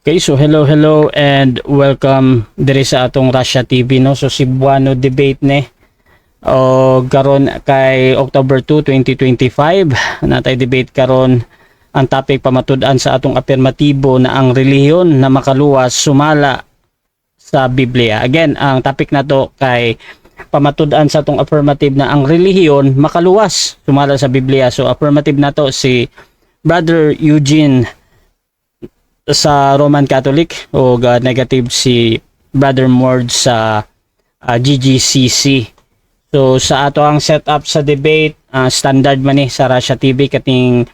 Okay, so hello and welcome diri sa atong Russia TV no. So Cebuano debate ni o karon kay October 2, 2025 natay debate karon. Ang topic pamatud-an sa atong afirmatibo na ang relihiyon na makaluwas sumala sa Biblia. Again, ang topic nato kay pamatud-an sa atong affirmative na ang relihiyon makaluwas sumala sa Biblia. So affirmative nato si Brother Eugene sa Roman Catholic o negative si Brother Mord sa GGCC. So sa ato ang setup sa debate, standard man ni sa Russia TV kating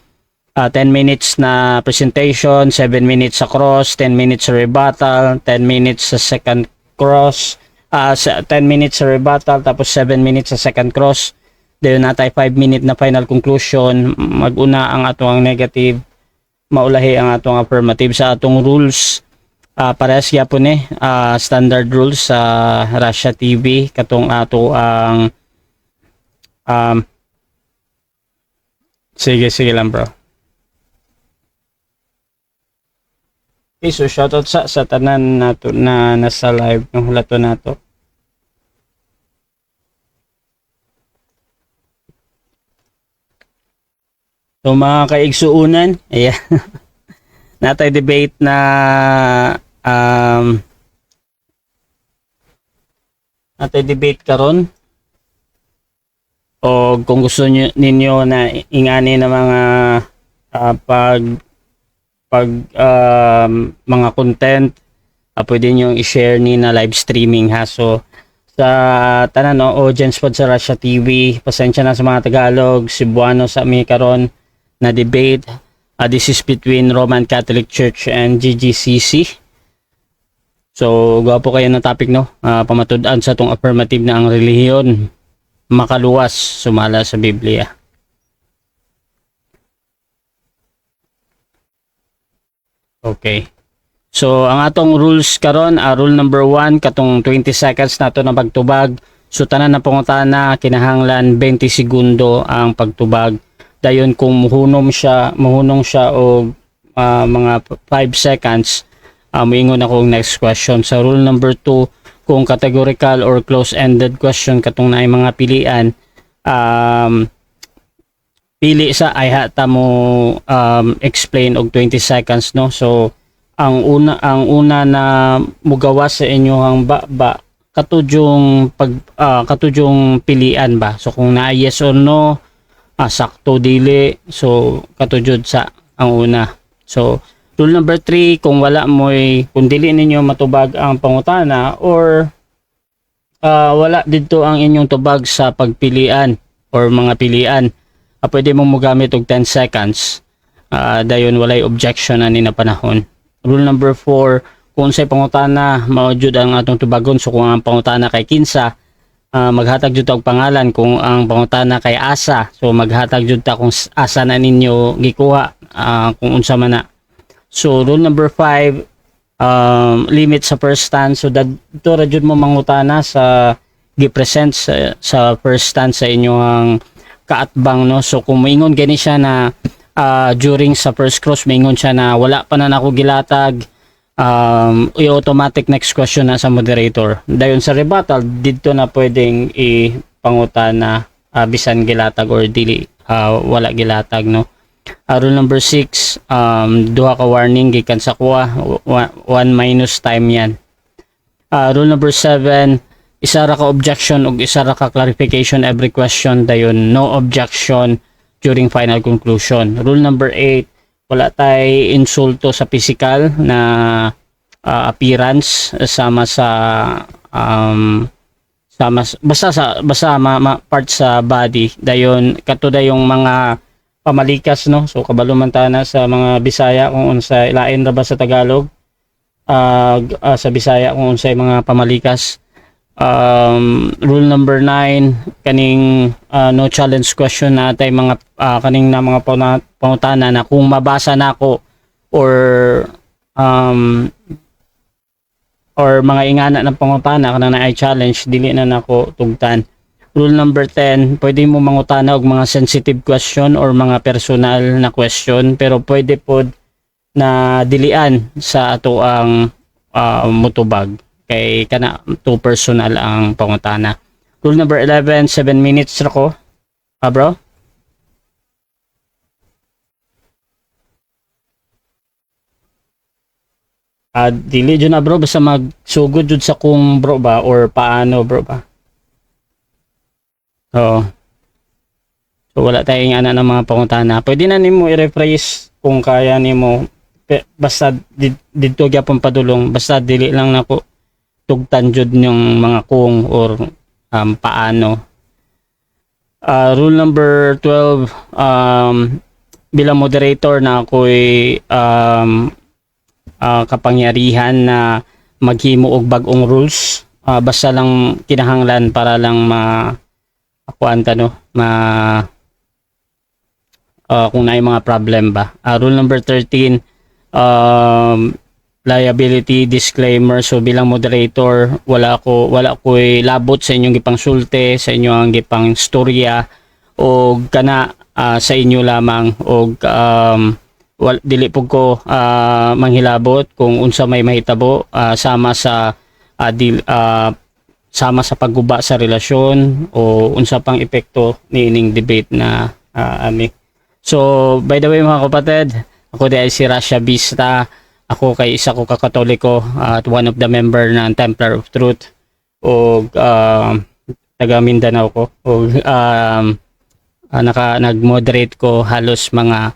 10 minutes na presentation, 7 minutes sa cross, 10 minutes sa rebuttal, 10 minutes sa second cross, 10 minutes sa rebuttal, tapos 7 minutes sa second cross. Dayon natay 5 minute na final conclusion. Maguna ang ato ang negative, maulahi ang atong affirmative. Sa atong rules, parehas gyapon ni standard rules sa Russia TV katong ato ang sige lang bro. Okay, so shoutout sa tanan nato na nasa live ng hulato nato. So mga kaigsuunan, ayan. Natay debate na natay debate karon. O kung gusto ninyo na ingani na mga mga content, pwede nyo i-share ni na live streaming ha. So sa tanan no audience pod sa Russia TV, pasensya na sa mga Tagalog, Cebuano sa mi karon na debate. This is between Roman Catholic Church and GGCC. So gwapo kayo ng topic no, pamatud-an sa tong affirmative na ang relihiyon makaluwas sumala sa Biblia. Okay. So ang atong rules karon, rule number 1 katong 20 seconds nato na pagtubag. So tanan na pangutana kinahanglan 20 segundo ang pagtubag. Dayon kung muhunong siya o mga 5 seconds, moingon ako next question. Sa rule number 2, kung categorical or close-ended question katong naay mga pilian, pili sa ay hata mo explain og 20 seconds no. So ang una na mugawas sa inyong katudyong katudyong pilian ba. So kung na yes or no, sakto dili, so katujud sa ang una. So rule number 3, kung wala mo'y kung dili ninyo matubag ang pangutana or wala dito ang inyong tubag sa pagpilian or mga pilian, pwede mong mogamit og 10 seconds. Dayon walay objection ani na panahon. Rule number 4, kung say pangutana mao jud ang atong tubagon. So kung ang pangutana kay kinsa, maghatag jud og pangalan. Kung ang pangutana kay asa, so maghatag jud ta kung asa na ninyo gikuha, kung unsa man na. So rule number 5, limit sa first stance. So dito ra jud mo mangutana sa gi-present sa first stance sa inyong kaatbang no. So kung moingon gani siya na during sa first cross, moingon siya na wala pa na nako gilatag, i-automatic next question na sa moderator. Dayon sa rebuttal, dito na pwedeng ipangutana bisan gilatag or dili wala gilatag no. Rule number 6, duha ka warning gikan sa kuha, 1 minus time yan. Rule number 7, isa ra ka objection ug isa ra ka clarification every question. Dayon no objection during final conclusion. Rule number 8, wala tay insulto sa physical na appearance sama sa basta part sa body. Dayon kato dayong mga pamalikas no. So kabalo man ta na sa mga Bisaya kung unsa ilain ra ba sa Tagalog, sa Bisaya kung unsay mga pamalikas. Rule number 9, kaning no challenge question natay mga kaning na mga pangutana na kung mabasa nako or mga ingana ng pangutana kana na ay challenge, dili na nako tugtan. Rule number 10, pwede mo mangutana og mga sensitive question or mga personal na question, pero pwede pod na dilian sa ato ang mutubag kay kana too personal ang pangutana. Rule number 11, 7 minutes ra ko. Bro? Dili jud na bro, basta magsugod jud sa kung bro ba or paano bro ba. Oo. So wala tayong ana ng mga pangutana. Pwede na nimo i-rephrase kung kaya nimo, basta didto gyapon padulong, basta dili lang nako tugtan jud yung mga kung or paano. Rule number 12, bilang moderator na ako'y kapangyarihan na maghimo og bag-ong rules, basta lang kinahanglan para lang kung na mga problem ba. Rule number 13, liability disclaimer. So bilang moderator, wala ko'y labot sa inyong gipang sulte, sa inyong gipang storya o kana sa inyo lamang, og dili pug ko manghilabot kung unsa may mahitabo sama sa pagguba sa relasyon o unsa pang epekto niining debate na ami. So by the way mga kapatid, ako di ay si Rasha Vista. Ako kay isa ko Katoliko at one of the member ng Templar of Truth, o taga Mindanao ko, o nag-moderate ko halos mga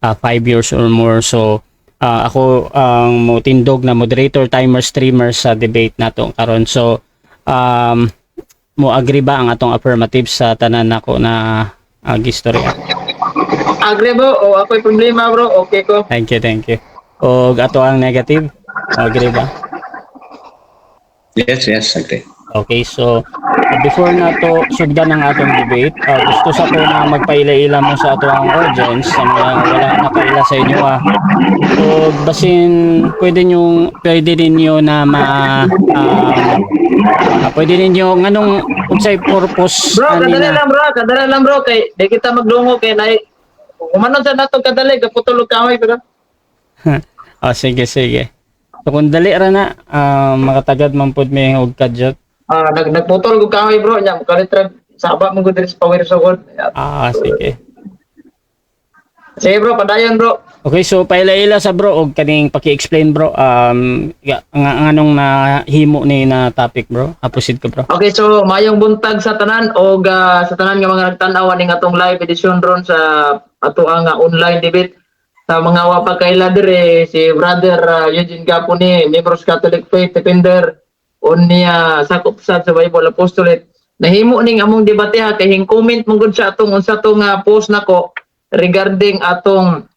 5 years or more. So ako ang motindog na moderator, timer, streamer sa debate nato karon. So mo agree ba ang atong affirmative sa tanan nako na gistorya? Agree bro, o ako'y problema bro, okay ko. Thank you. O ato ang negative, agree ba? Yes, agree. Okay, so before nato sugdan ang atong debate, gusto sa ko na magpaila-ila mo sa ato ang audience, sa mga wala nakaila sa inyo o basin pwede ninyo na pwede ninyo nganong unsay purpose Bro, kadali lang bro, kay di kita maglungo kay nay umanon sa nato kadali kaputulog kamay bro. Sige. So kung dali ra na, makatagad man pud may og kadyot. Nagputol ko kamay bro, nya kalitrag saba mo gud sa power so good. Sige. Sige bro, padayon bro. Okay, so paila-ila sa bro og kaning paki-explain bro anong nahimo ni na topic bro. Proceed ka bro. Okay, so mayong buntag sa tanan og sa tanan nga mga nagtan-aw ning atong live edition ron sa ato ang online debate. Sa mga wapagkaila dire si Brother Eugene Gaponi, Members Catholic Faith Defender, unya sakop sa Bible Apostolate. Nahimo ning among debate ha, kay comment mong gud sa atong unsa tong post nako regarding atong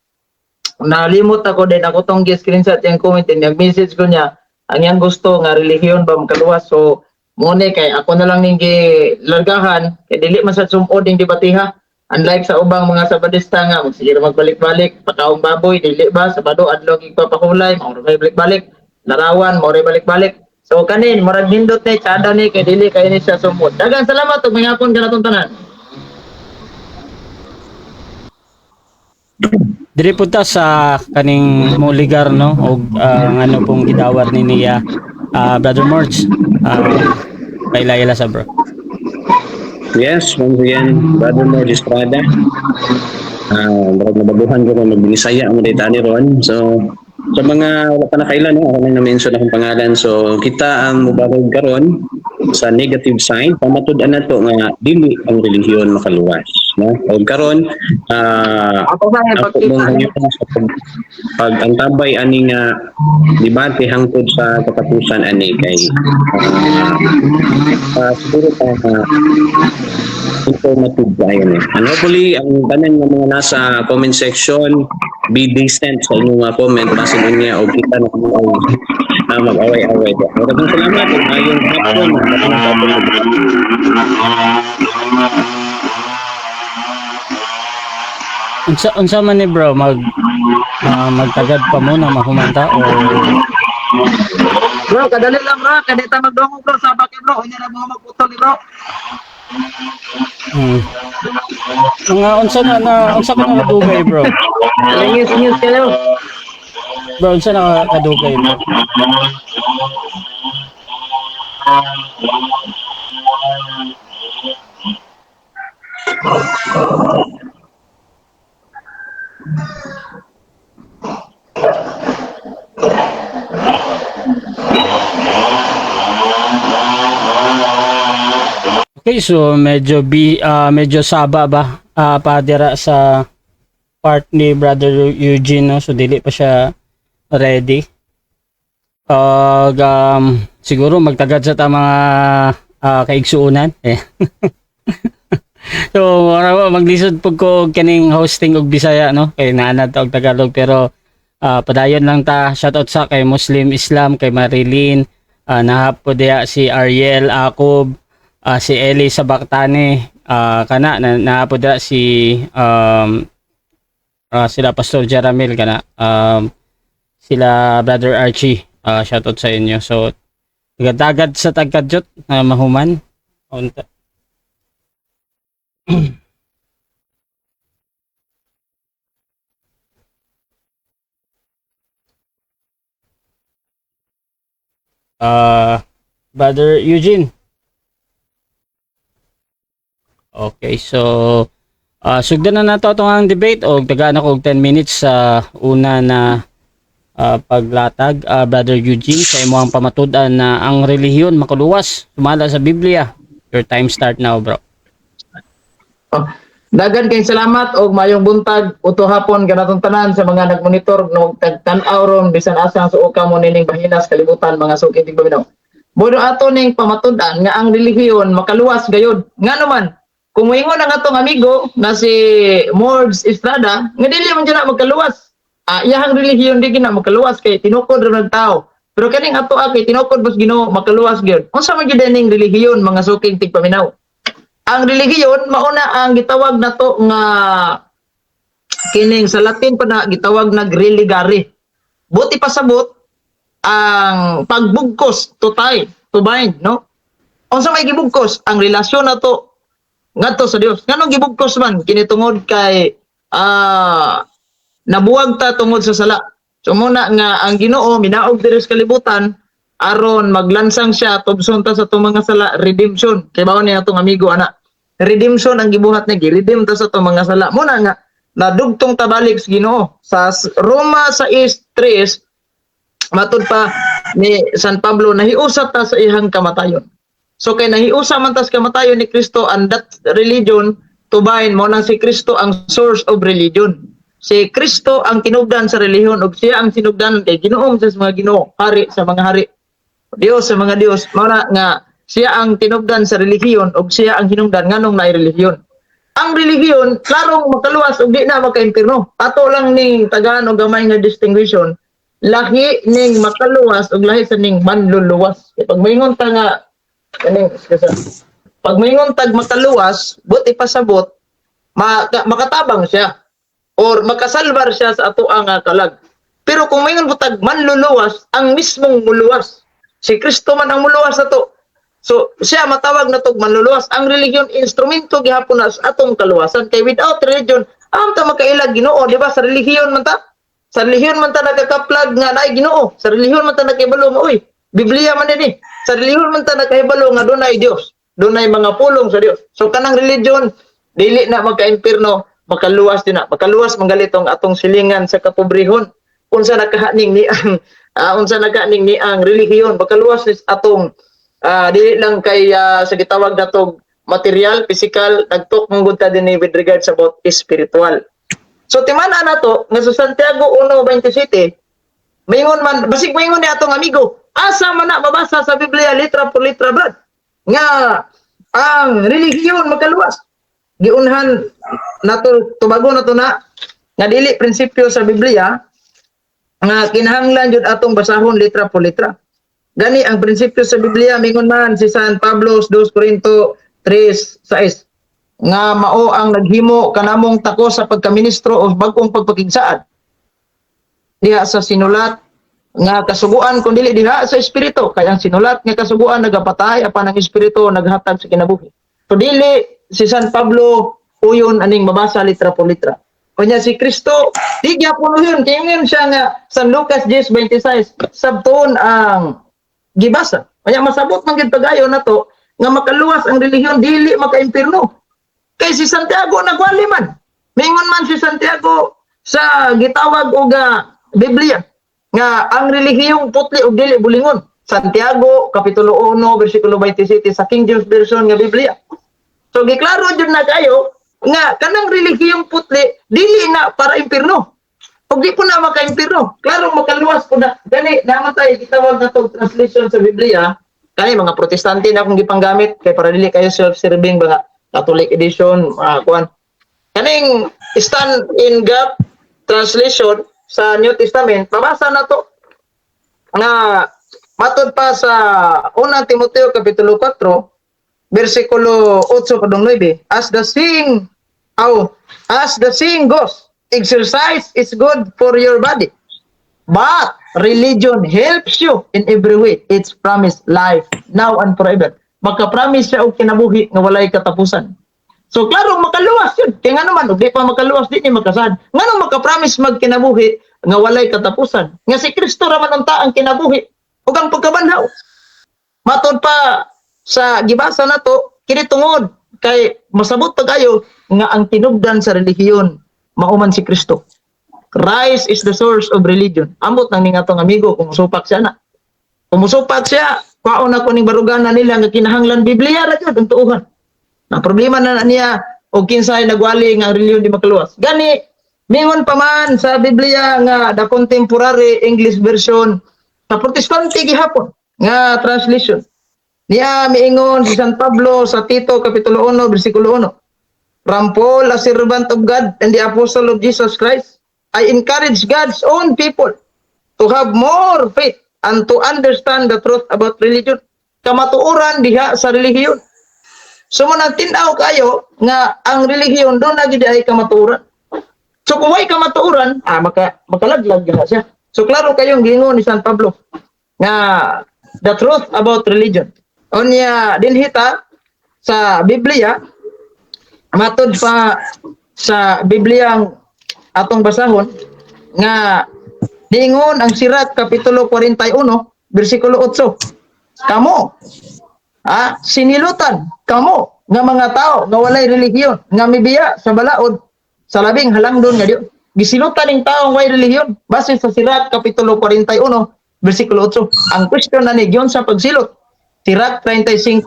nalimot ako din ako tong screenshot yung comment din yung message ko niya ang yang gusto nga relihiyon ba makaluwas. So mo ni kay ako na lang ning gilargahan kay dili man sa sumod ning debate ha. Unlike sa ubang mga sabadista nga, sige magbalik-balik, pakaong baboy, dili ba, sabado, adlaw igpapahulay, mauro balik-balik, larawan, mauro balik-balik. So kanin, marag hindot ni, tsada ni, kay dili kayo ni siya sumod. Dagang salamat, ug mingapon ka natong tanan. Diri punta sa kaning muligar no og ano pong gidawat ni niya Brother Morge. Paila-ila sa bro. Yes, once again, Brother Morge Estrada. Nabaguhan ko kung magbinisaya mo dito ni Ron. So, sa mga wala pa nakailan, no? Ako lang na-mention akong pangalan. So, kita ang mubarog karon sa negative sign. Pamatud-an na to nga dili ang relihiyon makaluwas. No? O karon, ako mong hangyon sa pag-antabay ani nga debate hangtod sa katapusan ani kay siguro informative ayon eh. And hopefully ang tanan nga mga nasa comment section be decent sa inyong mga comment basin niya o kita na mag-away-away. Maraming salamat at ayong hapon Unsa man ni bro magtagad pa muna mahumanta o bro kadali lang bro kadita magdongo bro sa bakit bro unya na mga magputol bro. Mga unsa ka na dugay bro? News kayo. Bro, unsa nakadugay mo? Okay, so medyo saba ba padira sa part ni Brother Eugene, no? So dili pa siya ready. Siguro magtagad sa ta mga kaigsuunan. So maglisod pug ko kaning hosting og Bisaya, no? Kay naanad ta og Tagalog, pero padayon lang ta. Shoutout sa kay Muslim Islam, kay Marilyn, nahapod diya si Ariel Acob, si Eli sa Baktane, kana nahapod diya si sila Pastor Jaramil, kana sila Brother Archie. Shoutout sa inyo. So tagad sa tagkadyot na mahuman. Unta. Brother Eugene. Okay, so sugdan na nato atong debate og tagaan ako og 10 minutes sa una na paglatag. Brother Eugene, sa imo ang pamatud-an na ang relihiyon makuluwas sumala sa Biblia. Your time start now, bro. Dagan kay salamat og mayong buntag uto hapon kanatong tanan sa mga nagmonitor no tag-tan-aw ron bisan asa ang suoka mo nining bahinas kalibutan mga sukit tig paminaw. Modo ato ning pamatud-an nga ang relihiyon makaluwas gayud. Nga naman kung moingon ang atong amigo na si Mords Estrada nga dili man dyan magkaluwas. Iyahang relihiyon di gina makaluwas kay tinukod ra ng tao. Pero kaning ato kay tinukod bas Ginoo makaluwas gyud. Unsa man gyud ning relihiyon mga suking tig paminaw? Ang relihiyon mauna ang gitawag nato nga kining sa Latin pa na gitawag nag religare. Buti pasabot ang pagbugkos to tie, to bind, no? Unsa may gibugkos? Ang relasyon nato ngadto sa Dios. Nganong gibugkos man kini tungod kay nabuwag ta tungod sa sala. So muna nga ang Ginoo minaog diri sa kalibutan aron maglansang siya tubson ta sa itong mga sala, redemption. Kay bawon ni atong amigo ana. Redemption ang gibuhat niya, gi-redeem ta sa itong mga sala. Muna nga nadugtong tabalik sa Ginoo. Sa Roma 6:3 matud pa ni San Pablo nahiusa ta sa ihang kamatayon. So kay nahiusa man ta sa kamatayon ni Kristo, and that religion to bind mo nang si Kristo ang source of religion. Si Kristo ang tinugdan sa relihiyon ug siya ang sinugdanan kay Ginoo sa mga Ginoo, hari sa mga hari. Dios sa mga Dios, mao nga siya ang tinugdan sa relihiyon ug siya ang hinungdan nganong naay relihiyon. Ang relihiyon klarong makaluwas ug di na maka-impierno. Ato lang ning tagaan og gamay nga distinction. Lahi ning makaluwas ug lahi sa ning manluluwas. Pag moingon ta nga kaning pag moingon tag makaluwas, buti pasabot makatabang siya or makasalbar siya sa ato ang kalag. Pero kung moingon butag manluluwas, ang mismong muluwas. Si Kristo man ang muluwas nato. So siya matawag na tog manluluwas. Ang religion instrumento gihapon na sa atong kaluwasan. Kay without religion, ta makailag Ginoo, di ba? Sa relihiyon man ta. Sa relihiyon man ta nagkakaplag nga naay Ginoo. Sa relihiyon man ta nakahibalo nga uy, Biblia man ni. Sa relihiyon man ta nakahibalo nga dunay Dios. Dunay mga pulong sa Dios. So kanang religion dili na magka-impierno, makaluwas din na. Makaluwas manggalitong atong silingan sa kapobrehon. Unsa nakahaning ni ang relihiyon, makaluwas is atong dili lang kay sa gitawag natong material, physical, nagtok manggod ta dinhi with regards about spiritual. So timana nato nga sa Santiago 1:27, mayngon man basig mayngon ni atong amigo, asa man na mabasa sa Biblia litra por litra brad nga ang relihiyon makaluwas. Giunhan nato tubago nato na nga dili prinsipyo sa Biblia nga kinahanglan jud atong basahon litra por litra. Gani ang prinsipyo sa Biblia mingon man si San Pablo 2 Corinto 3:6 nga mao ang naghimo kanamong tako sa pagkaministro o bag-ong pagpakigsaad. Diha sa sinulat nga kasuguan kun dili diha sa espiritu, kay ang sinulat nga kasuguan nagapatay apan ang espiritu naghatag sa kinabuhi. So dili si San Pablo uyon aning mabasa litra por litra. Unya si Kristo, di gyapon yun. Kaya siya nga sa Lucas 10:26, sabton ang gibasa. Unya masabot man gid pagayo na to nga makaluwas ang relihiyon dili maka-impierno. Kay si Santiago nagwali man. Mingon man si Santiago sa gitawag og Biblia nga ang relihiyong putli og dili bulingon. Santiago kapitulo 1 bersikulo 27 sa King James version nga Biblia. So giklaro jud na kayo nga kanang relihiyong putli dili na para impierno. Ug di po na maka-impierno. Klaro makaluwas po na. Gani namatay gitawag na tong translation sa Biblia kay mga protestante na akong gipanggamit kay para dili kayo self-serving mga Catholic edition kuan. Kaning stand in gap translation sa New Testament pabasa na to nga matod pa sa 1 Timoteo kapitulo 4 bersikulo 8 padung 9, as the saying goes, exercise is good for your body, but religion helps you in every way. It's promised life now and forever. Magka-promise siya og kinabuhi nga walay katapusan. So klaro makaluwas yun. Kaya nga naman, di pa makaluwas din ni magkasad. Nga nung magka-promise magkinabuhi nga walay katapusan. Nga si Kristo raman ang taang kinabuhi ug ang pagkabanhaw. Matod pa sa gibasa na to, kini tungod kay masabot pa kayo nga ang tinubdan sa relihiyon mauman si Kristo. Christ is the source of religion. Ambot nang ning atong amigo kumusupak siya na. Kumusupak siya, kwaon ako ning baruganan nila nga kinahanglan Biblia ra gyud ang tuuhan. Na problema na niya og kinsay nagwali nga ang relihiyon di makaluwas. Gani mingon pa man sa Biblia nga the contemporary English version sa Protestante gihapon nga translation. Niya miingon si San Pablo sa Tito kapitulo 1 bersikulo 1. From Paul, a servant of God and the apostle of Jesus Christ, I encourage God's own people to have more faith and to understand the truth about religion. Kamatuoran diha sa relihiyon. So man tinaw kayo nga ang relihiyon do na gid ay kamatuoran. So kung way kamatuoran, makalaglag diha siya. So klaro kayong gingon ni San Pablo nga the truth about religion. Onya dinhita sa Biblia matod pa sa Biblia ang atong basahon nga diingon ang Sirat kapitulo 41 bersikulo 8. Kamo sinilutan kamo nga mga tao nga walay relihiyon nga mibiya sa balaod sa labing halangdon nga Dios. Gisilutan ning tawo nga walay relihiyon base sa Sirat kapitulo 41 bersikulo 8. Ang question na ni Gion sa pagsilot Sirat 35:18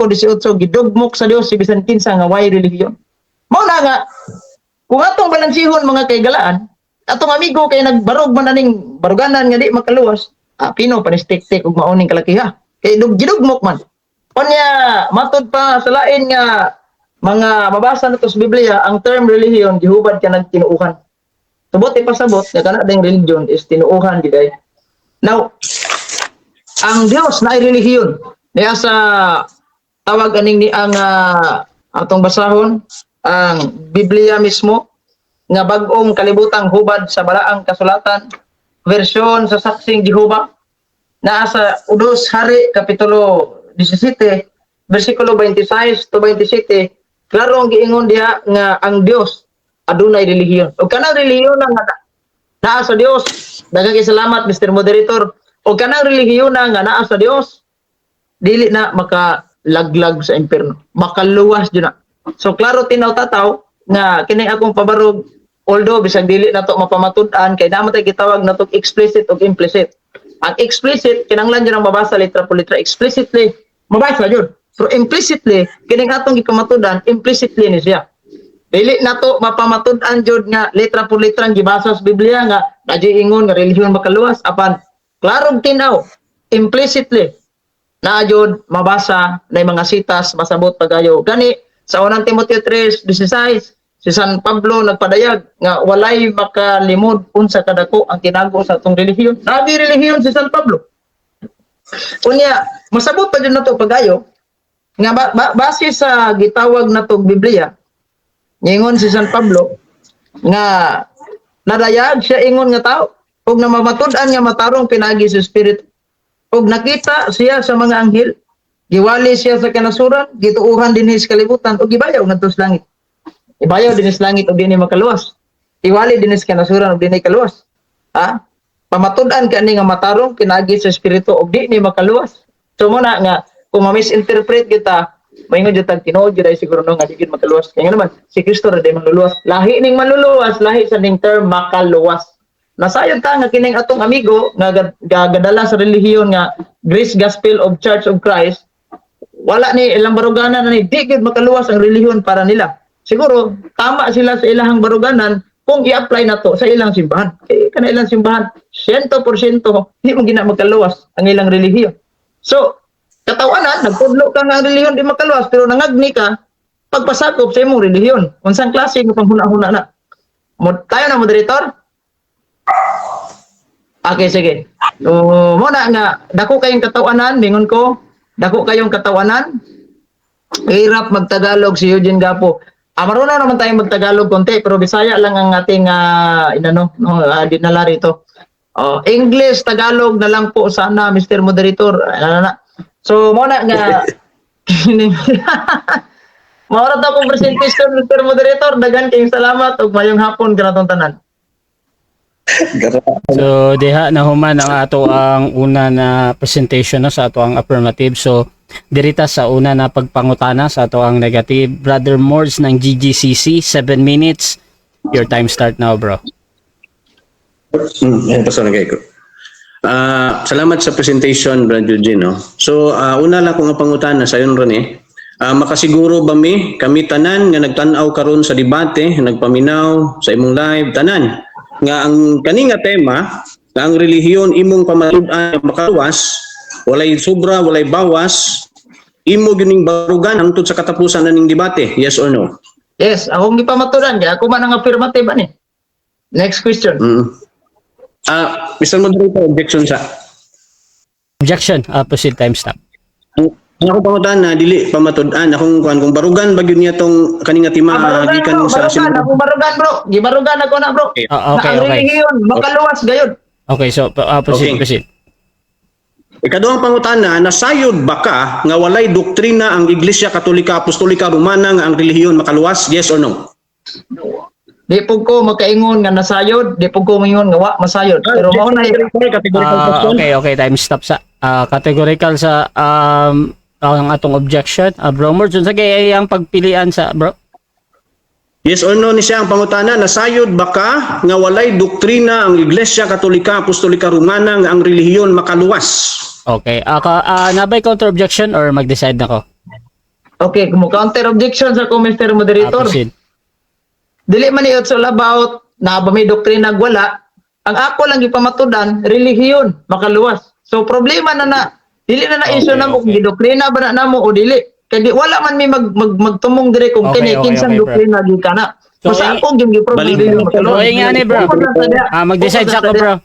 gidugmok sa Dios si bisan kinsa nga walay relihiyon. Mao na nga kung atong balansihon mga kaigalaan, atong amigo kay nagbarog man aning baruganan nga di makaluwas, pino panistik-tik ug mauning kalakiha. Kay gidugmok man. Unya matod pa sa lain nga mga mabasa nato sa Biblia, ang term relihiyon gihubad ka nagtinuuhan. Subot ipasabot nga kana ding religion is tinuuhan giday. Now, ang Dios na ay relihiyon. Diya sa tawag aning ni ang atong basahon ang Biblia mismo nga bag-ong kalibutang hubad sa balaang kasulatan version sa Saksing Jehova naa sa Udos Hari kapitulo 17 bersikulo 26 to 27 klaro ang giingon diha nga ang Dios adunay relihiyon o kanang relihiyon nga naa sa Dios daghang salamat Mr. Moderator o kanang relihiyon nga naa sa Dios dili na makalaglag sa impierno makaluwas jud na. So klaro tinaw tataw nga kini akong pabarog although bisag dili nato mapamatud-an kay naman tay gitawag nato explicit ug implicit. Ang explicit kinahanglan jud ang mabasa letra po letra explicitly mabasa jud. Pero implicitly kining atong gipamatud-an implicitly ni siya. Dili nato mapamatud-an jud nga letra po letra ang gibasa sa Biblia nga adyo ingon nga relihiyon makaluwas apan klarong tinaw implicitly na jud mabasa na mga sitas masabot pagayo. Gani sa 1 Timoteo 3:16, si San Pablo nagpadayag nga walay makalimod unsa kadako ang tinago sa atong relihiyon. Nabi relihiyon si San Pablo. Unya, masabot pa din nato pagayo nga base sa gitawag nato Biblia. Ingon si San Pablo nga nadayag siya ingon nga tao ug namamatud-an nga matarong pinagi sa espiritu. Ug nakita siya sa mga anghel. Giwali siya sa kanasuran, gituuhan din sa kalibutan, o gibayaw ngadto sa langit. Ibayaw din sa langit o din makaluwas. iwali din sa kanasuran ug dinay kaluwas. Ha? Pamatud-an kani nga matarong kinagi sa espiritu ug di ni makaluwas. So mo na nga kung ma-misinterpret kita, maingon jud tag tinuod jud ay siguro no nga di gid makaluwas. Kaya naman si Kristo ra di maluluwas. Lahi ning maluluwas, lahi sa ning term makaluwas. Nasayod ta nga kining atong amigo nga gadala sa relihiyon nga Grace Gospel of Church of Christ, wala ni ilang baruganan na ni di gid makaluwas ang relihiyon para nila. Siguro tama sila sa ilahang baruganan kung i-apply na to sa ilang simbahan. Kaya kana ilang simbahan 100% di mo gina makaluwas ang ilang relihiyon. So katawanan nagpudlo ka nga ang relihiyon di makaluwas pero nangagni ka pagpasakop sa imong relihiyon. Unsang klase ng panghuna-huna na? Tayo na moderator. Okay, sige. Muna nga, dako kayong katawanan, mingon ko, dako kayong katawanan, hirap magtagalog si Eugene Gapo. Marunong naman tayong magtagalog konti, pero Bisaya lang ang ating dinala rito. English, Tagalog na lang po sana, Mr. Moderator. So, muna nga, maura daw kong presentation, Mr. Moderator. Dagan kayong salamat ug mayong hapon kanatong tanan. So diha na human ang ato ang una na presentation no, sa ato ang affirmative. So dirita sa una na pagpangutana sa ato ang negative. Brother Mords ng GGCC, 7 minutes. Your time start now, bro. Pastor na ko. Salamat sa presentation, Brother Eugene. No? So una lang kung ang pangutana sa yun ron makasiguro ba kami tanan nga nagtanaw karon sa debate, nagpaminaw sa imong live tanan nga ang kaninga tema nga ang relihiyon imong pamatud-an makaluwas, walay sobra, walay bawas, imo gining barugan hangtod sa katapusan na ning debate, yes or no? Yes, akong gipamatudan kaya ako man ang affirmative ani. Next question. Mr. Moderator, objection sa Objection, proceed, time stop. ako pangutan na dili pamatud-an akong kung barugan ba gyud niya tong kaninga tema gikan sa Ako barugan bro. Gibarugan ako na bro. Okay, Na ang okay. relihiyon makaluwas gayud. Okay, so proceed, Okay. proceed. Ikaduhang pangutana, nasayod ba ka nga walay doktrina ang Iglesia Katolika Apostolika Romana nga ang relihiyon makaluwas? Yes or no? Di po ko makaingon nga nasayod, di po ko mingon nga wa masayod. Pero mao na Okay, time stop sa categorical sa ang atong objection. Bro Mords, sa gay ang pagpilian sa bro. Yes or no ni siya ang pangutana, nasayod ba ka nga walay doktrina ang Iglesia Katolika Apostolika Romana nga ang relihiyon makaluwas? Okay, nabay counter objection or mag-decide na ko? Okay, kung counter objections ako Mr. Moderator. Proceed. Dili man it's all about na ba may doktrina wala. Ang ako lang gipamatudan relihiyon makaluwas. So problema na dili na issue na mo kung gidoktrina ba na namo o dili. Kaya wala man may magtumong dire kung Okay, kinsang bro. doktrina gi kana. So, So sa ako gyud gi-problem So, nga ni bro. Mag-decide sa ko bro.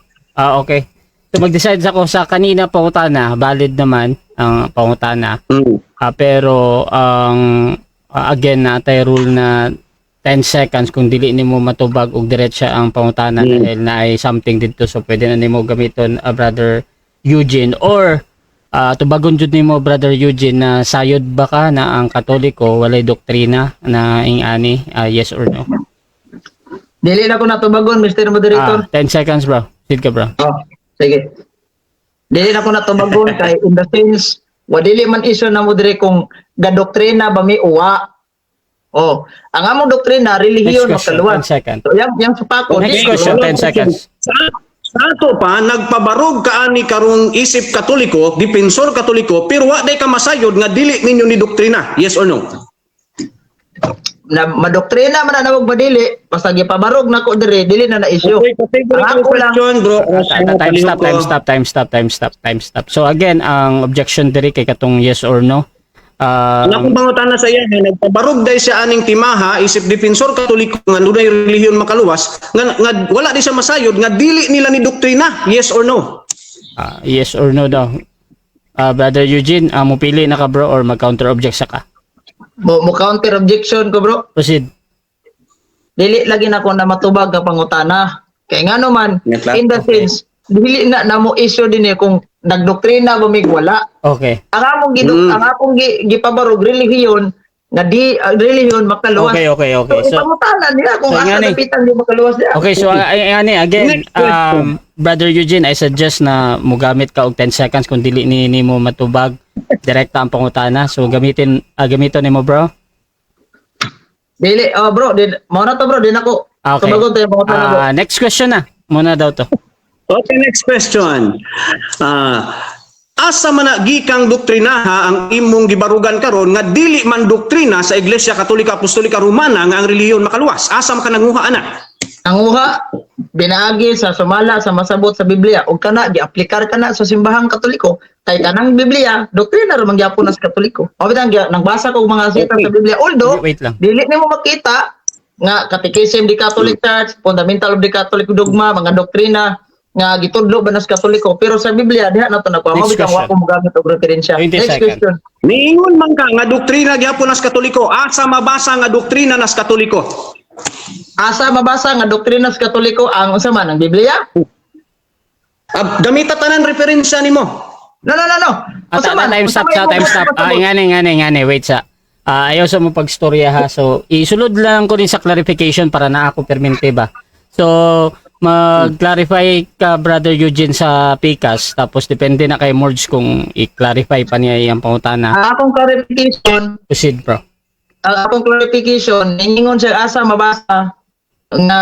Okay. So mag-decide sa ko sa kanina pangutana, valid naman ang pangutana. Pero again natay rule na 10 seconds kung dili nimo matubag og diretsa ang pangutana dahil na ay something dito, so pwede na nimo gamiton brother Eugene or tubagon jud nimo brother Eugene na sayod ba ka na ang Katoliko walay doktrina na ingani, yes or no? Dili na ko natubagon Mr. Moderator. 10 seconds bro. Sid ka bro. Sige. Dili na ko natubagon kay in the sense wa dili man issue na mo dire kung gadoktrina ba may uwa. Ang among doktrina relihiyon Next question, makaluwas. 10 seconds. So yang supako. Next question, 10 seconds. Sa ato pa, nagpabarog ka ani karong isip Katoliko, dipensor Katoliko, pero wa day ka masayod nga dili ninyo ni doktrina. Yes or no? Na madoktrina man na wag badili, basta gipabarog nako dire, dili na issue. Ako lang bro. Time stop. So again, ang objection diri kay katong yes or no. Akong pangutana sa iya, nagpabarog day siya aning timaha, isip dipensor Katoliko nga dunay relihiyon makaluwas, nga wala di siya masayod nga dili nila ni doktrina. Yes or no? Yes or no daw. Brother Eugene, mupili na ka bro or mag-counter object sa ka? mo counter objection ko bro. Proceed. Dili lagi na ko na matubag ka pangutana. Kay ngano man in the Okay. sense dili na mo issue din kung nagdoktrina ba mig wala. Okay. Ang among ang akong gipabarog relihiyon nga di relihiyon makaluwas. Okay. So, So, ipangutanan niya kung so, asa nga ni- napitan di makaluwas niya. okay, so again, Next question. Brother Eugene, I suggest na mugamit ka og 10 seconds kung dili ni mo matubag direkta ang pangutana. So gamiton nimo bro. Dili, bro, mao na to bro, din ako. Okay. Tumagon tayo pangutana bro. Next question na. Muna daw to. Okay, next question. Asa man na gikang doktrinaha ang imong gibarugan karon nga dili man doktrina sa Iglesia Katolika Apostolika Romana nga ang relihiyon makaluwas? Asa man ka nanguha ana? Ang uha, binaagi sa sumala sa masabot sa Biblia ug kana giaplikar kana sa simbahang Katoliko kay kanang Biblia doktrina ra man gyapon sa Katoliko. O bitang nagbasa ko og mga sita sa Biblia although Wait lang. dili nimo makita nga Catechism di Catholic Church, Fundamental of the Catholic Dogma, mga doktrina nga gitudlo ba na sa Katoliko pero sa Biblia diha na to nakuha. Mo Next bitang question. wa ko mogamit og referensya. 20 Next seconds. question. Niingon man ka nga doktrina gyapon nas Katoliko. Asa mabasa nga doktrina nas Katoliko? Asa mabasa nga doktrina sa Katoliko ang unsa man ang Biblia? Gamita tanan referensya nimo. No. Unsa man? Time stop. Ingani. Wait sa. Ayaw sa mo pagstorya ha. So, isulod lang ko din sa clarification para na ako permente ba. So, mag-clarify ka Brother Eugene sa PICAS tapos depende na kay Morge kung i-clarify pa niya yung pangutana. Ang akong clarification, Proceed bro. ningingon siya asa mabasa nga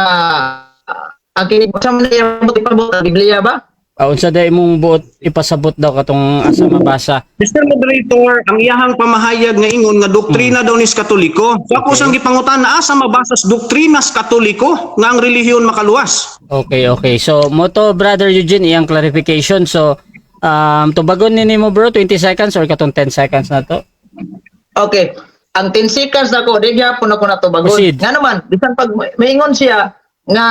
ang kinibasa man niya ipabot sa Biblia ba? Unsa day mong buot ipasabot daw katong asa mabasa. Mr. Moderator, ang iyahang pamahayag nga ingon nga doktrina daw nis Katoliko. So ako sang gipangutan na asa mabasas doktrinas Katoliko nga ang relihiyon makaluwas. Okay. So, moto Brother Eugene iyang clarification. So, tubagon ni mo bro 20 seconds or katong 10 seconds na to. Okay. Ang 10 seconds ako, di gyapon ako natubagon. Proceed. Nga naman, bisan pag maingon siya nga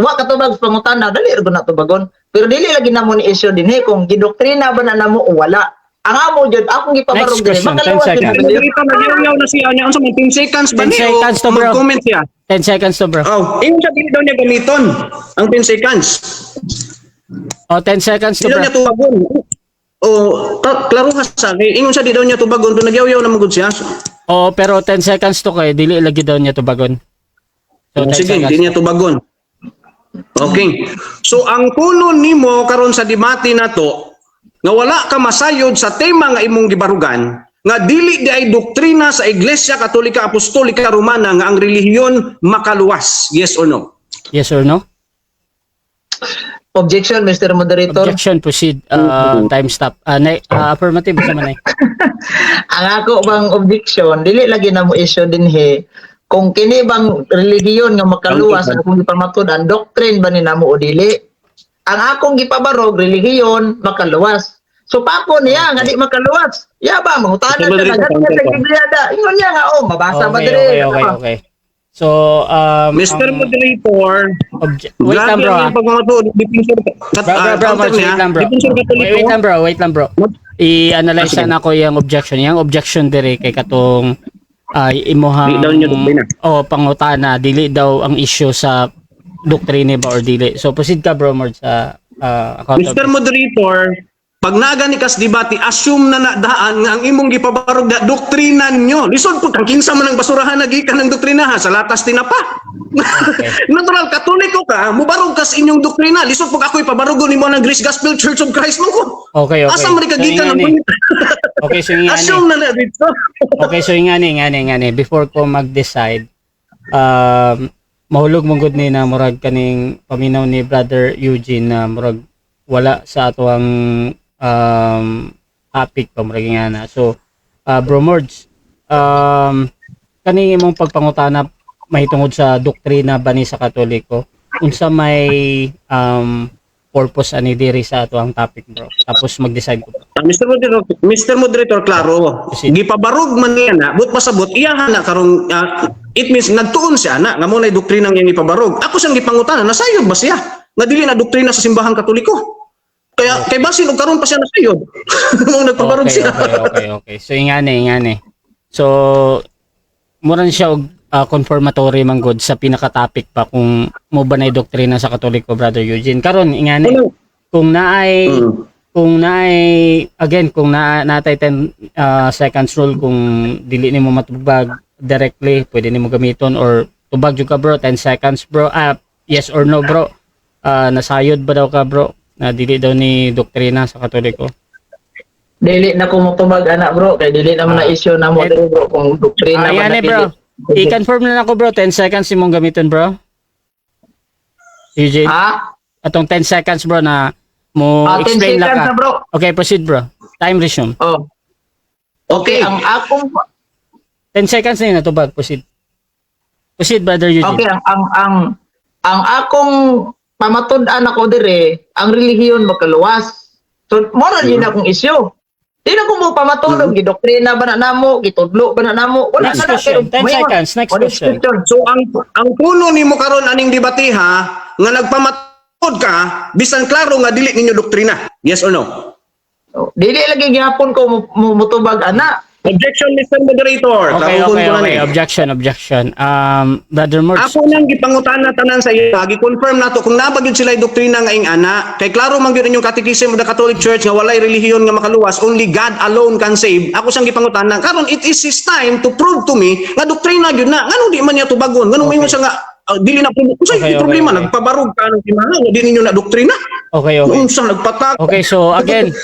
wa katubag sa pangutana, dali ra na tubagon. Pero dili lagi namo ni issue dinhi kung gidoktrina ba na namo o wala. Ang amo jud akong gipabarog Next dinhi question, 10 makaluwas seconds. din Mr. Biblia. Moderator, nagyaw na siya niya. Unsa man 10 seconds ba 10 ni seconds to, o bro. mag-comment siya? 10 seconds to bro. Oh, ingon siya dili daw niya gamiton ang 10 seconds. 10 seconds to Di daw bro. niya tubagon. Klaro ka sa kay ingon siya di daw niya tubagon pero nagyaw-yaw na magud siya. Pero 10 seconds to kay dili lagi daw niya tubagon. So, 10 Sige, seconds. di niya tubagon. Okay. So ang kuno nimo karon sa debate nato nga wala ka masayod sa tema nga imong gibarugan nga dili di ay doktrina sa Iglesia Katolika Apostolika Romana nga ang relihiyon makaluwas. Yes or no? Yes or no? Objection, Mr. Moderator. Objection, proceed. Time stop. Affirmative sa manay. Ang ako bang objection, dili lagi na mo issue dinhi kung kini bang relihiyon nga makaluwas ang akong gipamatud-an, doctrine ba ni namo o dili? Ang akong gipabarog relihiyon makaluwas. So papo niya nga di makaluwas. Ya ba mangutana Ito ba siya dito, na counter sa pa? Biblia da. Ingon niya nga mabasa ba dire? Okay. So, Mr. Moderator, wait lang bro. Yung pagmamatud, Bro, wait lang bro. I-analyze na ako yung objection. Yung objection dire kay katong imuhang Di daw niya doktrina. pangutana, dili daw ang issue sa doktrine ba or dili. So proceed ka bro Mord sa Mr. Moderator, pag nagani kas debate, assume na nadaan nga ang imong gipabarog na doktrina nyo. Lisod po, kang kinsa man ang basurahan nagikan ng doktrinaha sa latas tinapa. Okay. Natural, katoliko ka, mubarog kas inyong doktrina. Lisod po ako ipabarogon nimo ng Grace Gospel Church of Christ mo ko. Okay. Asa man kagikan ng punit. Okay, so ingani. Assume na dito. Okay, so ingani. Before ko mag-decide, mahulog mong good ni na murag kaning paminaw ni Brother Eugene na murag wala sa ato ang topic pa murag nga na. So, Bro Morge, kaning imong pagpangutana mahitungod sa doktrina ba ni sa Katoliko, unsa may purpose ani diri sa ato ang topic bro. Tapos mag-decide ko. Mr. Moderator, klaro. Proceed. Gipabarog man niya na, but pasabot, iyahan na karong, it means nagtuon siya na, nga muna doktrina niyang ipabarog. Ako siyang gipangutana, nasayod ba siya? Nga dili na doktrina sa simbahang Katoliko. Kaya, kay basin, og karon pa siya nasayod. Nung nagpabarog siya. Okay. So ingani. So muran siya og confirmatory man good sa pinaka-topic pa kung mo ba nay doktrina sa Katoliko Brother Eugene. Karon ingani kung naay kung kung natay 10 seconds rule, kung dili nimo matubag directly, pwede nimo gamiton, or tubag jud ka bro 10 seconds bro. Yes or no bro? Nasayod ba daw ka bro na dili daw ni doktrina sa Katoliko? Dili na ko motubag ana bro, kay dili naman na issue na mo diri bro kung doktrina ba Yan na bro. I-confirm na ako bro, 10 seconds imong gamiton bro. Eugene, atong 10 seconds bro na mo 10 explain lang seconds ka. na bro. Okay, proceed bro. Time resume. Oh. Okay, ang akong 10 seconds na yun natubag, proceed. Proceed brother Eugene. okay ang akong pamatud-an ako dire, ang relihiyon makaluwas. So mo na yun akong issue. Di na ko mo pamatulog, gidoktrina ba na namo, gitudlo ba na namo. Wala Next na question, 10 Mayroon. seconds, next What is question. So ang puno nimo karon aning debatiha nga nagpamatod ka bisan klaro nga dili ninyo doktrina. Yes or no? Oh, dili lagi gihapon ko mutubag ana. Objection, Mr. Moderator. Okay. Kahugon ko na ni. Objection. Brother Mords. Ako nang gipangutana tanan sa iyo, gi-confirm nato kung nabagyud sila doktrina nga ing ana, kay klaro man gyud inyong catechism of the Catholic Church nga walay relihiyon nga makaluwas, only God alone can save. Ako sang gipangutana, karon it is his time to prove to me nga doktrina gyud na. Ngano di man niya tubagon? Ngano mo siya nga dili na prove? Unsay problema nagpabarog ka ng timaha nga di ninyo na doktrina? Okay. Unsa nagpatak? Okay, so again,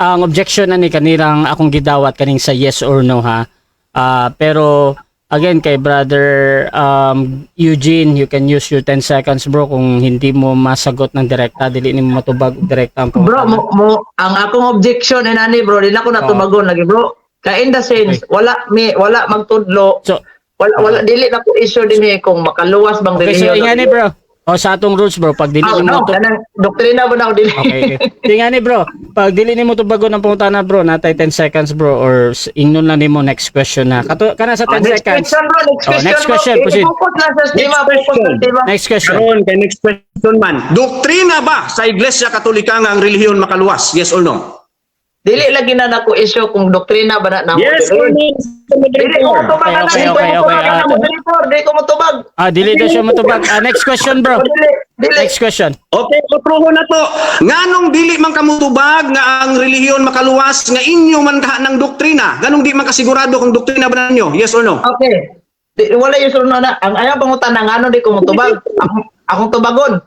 ang objection na ni kanilang akong gidawat kaning sa yes or no ha. Pero again kay brother Eugene, you can use your 10 seconds bro kung hindi mo masagot ng direkta, dili nimo matubag og direkta ang Bro, pangutana. ang akong objection inani bro, di na ko natubagon lagi bro. Kaya in the sense, wala magtudlo. So Wala dili na ko issue dinhi kung makaluwas bang okay, so relihiyon. ingani bro. O sa atong rules bro, pag dili nimo kanang doktrina ba na ako dili. Okay. Ingani bro, pag dili nimo tubagon ang pangutana bro, natay 10 seconds bro, or ingnon lang nimo next question na. Kana sa 10 Next seconds. question bro, Next question, proceed. Focus lang sa tema, focus sa tema. Next question. Karon kay next question man. Doktrina ba sa Iglesia Katolika nga ang relihiyon makaluwas? Yes or no? Dili lagi na nako issue kung doktrina ba na namo. Yes or no? Dili ko motubag na Okay. Dili ko motubag. Dili daw siya matubag. Next question bro. Dili. Next question. Okay, otruho na to. Nganong dili man kamutubag nga ang relihiyon makaluwas nga inyo man kaha ng doktrina? Ganong di man kasigurado kung doktrina ba ninyo? Yes or no? Okay. Wala yung sunod na. Ang ayaw pangutan na ngano di ko motubag. Akong tubagon.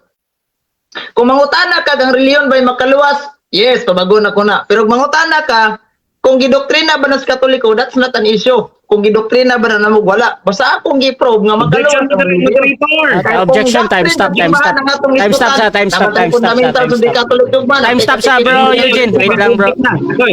Kung mangutana ka ang relihiyon ba'y makaluwas? Yes, tubagon ako na. Pero kung mangutana ka, kung gidoktrina ba na sa Katoliko, that's not an issue. Kung gidoktrina ba na namog, wala. Basta akong gi-probe nga Objection to the makaluwas. Moderator. Objection, time stop. Time stop sa bro Eugene. Wait lang bro.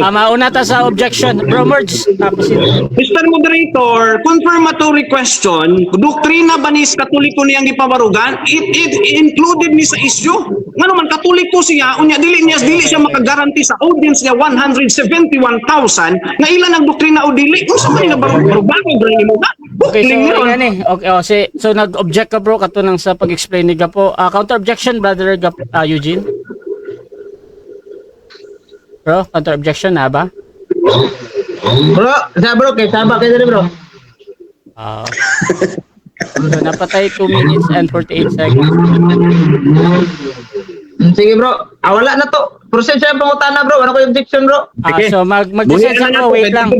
Mauna ta sa objection. Bro Merge. Tapos Mr. Moderator, confirmatory question, doktrina ba ni Katoliko niyang gipabarugan? It included ni sa issue? Ngano man Katoliko siya, unya dili siya makagaranti sa audience niya 171,000 nga ilan ang doktrina o dili? Unsa man nga barugan ni mo ba? okay, so Bukling yun. yan eh. Okay, so nag-object ka bro kato nang sa pag-explain ni Gapo. Counter objection brother Eugene. Bro, counter objection na ba? Bro, kay Saba kayo dali bro. So, napatay 2 minutes and 48 seconds. Sige bro. Wala na to. Proceed siya pangutana bro. Ano ko yung objection bro? So mag-decide ako, wait lang.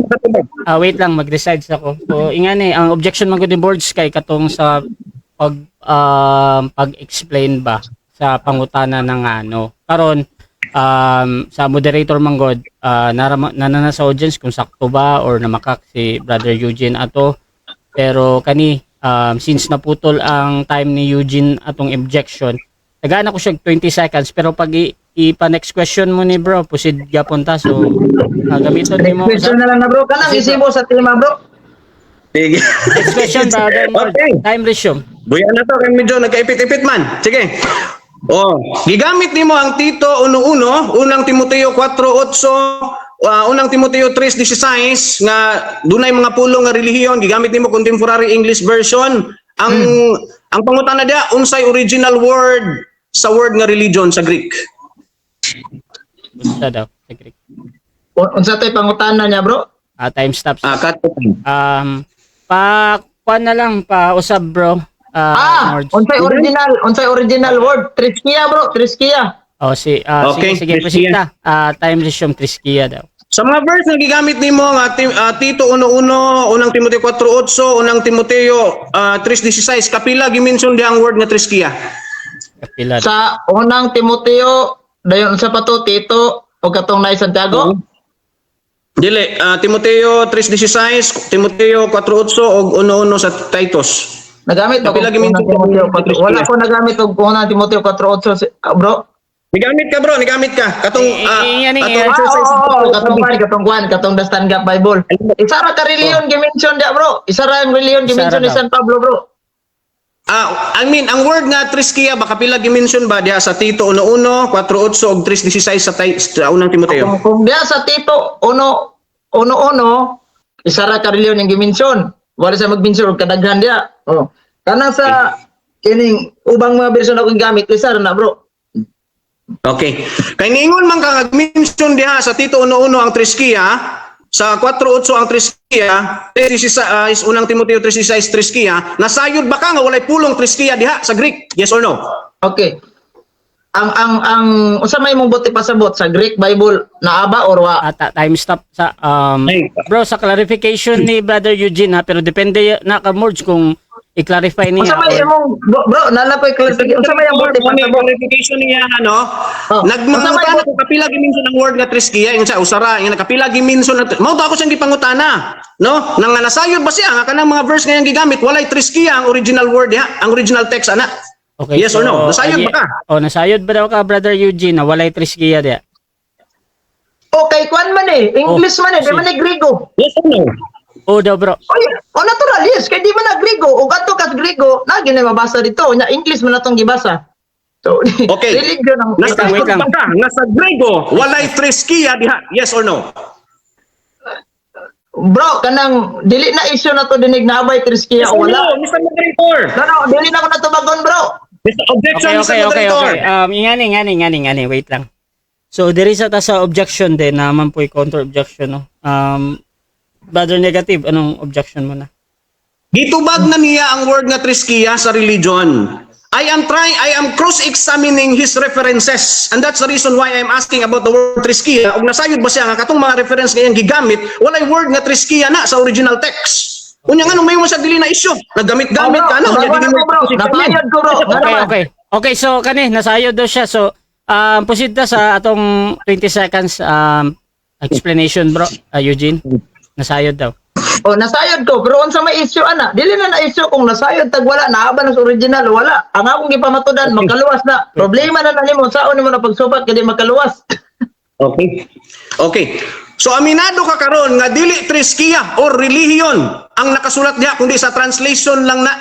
Wait lang, mag-decide ako. So ingani, ang objection man ko ni boards kay katong sa pag-explain ba sa pangutana ng ano. Karon sa moderator man god, nanana sa audience kung sakto ba or namakak si Brother Eugene ato. Pero kani since naputol ang time ni Eugene atong objection, tagana ko siya 20 seconds pero pag ipa-next question mo ni bro, proceed gapon ta. So gamiton nimo Next question na lang na bro. Kanang isibo sa tema bro. Sige. next question brother. Okay. Time resume. Buya na to, kay medyo nagkaipit-ipit man. Sige. Gigamit nimo ang Tito 1:1, unang Timoteo 4:8, unang Timoteo 3:16 nga dunay mga pulong nga relihiyon, gigamit nimo contemporary English version. Ang pangutana dia, unsay original word sa word nga religion sa Greek? Basta daw sa Greek. Unsa tay pangutana niya bro? Time stops. Cut. Kuan na lang pa usab bro. Mords. Unsay original word? Triskia bro, Triskia. sige, Okay, sige, Triskia. presenta. Time resume Triskia daw. Sa mga verse na gigamit nimo nga Tito 1:1, unang Timoteo 4:8, unang Timoteo 3:16, kapila gimension di ang word nga triskia? Kapila. Sa unang Timoteo, dayon sa pato Tito o katong Nay Santiago. Dili, Timoteo 3:16, Timoteo 4:8 ug 1:1 sa Titus. Nagamit ba ko Kapila gimension unang Timoteo sa 4? Wala ko nagamit og unang Timoteo 4:8, bro. Nigamit ka bro, nigamit ka. Katong Yan, katong yan. exercise. Katong The Stand Up Bible. Isa ra ka reliyon gimension dia, bro. Isa ra ang reliyon Isa ra gimension ni daw. San Pablo, bro. I mean, ang word nga triskia ba kapila gimension ba diha sa Tito 1:1, 4:8 ug 3:16 sa unang Timoteo? Kung dia sa Tito 1:1, isa ra ka reliyon ang gimension. Wala sa magmension og kadaghan dia. Oh. Kana sa kining ubang mga bersyon akong gamit, isa ra na, bro. Okay. Kay niingon man ka mention diha sa Tito 1:1 ang triskia, sa 4:8 ang triskia, 3:16 is unang Timoteo 3:16 triskia, nasayod ba ka nga walay pulong triskia diha sa Greek? Yes or no? Okay. Ang unsa may mong buti pasabot sa Greek Bible naaba or wa? Time stop sa Ay. bro, sa clarification ni Brother Eugene ha, pero depende na ka-merge kung i-clarify niya. Unsa may or- imong bro, nalakoy clarification. Unsa may ang buti May pasabot? clarification niya ano? Oh. Nagmangutana ko kapila gimension ang word nga triskia, yung sa usara, yung kapila gimension na mao to ako siyang gipangutana, no? Nang nasayod ba siya nga kanang mga verse nga yang gigamit, walay triskia ang original word diha, ang original text ana. Okay, Yes or no? Nasayod ba ka? Nasayod ba daw ka, Brother Eugene, na walay triskia dia? Okay, kwan man English man di man Griego. Yes or no? Daw bro. Oy, natural yes, kay di man na Griego o kadto kas Griego, na gina mabasa dito, nya English man natong gibasa. So, Okay. religion ang wait Nasayod lang. ba ka nga sa Grego, walay triskia diha? Yes or no? Bro, kanang dili na issue na to dinig na abay triskia Yes o or wala. no, Mr. Moderator? No, dili na ko natubagon, bro. Mr. Objection, Mr. Okay. Moderator. Ingani, wait lang. So, there is ta sa objection din, naman po counter objection, no? Brother Negative, anong objection mo na? Gitubag na niya ang word nga triskia sa religion. I am cross-examining his references. And that's the reason why I'm asking about the word triskia. Ug nasayod ba siya nga katong mga reference nga iyang gigamit, walay word nga triskia na sa original text. Unya nga nung may mo sa dili na issue, naggamit-gamit ka na, unya dili mo Napayod ko, bro. Okay, so kani nasayod daw siya. So, proceed na sa atong 20 seconds explanation, bro, Eugene. Nasayod daw. O nasayod ko, pero unsa may issue ana? Dili na issue kung nasayod tag wala naaba na sa original wala. Ang akong gipamatudan makaluwas na. Problema na nimo saon nimo na pagsubat kadi makaluwas. Okay. Okay. So aminado ka karon nga dili triskia or religion ang nakasulat diha kundi sa translation lang na.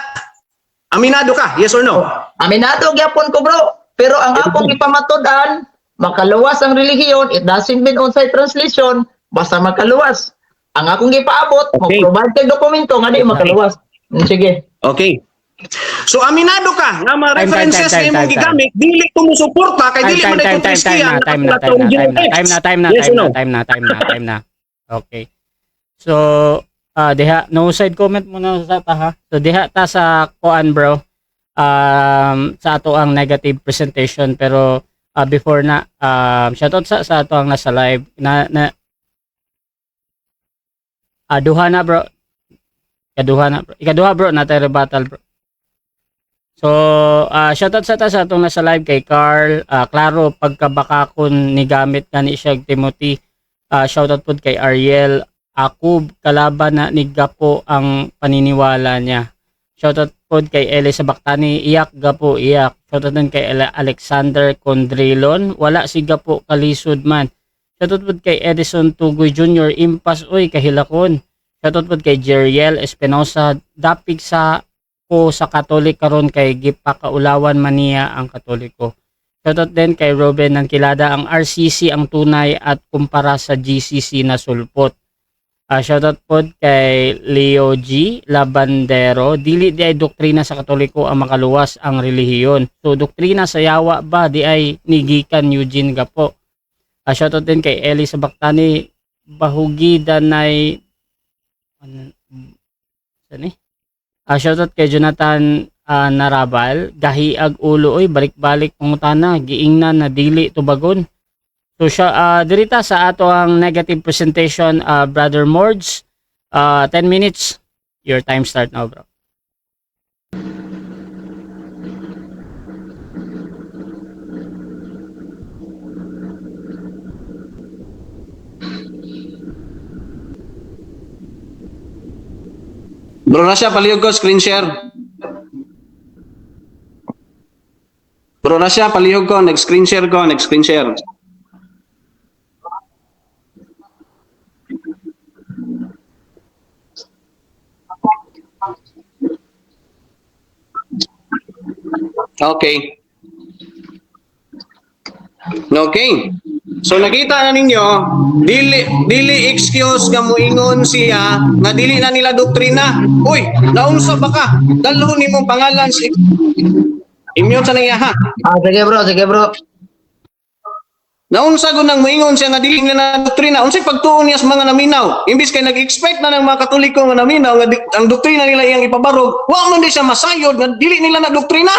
Aminado ka? Yes or no? Aminado gyapon ko, bro. Pero ang akong gipamatudan makaluwas ang relihiyon, it doesn't mean unsay translation, basta makaluwas. Ang akong gipaabot, Okay. mo-provide kay dokumento nga di makaluwas. Sige. Okay. So aminado ka nga mga Time, references time, nga imong time. gigamit dili tumusuporta kay dili man ito triskia Time na. Okay. So, diha, no side comment muna sa ta ha. So, diha ta sa koan, bro. Sa ato ang negative presentation, pero before na, shoutout sa ato ang nasa live duha na, bro. Ikaduha, bro, natay rebuttal, bro. So, shoutout sa atong nasa live kay Carl, klaro pagkabakakon ni gamit ni siya Timothy. Shoutout po kay Ariel Akub, kalaban na ni Gapo ang paniniwala niya. Shoutout po kay Eli sa Baktani, iyak Gapo, iyak. Shoutout din kay Alexander Condrilon, wala si Gapo kalisod man. Shoutout po kay Edison Tugoy Jr., impas oy kahilakon. Shoutout po kay Jeriel Espinosa, dapig sa ko sa Katolik karon kay gipakaulawan man niya ang Katoliko. Shoutout din kay Ruben ng Kilada, ang RCC ang tunay at kumpara sa GCC na sulpot. Shoutout po kay Leo G. Labandero, dili di ay doktrina sa Katoliko ang makaluwas ang relihiyon. So doktrina sa yawa ba di ay nigikan Eugene Gapo. Shoutout din kay Eli sa Baktani, bahugi danay shoutout kay Jonathan narabal gahiag ulo oy balik-balik pangutana giingnan na dili tubagon. So siya dirita sa ato ang negative presentation, Brother Mords. 10 minutes. Your time start now, bro. Bro Rasha, palihog ko, screen share. Bro Rasha, palihog ko, nag-screen share ko, nag-screen share. Okay. Okay. So nakita na ninyo, dili excuse nga moingon siya nga dili na nila doktrina. Uy, naunsa ba ka? Dalhon nimo pangalan si Imyon sa niya ha. Sige bro, sige bro. Naunsa gud nang moingon siya nga dili na doktrina. Unsay pagtuon niya sa mga naminaw? Imbis kay nag-expect na ng mga Katoliko nga naminaw nga ang doktrina nila iyang ipabarog, wa man di siya masayod nga dili nila na doktrina.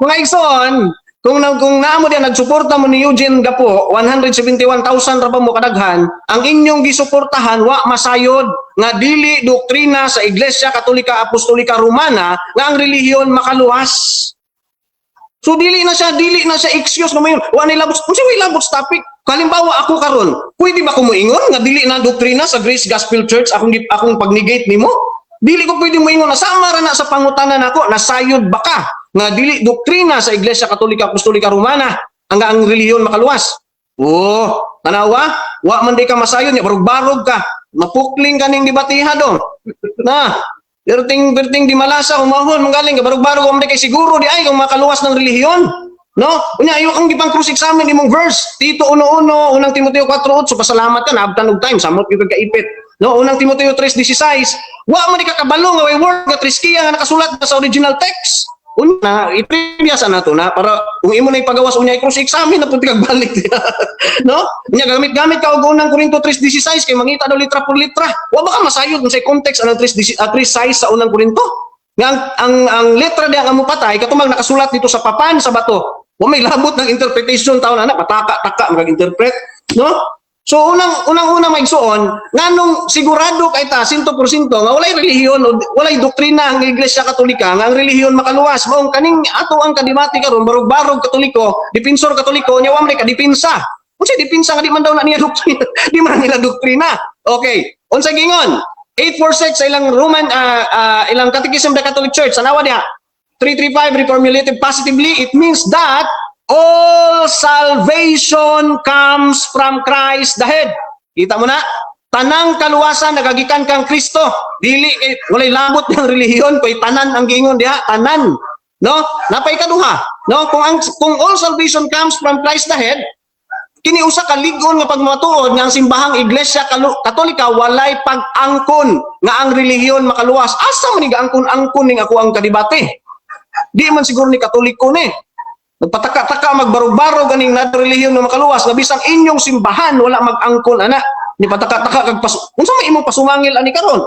Mga igsoon, kung naamo diyan nagsuporta mo ni Eugene Gapo, 171,000 ra pa mo kadaghan, ang inyong gisuportahan wa masayod nga dili doktrina sa Iglesia Katolika Apostolika Romana nga ang relihiyon makaluwas. So dili na siya excuse na mayon. Wa nila labot, unsa may labot topic? Halimbawa ako karon, pwede ba ko moingon nga dili na doktrina sa Grace Gospel Church akong pag-negate nimo? Dili ko pwede moingon na sama ra na sa pangutanan nako, nasayod ba ka nga dili doktrina sa Iglesia Katolika Apostolika Romana ang relihiyon makaluwas? Oh, tanawa, wa man di ka masayod nya, barog-barog ka, mapukling kaning debatiha do. Na, berting di malasa umahon manggaling ka barog-barog mo kay siguro di ay kung makaluwas ng relihiyon. No? Unya ayo ang gipang cross examine imong verse. Tito 1:1, unang Timoteo 4:8, pasalamat ka naabtan og time samot gyud kaipit. No, unang Timoteo 3:16, wa man di ka kabalo nga way word nga triskiya nga nakasulat na sa original text. Una, ipribiyasa na to na para kung imo na ipagawas unya i-cross examine na pud kag balik. No? Unya gamit ka og unang Korinto 3:16 kay mangita daw litra por litra. Wa ba ka masayod kung sa context anang 3:6 sa unang Korinto? Nga ang letra diya nga mo patay katumang nakasulat dito sa papan sa bato. Wa may labot ng interpretation taon ana pataka-taka mag-interpret, no? So unang maigsuon nganong sigurado kay ta 100% nga walay relihiyon o walay doktrina ang Iglesia Katolika nga ang relihiyon makaluwas mao kaning ato ang kadimati karon barog-barog Katoliko, dipensor Katoliko nya wa man ka dipinsa. Unsa dipinsa nga di man daw na niya doktrina, di man nila doktrina. Okay, unsa gingon? 846 sa ilang Roman ilang Catechism of the Catholic Church sanawa diha 335 reformulated positively, it means that all salvation comes from Christ the head. Kita mo na? Tanang kaluwasan nagagikan kang Kristo. Dili walay labot ng relihiyon koy tanan ang giingon diha, tanan. No? Napay kaduha. No? Kung all salvation comes from Christ the head, kini usa ka lig-on nga pagmatuod nga ang simbahang Iglesia Katolika walay pag-angkon nga ang relihiyon makaluwas. Asa man ni gaangkon-angkon ning ako ang kadibate? Di man siguro ni Katoliko ni. Nagpataka-taka magbarog-barog ganing na relihiyon na makaluwas nga bisang inyong simbahan wala mag-angkon ana. Ni pataka-taka kag unsa may imong pasumangil ani karon?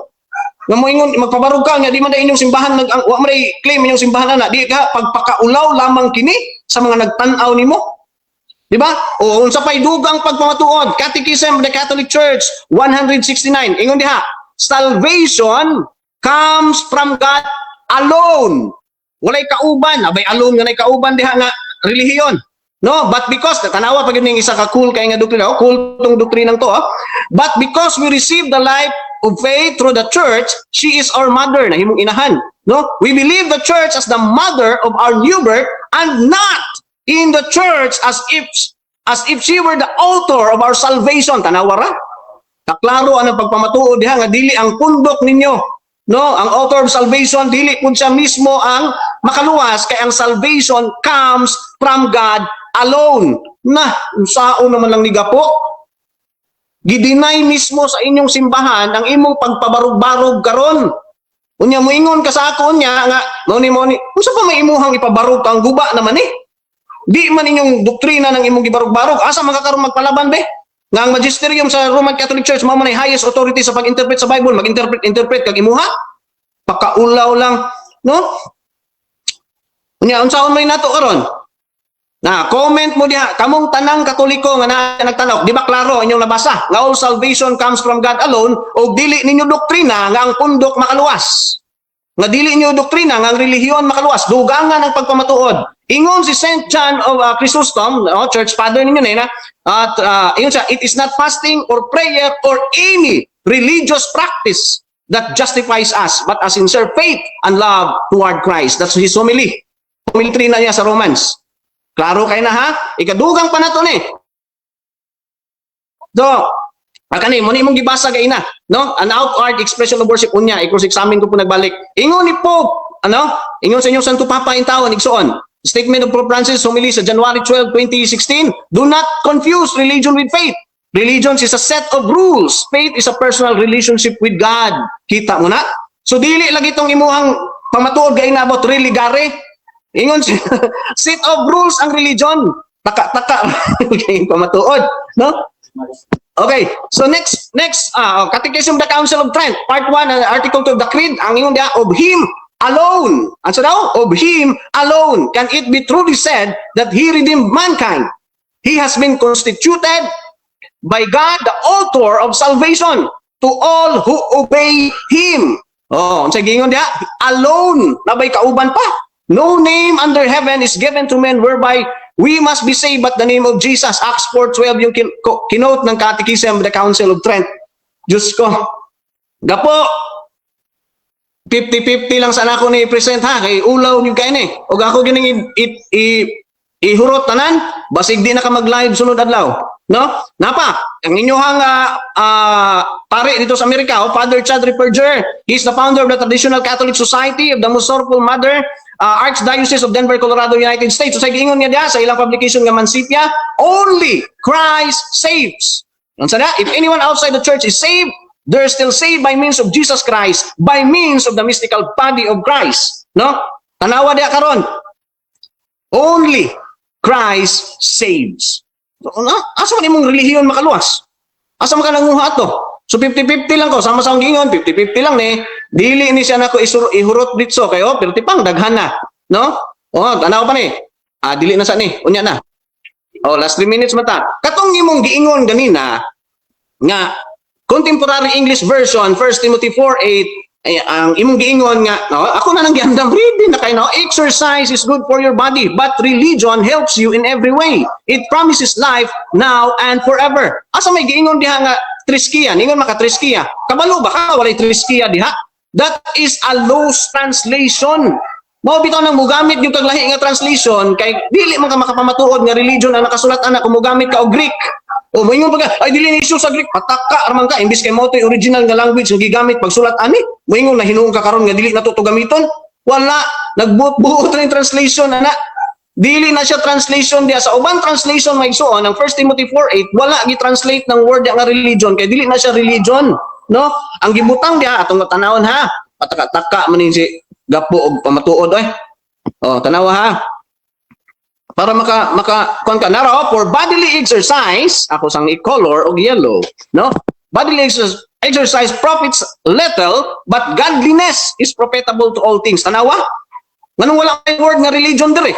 Nga moingon magpabarog ka nya di man da inyong simbahan wa man claim inyong simbahan ana. Di ka pagpakaulaw lamang kini sa mga nagtan-aw nimo. Di ba? O unsa pay dugang pagpamatuod? Catechism of the Catholic Church 169. Ingon diha, salvation comes from God alone. Walay kauban, abay alone nga nay kauban diha nga relihiyon. No, but because tanawa pag ning isa ka cool kay nga doktrina, cool tong doktrinang to, but because we receive the life of faith through the church, she is our mother, na himong inahan. No, we believe the church as the mother of our new birth and not in the church as if she were the author of our salvation. Tanawa ra? Kaklaro ang pagpamatuod diha nga dili ang pundok ninyo. No, ang author of salvation dili pud siya mismo ang makaluwas kay ang salvation comes from God alone. Na, sao naman lang ni Gapo? Gidinay mismo sa inyong simbahan ang imong pagpabarog-barog karon. Unya moingon ka sa ako nya nga moni unsa pa may imuhang ipabarog kang guba naman eh? Di man inyong doktrina ng imong gibarog-barog asa magakaroon magpalaban be? Nga ang magisterium sa Roman Catholic Church mao man ay highest authority sa pag-interpret sa Bible, mag-interpret kag imuha. Pakaulaw lang. no? Unya unsaon may nato karon? Na comment mo diha, kamong tanang Katoliko nga naa nagtanaw, di ba klaro inyong nabasa nga all salvation comes from God alone o dili ninyo doktrina nga ang pundok makaluwas. Nga dili ninyo doktrina nga ang relihiyon makaluwas, dugangan ang pagpamatuod. Ingon si Saint John of Chrysostom, church father ninyo na, at ingon siya, it is not fasting or prayer or any religious practice that justifies us, but a sincere faith and love toward Christ. That's his homily. Homily 3 na niya sa Romans. Klaro kayo na ha? Ikadugang pa na to ni. So, akani mo ni mong gibasa kay ina, no? An outward expression of worship unya, i-cross-examine ko po nagbalik. Ingon ni Pope, Ingon sa inyong Santo Papa in tawon igsoon. Statement of Pope Francis homily sa January 12, 2016, do not confuse religion with faith. Religion is a set of rules. Faith is a personal relationship with God. Kita mo na? So dili lagi itong imuhang pamatuod kay na about religare. Ingon set of rules ang religion. Taka-taka kay pamatuod, no? Okay, so next Catechism of the Council of Trent, part 1, article 2 of the Creed, ang ingon dia of him alone. Ano daw? Of him alone can it be truly said that he redeemed mankind. He has been constituted by God, the author of salvation, to all who obey him. Oh, ang gingon dia, alone, nabay kauban pa. No name under heaven is given to men whereby we must be saved but the name of Jesus. Acts 4:12 yung kinote ng Catechism of the Council of Trent. Diyos ko. Gapo, 50-50 lang sana ako ni present ha, kay ulaw yung kain eh. O ako gining ihurot tanan, basig di na ka mag-live sunod adlaw. No? Napa, ang inyong pare dito sa Amerika, Father Chad Ripperger, he's the founder of the Traditional Catholic Society of the Most Sorrowful Mother, Archdiocese of Denver, Colorado, United States. So sa giingon niya dia sa ilang publication nga Mansipia, only Christ saves. If anyone outside the church is saved, they're still saved by means of Jesus Christ, by means of the mystical body of Christ. No? Tanawa dia karon. Only Christ saves. Asa man imong relihiyon makaluwas? Asa man ka nanguha to? So 50-50 lang ko, sama sa gingon, 50-50 lang ni. Dili ni siya nako ihurot ditso kayo, pero tipang daghan na, no? Tanaw pa ni. Dili na sa ni, unya na. Last 3 minutes mata. Katong imong giingon ganina nga Contemporary English Version, 1 Timothy 4:8, ang imong giingon nga, no, ako na nang giandam reading na kayo, no, exercise is good for your body, but religion helps you in every way. It promises life now and forever. Asa may giingon diha nga triskiya, ningon maka triskiya. Kabalo ba ka walay triskiya diha? That is a loose translation. Mao bitaw nang mugamit yung kaglahi nga translation kay dili man ka makapamatuod nga religion ang nakasulat ana kung mugamit ka og Greek. O moingon pag ay dili ni issue sa Greek, pataka raman ka imbis kay mao toy original nga language nga gigamit pagsulat ani. Moingon na hinuon ka karon nga dili na to gamiton. Wala, nagbuot-buot na yung translation ana. Dili na siya translation diya sa ubang translation maigsuon ang 1 Timothy 4:8 wala gi-translate ng word nga religion kay dili na siya religion, no? Ang gibutang diya atong tanawon ha. Pataka-taka man si gapo og pamatuod oy. Tanawa ha. Para kuan ka naro for bodily exercise, ako sang i-color og yellow, no? Bodily exercise profits little, but godliness is profitable to all things. Tanawa? Nganong wala kay word nga religion dire?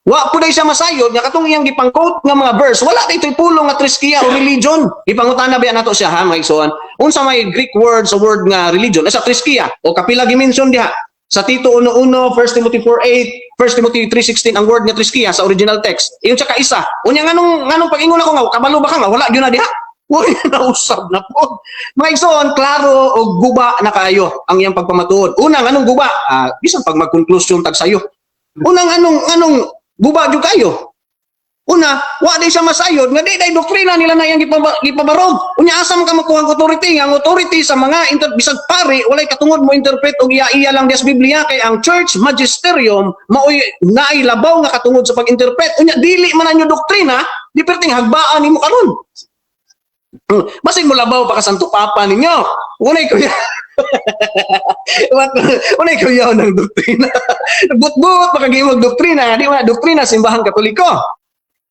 Wa po day siya masayod nga katong iyang gipang-quote nga mga verse, wala kay toy pulong nga triskiya o religion. Ipangutana ba nato siya ha, mga igsoon? Unsa may Greek word sa word nga religion? Sa triskiya o kapila gi-mention diha? Sa Tito 1:1, 1 Timothy 4:8, 1 Timothy 3:16 ang word nga triskiya sa original text. Iyon siya kaisa. Unya nganong pag-ingon ako nga kabalo ba ka nga wala gyud na diha? Uy, nausab na po. Mga igsoon, klaro o guba na kayo ang iyang pagpamatuod. Unang anong guba? Bisan pag mag-conclusion tag sayo. Unang anong guba gyud kayo. Una, wa day siya masayod nga day doktrina nila na yang gipabarog. Unya asa man ka makuha ang authority? Ang authority sa mga bisag pari walay katungod mo interpret og iya lang sa Biblia kay ang church magisterium maoy naay labaw nga katungod sa pag-interpret. Unya dili man anyo doktrina, di perting hagbaan nimo karon. Basig mo labaw pa ka Santo Papa ninyo. Unay ko unay ko yaw ng doktrina. But makagimog doktrina, di man doktrina simbahan Katoliko.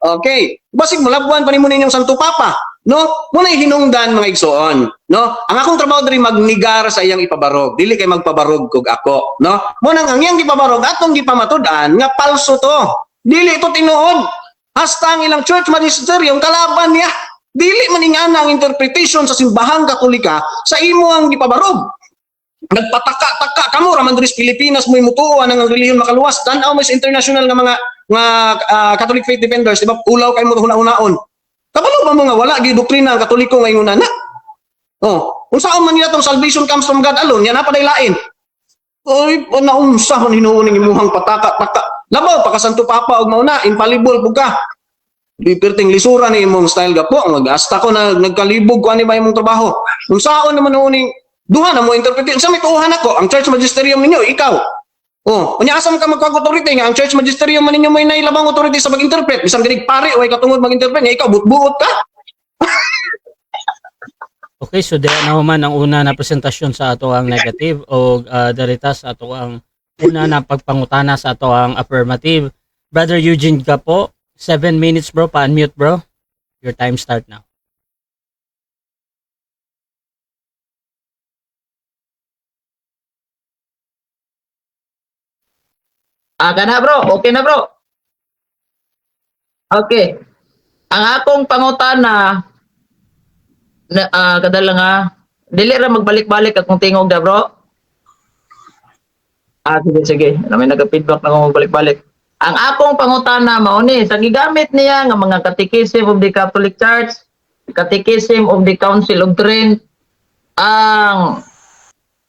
Okay. Basig mo labuan pa nimo ninyong Santo Papa. No, muna hinungdan mga igsoon, no? Ang akong trabaho diri magnigar sa iyang ipabarog, dili kay magpabarog kog ako, no? Muna ang iyang ipabarog atong gipamatud-an nga palso to. Dili to tinuod. Hasta ang ilang church magisterium kalaban niya. Dili man ingana ang interpretation sa simbahang Katolika sa imo ang gipabarog. Nagpataka-taka kamo ra man diri sa Pilipinas mo imutuan ang relihiyon makaluwas. Tan-aw mo sa international nga mga Catholic faith defenders, di ba? Ulaw kay mo huna-hunaon. Kabalo ba mo nga wala gi doktrina ang Katoliko ngayon na? Oh, unsaon man nila tong salvation comes from God alone, yan na paday lain. Oy, naunsa man hinuon ning imuhang pataka-taka. Labaw pakasanto papa og mauna, infallible pug ka. Di perting lisura ni imong style gapo, mag-asta ko na nagkalibog ko ani ba imong trabaho. Unsaon naman uning duha na mo interpret. Sa may tuuhan ako, ang church magisterium ninyo ikaw. Oh, unya asa man ka magkuha authority nga ang church magisterium man ninyo may nailabang authority sa mag-interpret. Bisan ganig pare way katungod mag-interpret nga ikaw buot-buot ka. Okay, so diyan na human ang una na presentasyon sa ato ang negative o darita sa ato ang una na pagpangutana sa ato ang affirmative. Brother Eugene ka po, 7 minutes bro, pa-unmute bro. Your time start now. Kana bro, okay na bro. Okay. Ang akong pangutana kadala nga dili ra magbalik-balik akong tingog da bro. Sige. May nag-feedback na akong magbalik-balik. Ang akong pangutana mao ni sa gigamit niya nga mga Catechism of the Catholic Church, Catechism of the Council of Trent, ang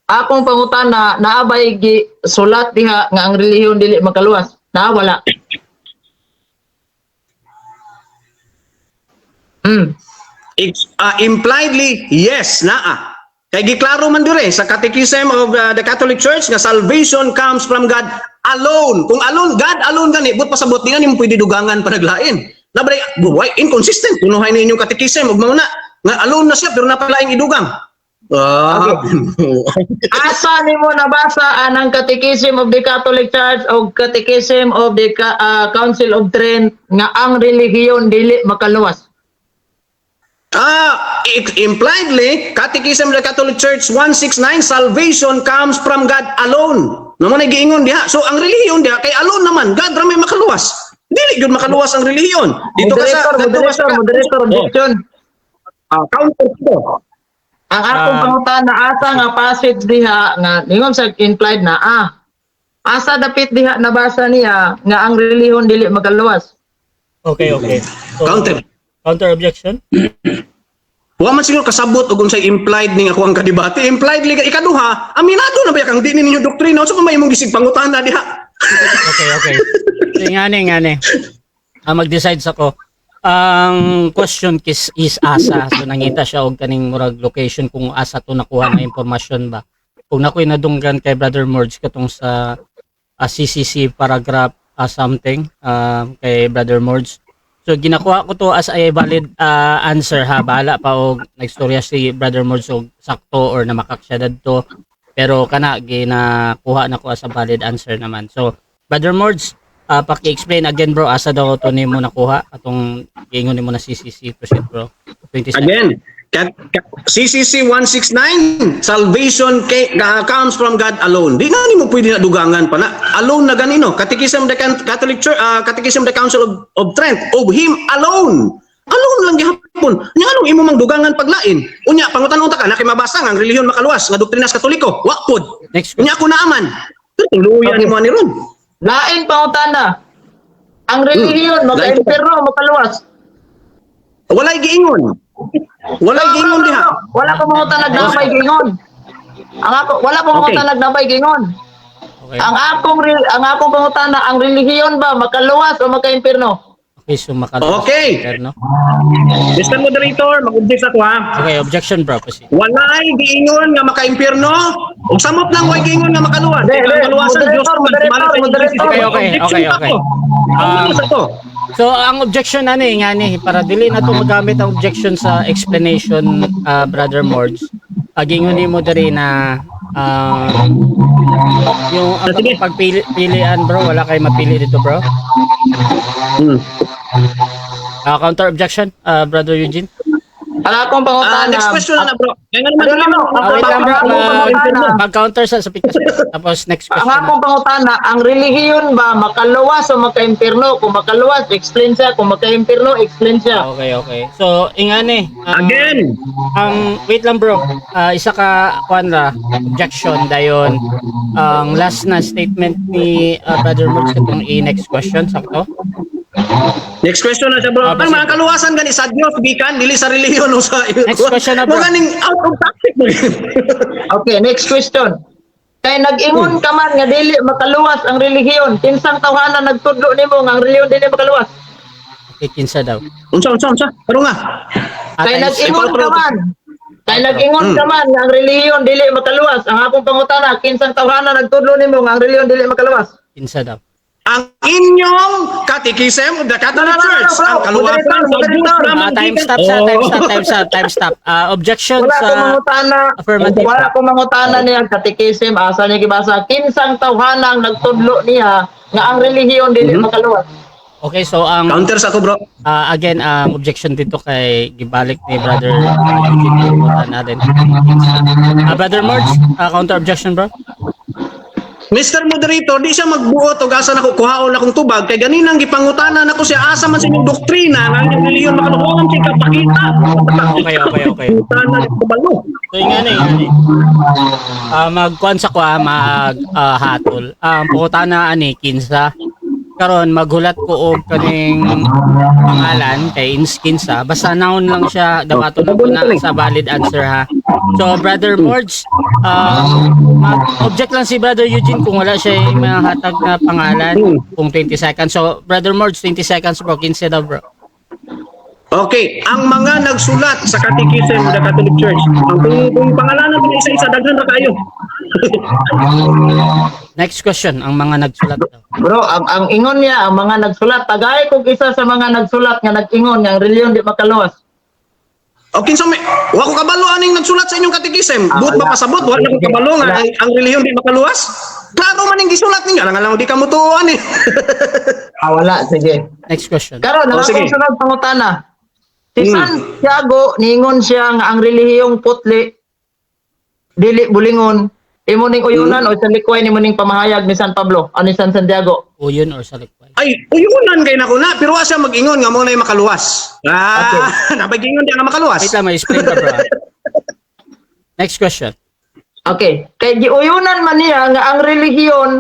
akong pangutana naabay gi sulat diha nga ang relihiyon dili makaluwas. Wala. Impliedly, yes, naa. Kay giklaro man dire sa Catechism of the Catholic Church nga salvation comes from God alone. Kung alone, God alone gani, but pasabot nga nimo pwede dugangan panaglain. Nabray, why inconsistent? Punuhay na inyong Catechism ug mauna nga alone na siya pero napalaing idugang. Asa nimo nabasa anang Catechism of the Catholic Church o Catechism of the Council of Trent nga ang relihiyon dili makaluwas? Impliedly, Catechism of the Catholic Church 169, salvation comes from God alone. Naman ay giingon diha. So ang relihiyon diha kay alone naman, God ra may makaluwas. Dili gyud makaluwas ang relihiyon. Dito ka sa moderator objection. Counter ko. Ang akong pangutana asa nga passage diha nga ingon sa implied na asa dapit diha nabasa niya nga ang relihiyon dili makaluwas. Okay. So, counter objection? Wa man siguro kasabot og unsay implied ning ako ang kadebate. Implied liga ikaduha, aminado na ba kang di ninyo doktrina so may imong gisig pangutana diha. Okay. Ngani. Mag-decide sa ko. Ang question is asa. So nangita siya og kaning murag location kung asa to nakuha na impormasyon ba. Kung nakoy nadunggan kay Brother Morge katong sa CCC paragraph something kay Brother Morge. So ginakuha ko to as a valid answer ha. Bahala pa og nagstorya si Brother Morge og sakto or na makaksyadad to. Pero kana ginakuha na ko as a valid answer naman. So Brother Morge, paki-explain again bro, asa daw to nimo nakuha atong giingon nimo na CCC proceed bro. 20 seconds. Again, CCC 169, salvation comes from God alone. Di na nimo pwede na dugangan pa na. Alone na ganino. Catechism of the Catholic Church, Catechism of the Council of Trent, of him alone. Alone lang gihapon. Nya anong imo mang dugangan paglain? Unya pangutan-unta ka na kay mabasa nga ang relihiyon makaluwas nga doktrinas Katoliko. Wa pod. Next Unya ako naaman. Tuluyan ni mo ni ron. Lain pangutana. Ang relihiyon maka-imperno makaluwas. Walay giingon. Walay giingon diha. Wala pa mga nagnabay gingon. Wala pa mga nagnabay gingon. Okay. Ang akong pangutana, ang relihiyon ba makaluwas o maka-imperno? Okay, so makaluwas. Okay. No? Mr. Moderator, mag-object ako ha. Okay, objection bro. Proceed. Walay giingon nga maka-impyerno, ug samot lang way giingon nga makaluwas. Ang kaluwasan Dios Okay. So ang objection na ni para dili na to magamit ang objection sa explanation Brother Morge. Gingon nimo diri na yung ang pagpilian bro, wala kay mapili dito bro. Hmm. Counter objection Brother Eugene. Ang akong pangutana. Next question na bro. Kaya nga naman Ano naman? Wait lang bro, Pangutana. mag-counter sa picture. Tapos next Ang question. akong pangutana, ang relihiyon ba makaluwas o makaimpirno? Kung makaluwas, explain siya. Kung makaimpirno, explain siya. Okay. So, ingani. Again. Wait lang bro. Isa ka kuanra objection dayon ang last na statement ni Brother Merch katong next question sakto. Next question na siya bro. Ang mga kaluwasan gani sa Dios gikan dili sa relihiyon o sa Next question na, bro. Mga ning out of topic mo. Okay, next question. Kay nag-ingon ka man nga dili makaluwas ang relihiyon, kinsang tawhana nagtudlo nimo nga ang relihiyon dili makaluwas? Okay, kinsa daw. Unsa? Pero nga. Kay nag-ingon ipatro- ka man. Kay nag-ingon ka man nga ang relihiyon dili makaluwas. Ang akong pangutana, kinsang tawhana nagtudlo nimo nga ang relihiyon dili makaluwas? Kinsa daw. Ang inyong catechism of the Catholic Church, ang kaluwasan sa Diyos lamang Time gikan- stop. Time stop. Objection Wala ko sa mangutana. affirmative. Wala ko mangutana niya katikisim asa niya gibasa kinsang tawhana ang nagtudlo niya nga ang relihiyon dili makaluwas. Okay, so ang Counter sa ko bro. again, objection dito kay gibalik ni Brother Eugene Pumunta natin. Brother Merch, counter objection bro. Mr. Moderator, di siya magbuot o asa na ko kuhaon akong tubag kay ganinang gipangutana nako siya asa man sa inyong doktrina nga ang relihiyon makaluwasan siya kapakita. Okay. Utana ko balo. So ingani. Magkuan sa kwa hatol. Ang pangutana ani kinsa karon maghulat ko og kaning pangalan kay Inskinsa basta noun lang siya dawato na sa valid answer ha. So Brother Morge, object lang si Brother Eugene kung wala siya mga hatag na pangalan kung 20 seconds. So Brother Morge 20 seconds bro, kinsa daw bro. Okay, ang mga nagsulat sa Catechism of the Catholic Church, kung pangalanan ko isa-isa daghan ra kayo. Next question, ang mga nagsulat daw. Bro, ang ingon niya, ang mga nagsulat, tagay kung isa sa mga nagsulat nga nag-ingon nga ang relihiyon di makaluwas. O kinsa may wa ko kabalo aning nagsulat sa inyong Catechism. But wala. mapasabot wala ko kabalo nga Wala. ang relihiyon di makaluwas. Klaro man ning gisulat ninyo, lang di ka mutuon eh. Wala, sige. Next question. Karon, ang sige. akong sunod pangutana. Si Santiago, niingon siya nga ang relihiyong putli, dili bulingon, imo ning uyunan o sa likway nimo ning pamahayag ni San Pablo, o ni San Santiago. Uyon or salikway. Ay, uyunan kay nako na, pero wa siya mag-ingon nga mo na makaluwas. Napag-ingon di nga makaluwas. Wait lang, may explain ka bro. Next question. Okay. Kay giuyunan man niya nga ang relihiyon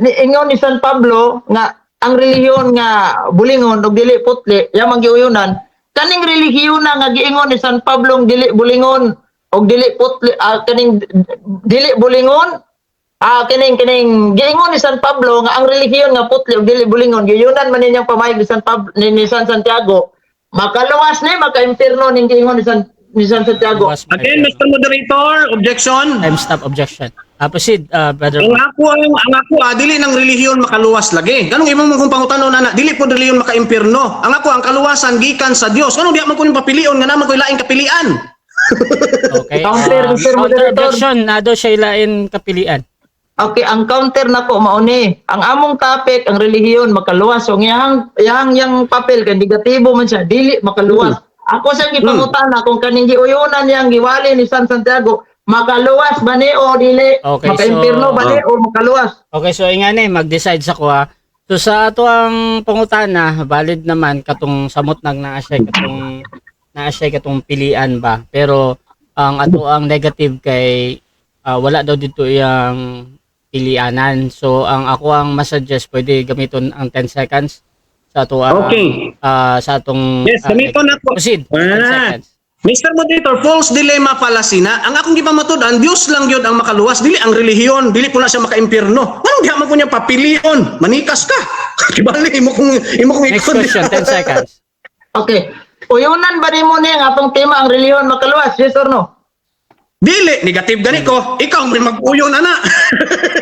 ni ingon ni San Pablo nga ang relihiyon nga bulingon ug dili putli, yamang giuyunan. Kaning relihiyon na nga giingon ni San Pablo nga dili bulingon ug dili putli, kaning dili bulingon, kining giingon ni San Pablo nga ang relihiyon nga putli ug dili bulingon, giuyunan man ninyang pamayag ni San Pablo ni San Santiago. Makaluwas ni maka-impierno ning giingon ni San Santiago. Again, Mr. Moderator, objection. Time stop objection. Proceed, Brother. Ang ako dili ng relihiyon makaluwas lagi. Ganong imong mong pangutano na dili po relihiyon makaimpierno. Ang ako ang kaluwasan gikan sa Dios. Ganong di man ko papilion nga naman ko ilaing kapilian. Okay. Counter, Mr. Counter Moderator. objection. Nado siya ilain kapilian. Okay, ang counter nako mao ni. Ang among topic ang relihiyon makaluwas. So yang papel kay negatibo man siya, dili makaluwas. Ako sa gipangutana kung kaning giuyunan niyang giwali ni San Santiago, makaluwas ba ni o dili? Okay, Maka-impierno so- ba ni o makaluwas? Okay, so ingani mag-decide sa kuha. So sa ato ang pangutana, valid naman katong samot nang naasay katong pilian ba. Pero ang ato ang negative kay wala daw dito yang pilianan. So ang ako ang masuggest pwede gamiton ang 10 seconds sa ato Okay. sa atong Yes, gamiton ako. Proceed. 10 seconds. Mr. Moderator, false dilemma fallacy na. Ang akong gipamatud-an, Dios lang yun ang makaluwas, dili ang relihiyon, dili po na siya makaimpierno. Anong di man ko niya papilion? Manikas ka. Kibali, imo kong Next question, 10 seconds. Okay. Uyunan ba nimo ni ang atong tema ang relihiyon makaluwas? Yes or no? Dili, negative gani ko. Ikaw may mag-uyon na.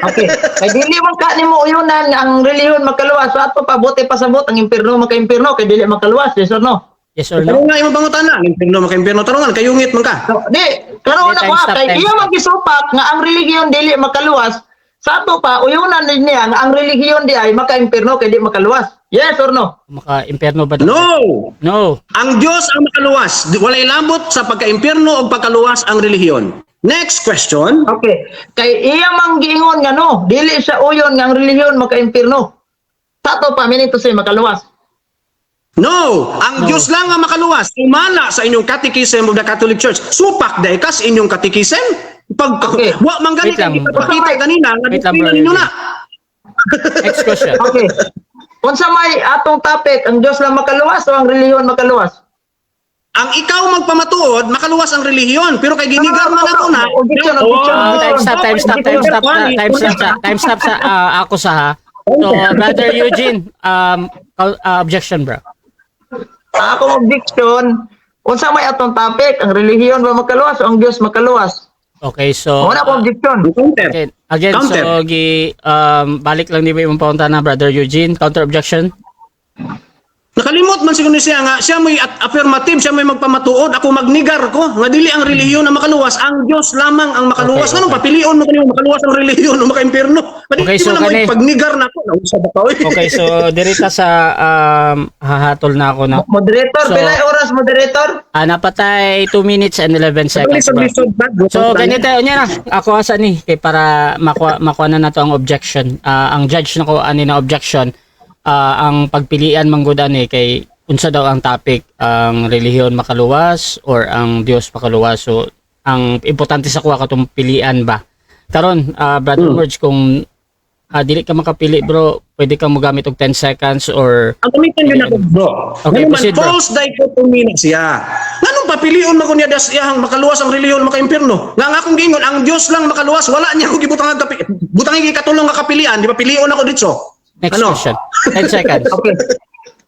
Okay. Kay dili man ka nimo uyunan nga ang relihiyon makaluwas, so ato pa buti pasabot ang impierno maka-impierno kay dili makaluwas. Yes or no? Yes or Tarong no? nga imong pangutana, impierno makaimpierno tarongan, kayungit man ka. So, karon Okay, na ko time stop, kay time iya stop. magisupak nga ang relihiyon dili makaluwas. Sa ato pa uyunan din niya nga ang relihiyon di ay maka-impierno kay di makaluwas. Yes or no? Maka-impyerno ba? No! No. Ang Dios ang makaluwas. Walay labot sa pagka-impyerno o pagkaluwas ang relihiyon. Next question. Okay. Kay iya mang giingon nga no, dili sa uyon nga ang relihiyon maka-impirno. Tato pa minito say makaluwas. No! Ang Diyos lang ang makaluwas. Umala sa inyong catechism of the Catholic Church. Supak dahil kas inyong catechism. Pag Okay. wa man ganit Wait lang, ang bro. ipapakita kanina, nga Wait lang, doktrina bro. ninyo na. Next question. Okay. Unsa may atong topic, ang Dios lang makaluwas o ang relihiyon makaluwas? Ang ikaw magpamatuod, makaluwas ang relihiyon. Pero kay ginigar man ako na. Objection, Oh, objection. Time stop sa ako sa ha. So, Brother Eugene, objection, bro. Akong objection, unsa may atong topic, ang relihiyon ba makaluwas o ang Dios makaluwas? Okay, so Wala akong objection. Counter. again, Counter. so balik lang di ba yung paunta na Brother Eugene, counter objection. Nakalimot man siguro siya nga, siya may affirmative, siya may magpamatuod, ako magnigar ko, nga dili ang relihiyon na makaluwas, ang Diyos lamang ang makaluwas. Okay, Anong okay. papilion mo kanimo makaluwas ang relihiyon o maka-impyerno? Okay, Pwede so mo na kani- pagnigar na ako, nausa ba ka? oy? Okay, so dirita sa hahatol na ako na. Moderator, So- pilay oras moderator? Napatay 2 minutes and 11 seconds, bro. Lisod-lisod ba? So ganito niya na. Ako asa ni kay para makuha na nato ang objection. Ang judge nako ani na objection. Ang pagpilian manggod ani kay unsa daw ang topic, ang relihiyon makaluwas or ang Dios makaluwas. So ang importante sa kuha katong pilian ba. Karon Brother Merge, kung dili ka makapili bro, pwede kang mogamit og 10 seconds or Ang gamitin yun ako, bro. Okay, Ngayon man, proceed, bro. false dichotomy na siya. Nganong papilion mo ko niya das iyang makaluwas ang relihiyon maka-impyerno? Nga akong gingon, ang Dios lang makaluwas, wala niya ako gibutang butang katulong nga kapilian, di ba pilion ako dito? next Ano? question. 10 seconds. Okay.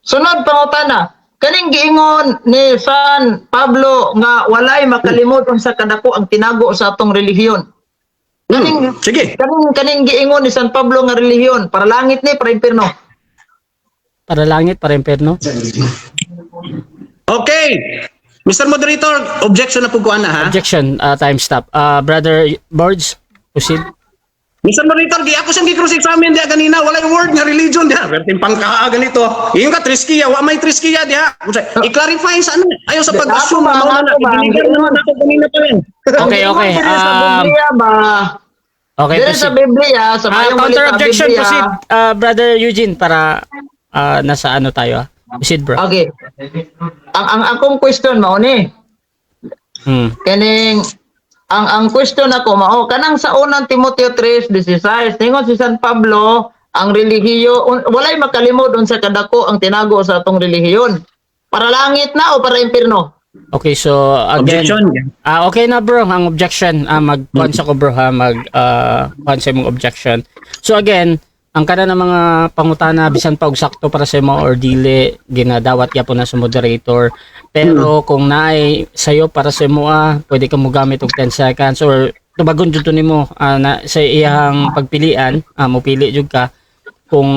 Sunod pangutana. Kaning giingon ni San Pablo nga walay makalimot sa kadako ang tinago sa atong relihiyon. Kaning Sige. kaning giingon ni San Pablo nga relihiyon para langit ni para impierno. Para langit, para impyerno. Okay. Mr. Moderator, objection na po ko ana ha. Objection, time stop. Brother Boards, proceed. Mr. Moderator, gi ako siyang gi-cross-examine diha kanina, walay word nga religion diha. Pero pangkaa ganito. Yung ka triskiya, wa may triskiya diha. I-clarify sa ano? Ayaw sa pag-assume Ako ba, na mauna na ako ba? ibinigan naman ako kanina pa rin. Okay, okay. Dire sa Biblia ba? Okay, Dire sa proceed. Biblia, sa mayong Counter balita objection, Biblia. proceed. Brother Eugene, para nasa ano tayo. Proceed, bro. Okay. Ang akong question mao ni kaning ang question ako mao kanang sa unang Timoteo 3:16 tingon si San Pablo ang relihiyo walay makalimod unsa kadako ang tinago sa atong relihiyon para langit na o para impierno. Okay, so again. Objection. Okay na bro, ang objection. Mag-consa ko bro ha, mag-consa mong objection. So again, ang kana ng mga pangutana bisan pa og sakto para sa mo or dili ginadawat gyapon na sa moderator. Pero kung naay sayo para sa mo pwede ka mo gamit og 10 seconds or tubagon jud to nimo na sa iyang pagpilian, mo pili jud ka kung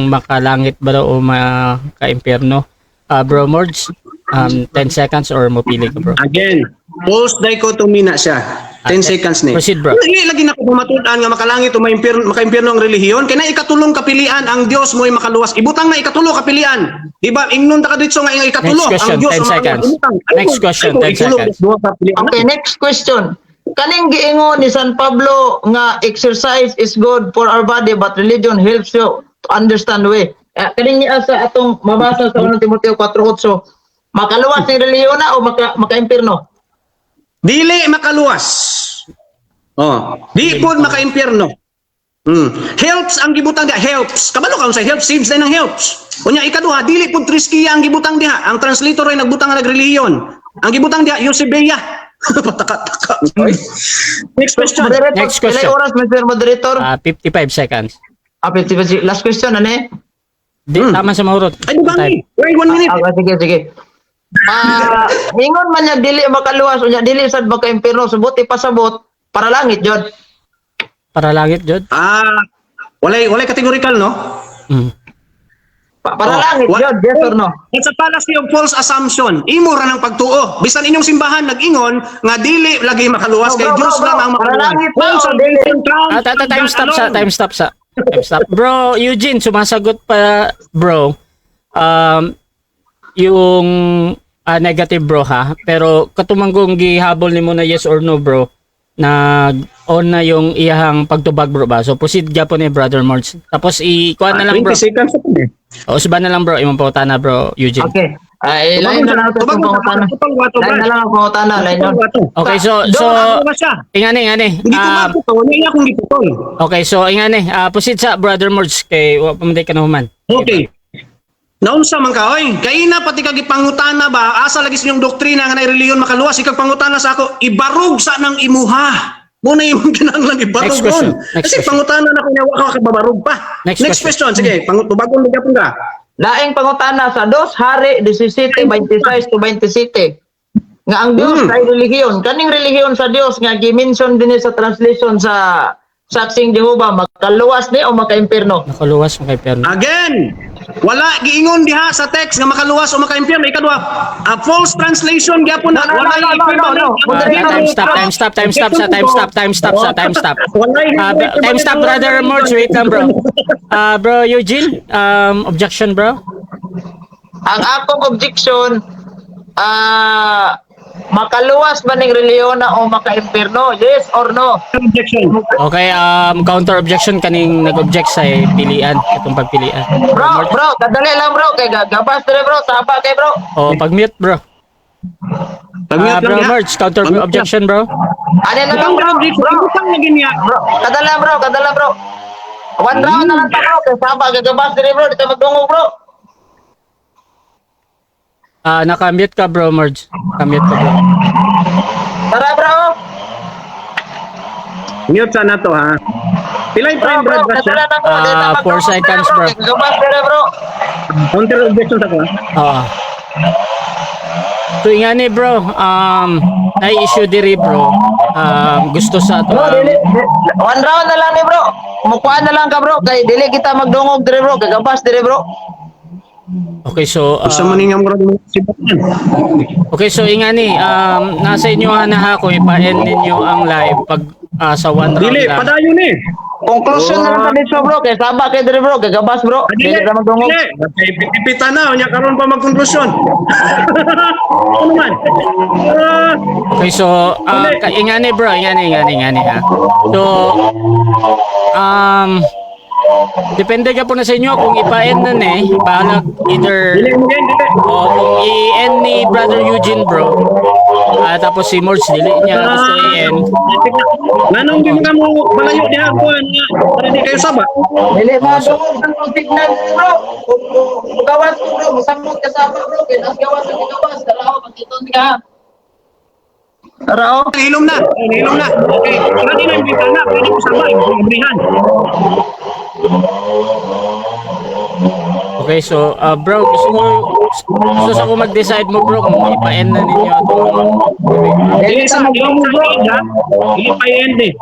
makalangit ba daw o maka-impyerno. Bro Mords, 10 seconds or mo pili ka bro. Again, false dichotomy na siya. 10 seconds ni. Proceed, bro. Dili lagi na ko matudan nga makalangit o maka-impyerno ang relihiyon. Kaya na ikatulong kapilian ang Dios mo'y makaluwas. Ibutang na ikatulo kapilian. Diba? Ingnon ta ka dito nga ang ikatulo. Next question, ang Diyos 10 ang seconds. makaluwas. Next question, 10 seconds. Okay, next question. Kaning giingon ni San Pablo nga exercise is good for our body but religion helps you to understand way. Kaning niya sa atong mabasa sa 1 Timoteo 4:8, makaluwas ni relihiyon na o maka-impierno? Dili makaluwas. Oh, di po maka-impyerno. Helps ang gibutang diha, helps. Kabalo ka sa helps, saves din ng helps. Unya ikaduha, dili pud triskiya ang gibutang diha. Ang translator ay nagbutang nga nagrelihiyon. Ang gibutang diha Eusebia. Pataka-taka. Next question. Moderator, Next question. pilay oras, Mr. Moderator. 55 seconds. 50. Last question, ano eh? Tama sa mahurot. Ay, bugani. Wait, 1 minute. Sige. Ingon man niya dili makaluwas unya dili sad maka-impierno subot ipasabot para langit jud. Para langit, Jod. Walay categorical, no? Para Oh, langit what? jud, yes or no? It's a fallacy of false assumption. Imo ra ng pagtuo. Bisan inyong simbahan nag-ingon nga dili lagi makaluwas kay Bro, Dios bro, lang ang para makaluwas. langit ba False o dili? assumption. Time stop sa. Bro, Eugene, sumasagot pa, bro. yung negative bro ha, pero katumanggong gihabol nimo na yes or no bro, on na yung iyahang pagtubag bro ba. So proceed gyapon ni Brother Marge. Tapos ikuha na lang bro. 20 seconds pa eh. O suba na lang bro, imong pangutana bro Eugene. Okay. Ay, line na lang ito Tubag sa mo, pangutana. tubag mo, tubag. Line na lang ang pangutana. Line yun. Okay, so Doon, ako ba siya? ingani. Hindi ko maputol, hindi akong giputol. Okay, so ingani, proceed sa Brother Marge kay wa pa man ka na human. Okay. Naunsa man ka, oy. Kaina pati kag ipangutana ba, asa lagi sa inyong doktrina nga na reliyon makaluwas, ikag pangutana sa ako, ibarug sa nang imuha. Muna imong kinahanglan ibarug Next question. ron. Next Kasi question. pangutana na kunya wa ka kababarug pa. Next question. Sige, tubagon mo gyapon ka. Laing pangutana sa 2 Hari 17:26 to 27. Nga ang Dios ay relihiyon. Kaning relihiyon sa Dios nga gi-mention din sa translation sa Saksing Jehova, makaluwas ni o maka-impierno. Nakaluwas mo kay Perno. Again, wala giingon diha sa text nga makaluwas o maka-impyerno. Ikadua, a false translation gyapon na No. Time stop. Wala Time stop, Brother Marge. Wait lang, bro. Bro Eugene, objection, bro. Ang akong objection, makaluwas ba ning relihiyon na o maka-impierno? Yes or no? objection. Okay, counter objection kaning nag-object sa pilian, itong pagpilian. Bro, kadali lang bro. Kay gabas dire bro. Tapa kay bro. O, pag-mute, bro. Bro Marge, counter objection, bro. Ano na lang bro? Bro, kadala bro. One round na lang ta bro. Kay tapa kay gabas dire bro. Dito magdungog bro. Naka-mute ka, bro Marge. Naka-mute ka, bro. Tara bro. Mute sana to ha. Pilay Bro, time Brad Brad kadala siya. na bro. 4 seconds, bro. Kay gabas dire bro. Counter objection sa ko ha. Oo. So ingani bro, na issue diri bro. Gusto sa ato. Bro, dili. One round na lang ni bro. Mukuha na lang ka bro. Kay dili kita magdungog dire bro. Kay gabas dire bro. Okay, so Gusto mo ninyo murag mo si Batman. okay, so ingani, nasa inyo na ha ko ipa-end ninyo ang live pag sa one round Dili, lang. padayon eh. Conclusion na lang dito bro. Kay tapa kay dire bro. Kay gabas bro. Dili na magdungog. Dili. Ipita na, unya karon pa magkonklusyon. Ano man? Okay, so ingani bro, ingani ha. So depende ka po na sa inyo kung ipa-end na bahala either Dili mo yan, dili. o kung i-end ni Brother Eugene bro. Tapos si Morge dili niya gusto i-end. Nanong di mo malayo di ako nga para di kayo saba. Dili magdungog ang signal bro. Kung gawas bro. Musambot ka sa bro. Kay nas gawas ang gawas. Dalaw pagkiton ka. Tara oh. Hilom na. Okay. Pwede na yung bintana, pwede ko saba, yung abrihan. Okay, so bro, gusto sa ko mag-decide mo bro kung ipa-end na ninyo itong Dili sa ida, dili pa end eh.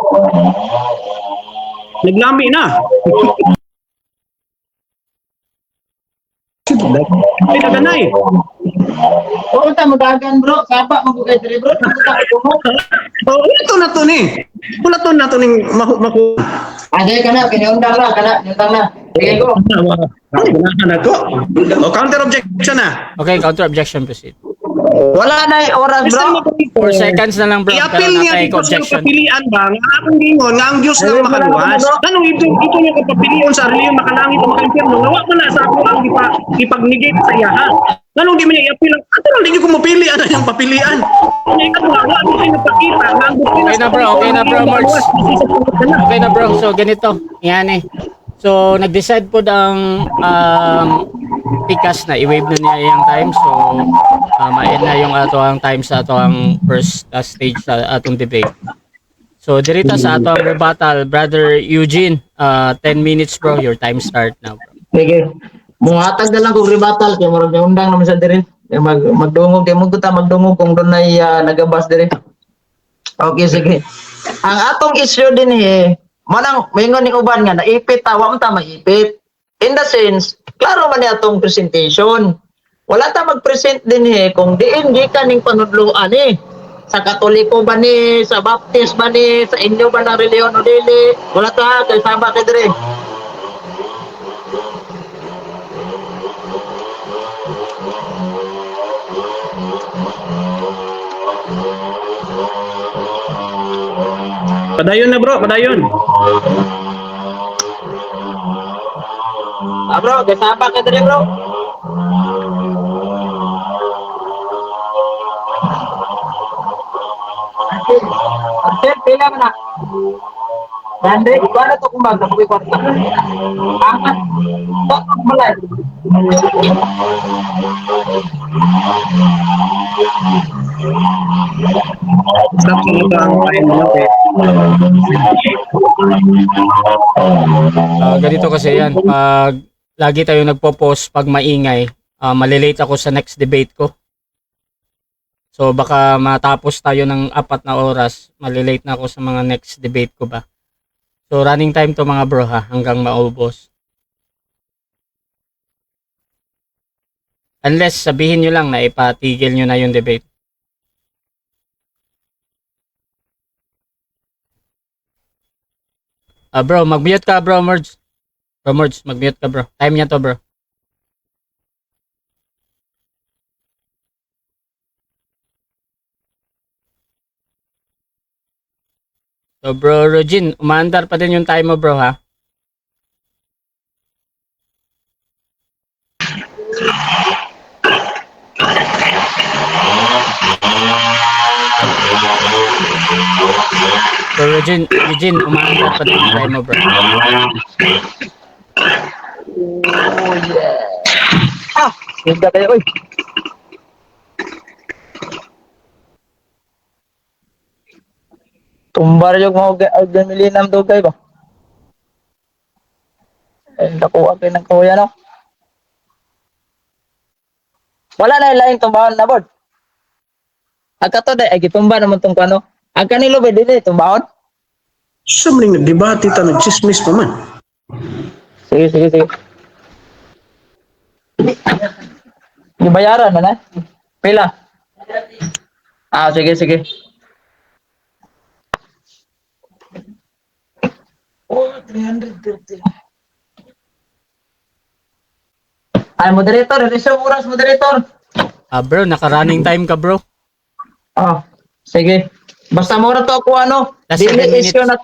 Naglami na. Ay, naganay. Oo, mo dagan bro. Saba magugay dire bro. Oh, ito na to ni. Wala to na to ning maku. Aday ka na, kiniundang na, Sige ko. Ay, wala na to. O counter objection na. Okay, counter objection proceed. Wala na oras bro. 4 seconds na lang bro. I-appeal niya dito sa objection. kapilian ba nga akong gingon nga ang Dios lang makaluwas. Anong ito niyo kapapilion sa reliyon makalangit o makaimpyerno. Nawa mo na sa ako ang ipag-negate sa iyaha. Anong di man niya i-appeal? Ato lang di ko mapili ano yung papilian. Kanya ikaw nga wala mo napakita nga ang doktrina. Okay na bro, Marge. Okay na bro, so ganito. Yan So nag-decide po ang Pikas na i-wave na niya yung time. So ma-end na yung ato ang time sa ato ang first stage sa atong debate. So dirita sa ato ang rebuttal, Brother Eugene, 10 minutes bro, your time start now bro. Sige. Muhatag na lang kung rebuttal kay murag undang naman sa dire. Magdungog kay mo ta magdungog kung doon ay nagabas dire. Okay, sige. Ang atong issue din manang mingon ni uban nga naipit tawa ta maipit. In the sense, klaro man ni atong presentation. Wala ta mag-present din kung diin gikan ning panudloan sa Katoliko ba ni, sa Baptist ba ni, sa inyo ba ng reliyon o dili. Wala ta kay saba kay dire. Padayon na bro, padayon. Bro, kasama ka dali bro. Sir, pila mo na. Dande, ibarat to kumbag sa pagkikot. Angat. Tok, malay. Stop sa ito ang kain mo natin. Ganito kasi yan, pag lagi tayo nagpo-post pag maingay, malilate ako sa next debate ko. So baka matapos tayo ng 4 na oras, malilate na ako sa mga next debate ko ba. So running time to mga bro ha, hanggang maubos. Unless sabihin nyo lang na ipatigil nyo na yung debate. Bro, mag-mute ka bro, Merge. Bro, Merge, mag-mute ka bro. Time niya to bro. So bro, Rogin, umaandar pa din yung time mo bro ha. Bro, Rogin, umaandar pa din yung time mo bro. Oh yeah. Ganda kayo, oy. Tumbar yung mga organilinam daw kayo ba? Nakuha kayo ng kuya, no? Wala na ilaing tumbahon na, board. Agka to, ay gitumba naman tong kano. Agka nilo ba din tumbahon? Sa maling nagdebate ta, nagchismis pa man. Sige. Ibayaran na na? Pila? Sige. Oh, 330. Ay, moderator, resume oras, moderator. Bro, naka-running time ka bro. Sige. Basta mura to ako Last dili 7 minutes. issue na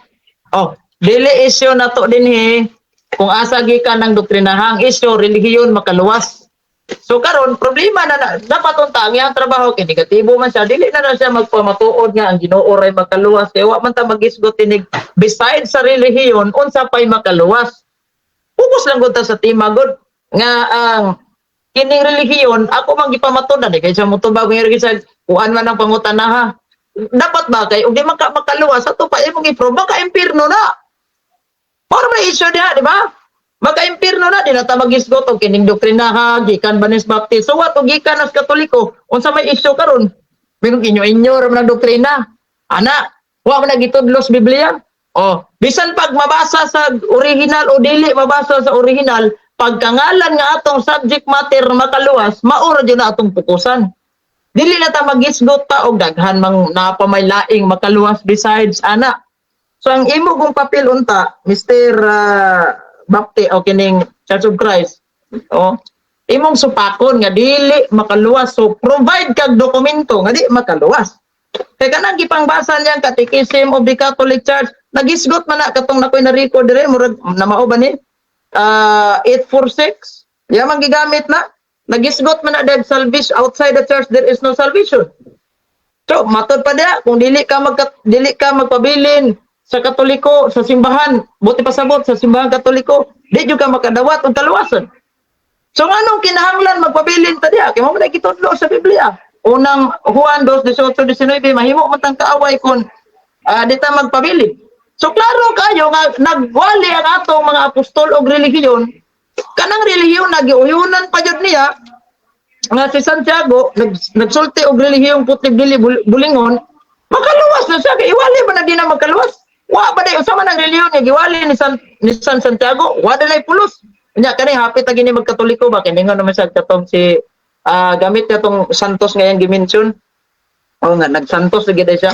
dili issue na to dinhi kung asa gikan ng doktrinahang issue relihiyon makaluwas. So karon problema na dapat unta ang iyang trabaho kay negatibo man siya dili na siya magpamatuod nga ang Ginoo ray makaluwas kay wa man ta magisgot tinig besides sa relihiyon unsa pay makaluwas. Focus lang gud ta sa tema gud nga ang kining relihiyon ako man gipamatud na kay sa mutubag nga sa kuan man ang pangutanaha. Dapat ba kay ug di makaluwas ato pa imong i-prove ka impierno na. Para may issue diha, di ba? Maka-impierno na din ata magisgot og kining doktrinaha gikan Banes Baptist. So what og gikan as Katoliko? Unsa may issue karon? Bingog inyo ra man ang doktrina. Ana, wa man nagitudlos Biblia. Bisan pag mabasa sa original o dili mabasa sa original, pagkangalan nga atong subject matter makaluwas, maura jud na atong pukusan. Dili na ta magisgot pa og daghan mang napamaylaing makaluwas besides ana. So ang imo kong papel unta, Mr. Baptist o kining Church of Christ. Imong supakon nga dili makaluwas. So provide kag dokumento nga di makaluwas. Kaya kanang gipangbasa niyang Catechism of the Catholic Church, nagisgot man na katong nakoy na record dire murag na mao ba ni 846. Yamang gigamit na. Nagisgot man na dead salvation outside the church there is no salvation. So matod pa dia kung dili ka magpabilin sa Katoliko sa simbahan, buti pasabot sa simbahan Katoliko, di jud ka makadawat og kaluwasan. So anong kinahanglan magpabilin ta dia? Kay mo man gitudlo sa Biblia. Unang Juan 2:18-19 mahimo man tang kaaway kun di ta magpabilin. So klaro kayo nga nagwali ang atong mga apostol og relihiyon. Kanang relihiyon nagiuyunan pa jud niya nga si Santiago nagsulti og relihiyong putig dili bulingon makaluwas na siya kay iwali ba na di na magkaluwas wa ba day usama ng relihiyon nga giwali ni San Santiago wa dalay pulos nya kani hapit ta gini magkatoliko ba kay ningon naman siya katong si gamit niya tong Santos nga yang gimension nga nagsantos lagi day siya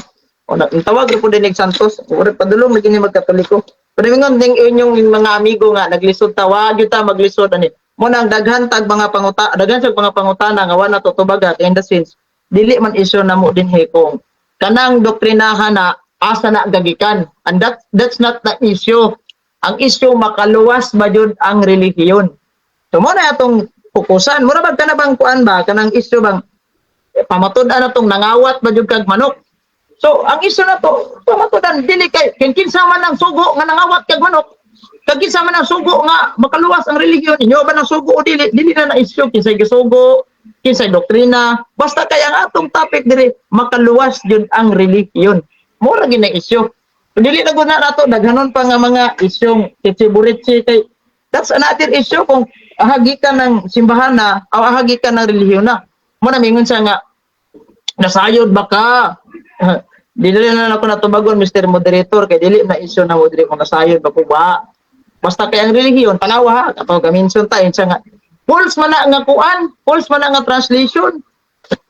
tawag ko din ni Santos ora padulong lagi ni magkatoliko. Pero mingon ding inyong mga amigo nga naglisod ta wa gyud ta maglisod ani. Mo nang daghan tag mga daghan sa mga pangutana nga wala tutubagat in the sense dili man issue namo dinhi kung kanang doktrinahan na asa na gagikan. And that's not the issue. Ang issue makaluwas ba jud ang relihiyon. So mo na atong fokusan. Mura bag kana bang kuan ba kanang issue bang pamatud-an na tong nangawat ba jud kag manok. So ang issue na to pamatud-an dili kay kinsa man ang sugo nga nangawat kag manok. Kag kinsa man ang sugo nga makaluwas ang relihiyon inyo ba nang sugo o dili na issue kinsay gisugo kinsay doktrina basta kay ang atong topic diri makaluwas jud ang relihiyon. Mura gid na issue. Dili na gud na nato daghanon pa nga mga isyong kitsi-buritsi kay that's another issue kung ahagi ka ng simbahan na o ahagi ka ng relihiyon na. Mo na mingon siya nga nasayod ba ka? Dili na ako natubagon Mr. Moderator kay dili na issue na mo dili kung nasayod ba ko ba. Basta kay ang relihiyon tanawa ha ato gaminson ta siya nga false man na nga kuan, false man na nga translation.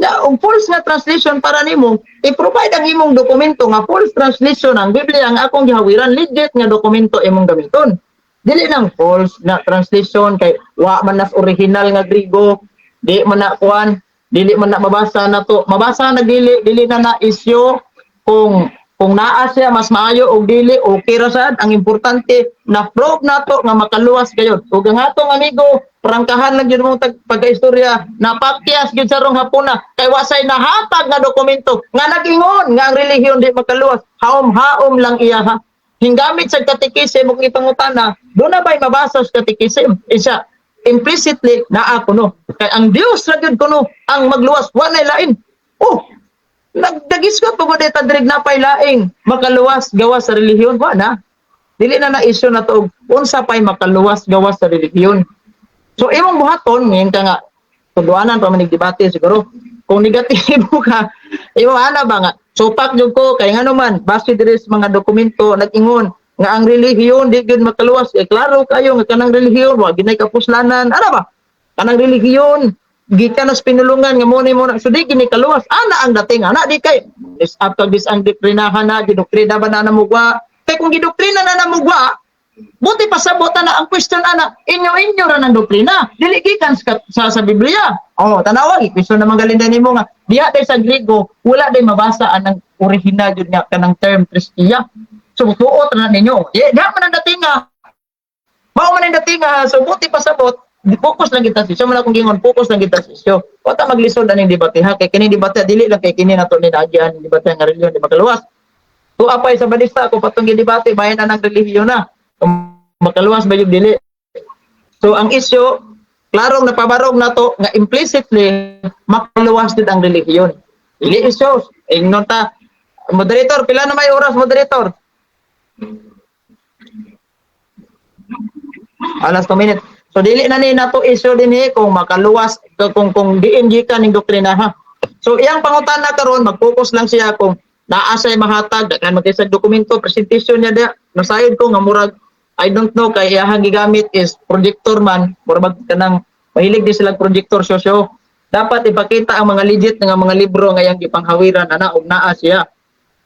Na ang false nga translation para nimo i-provide ang imong dokumento nga false translation ang Biblia ang akong gihawiran legit nga dokumento imong gamiton. Dili nang false na translation kay wa man nas original nga Griego, di man na kuan, dili man na mabasa na to. Mabasa na dili na na issue kung naa siya mas maayo og dili okay ra sad. Ang importante na prove nato nga makaluwas kayo. Ug ang atong amigo prangkahan lang yun mong pagka-istorya napakyas yun sa rong hapuna kay wasay nahatag na dokumento nga nag-ingon nga ang relihiyon di makaluwas haom-haom lang iya ha hinggamit sa katikisim ug ipangutana doon na ba'y mabasa sa katikisim isa implicitly naa kuno kay ang Dios ra gyud kuno ang magluwas wa na lain nagdagisgot pa ba dita dirig napay laing makaluwas gawas sa relihiyon wa na dili na issue na to unsa pay makaluwas gawas sa relihiyon. So, imong buhaton, ngayon ka nga, tuduanan pa manig debate siguro. Kung negatibo ka, ana ba nga, supak jud ko, kaya nga naman, base diri sa mga dokumento, nag-ingon, nga ang relihiyon, di yun makaluwas. Klaro kayo, nga kanang relihiyon, wag ginay kapuslanan, ano ba? Kanang relihiyon, gikan na pinulungan, nga muna, so di ginay kaluwas. Ana ang dating, ana di kay, is after this ang doktrinahan na, gidoktrina ba na namugwa? Kaya kung gidoktrina na namugwa, buti pa sabot na ang question ana inyo ra ng doktrina dili gikan sa Biblia tanawa question naman galinda nimo nga diha day sa Griego wala day mabasa ang original jud nga kanang term Kristiya so tuot na ninyo diha man ang datinga mao man ang datinga so buti pa sabot focus lang kita sa man akong gingon focus lang kita sa isyu wa ta maglisod aning debate ha kay kini debate dili lang kay kini nato ni dagyan debate nga relihiyon di makaluwas to apay sa balista ko patong debate bayan na ng relihiyon na makaluwas ba yung dili. So ang issue, klarong napabarog na to nga implicitly makaluwas din ang relihiyon. Dili issue, ingnon ta. Moderator, pila na may oras moderator? Alas 2 minutes. So dili na ni nato issue din kung makaluwas kung diin gikan ning doktrina ha. So iyang pangutana karon mag-focus lang siya kung naa say mahatag kan magkisag dokumento presentation niya da nasayod ko nga murag I don't know kay iyang gigamit is projector man murag kanang mahilig di sila projector show dapat ipakita ang mga legit nga mga libro nga iyang gipanghawiran ana og naa siya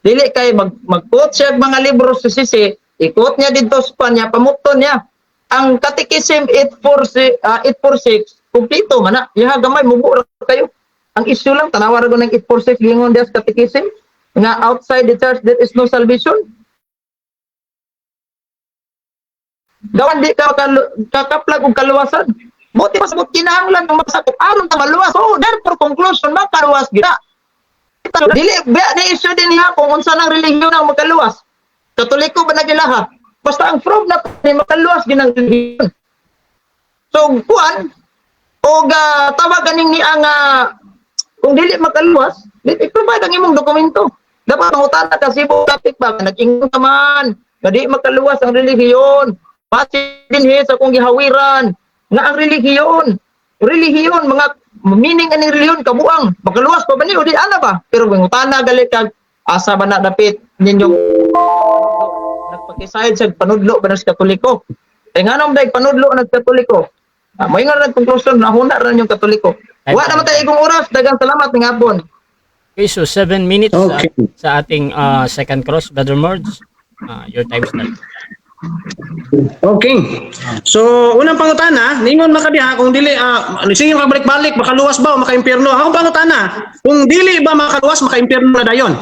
dili kay mag-quote siya mga libro sa sisi i-quote niya didto sa panya pamukton niya ang Catechism 846 kumpleto man na iha gamay mubo kayo ang issue lang tanawa ra ng 846 gingon des Catechism nga outside the church there is no salvation. Gawan di ka kakaplag og kaluwasan. Buti mas kinahanglan ng magsakop aron ta maluwas. So therefore conclusion makaluwas gina. Dili ba na issue din niya kung unsa nang relihiyon ang makaluwas. Katoliko ba nagilaha? Basta ang proof na makaluwas ginang relihiyon. So kuan og tawag ganing ni ang kung dili makaluwas, i-provide ang imong dokumento. Dapat mangutana ka Cebu topic ba nag-ingon man nga di makaluwas ang relihiyon. Pati din sa kung gihawiran nga ang relihiyon mga meaning aning relihiyon kabuang makaluwas pa ba niyo di ana ba pero mangutana gali kag asa ba na dapit ninyo nagpakisayod sa panudlo ba sa Katoliko kay nganong day panudlo ng Katoliko may nga rin conclusion na huna rin yung Katoliko wa naman tayo igong oras dagang salamat ng hapon. Okay, so 7 minutes Okay. sa ating second cross, Brother Mords. Your time start. Okay. So, unang pangutana, ningon makadiha kung dili sige makabalik-balik makaluwas ba o makaimpierno? Ako pangutana, kung dili ba makaluwas makaimpierno na dayon?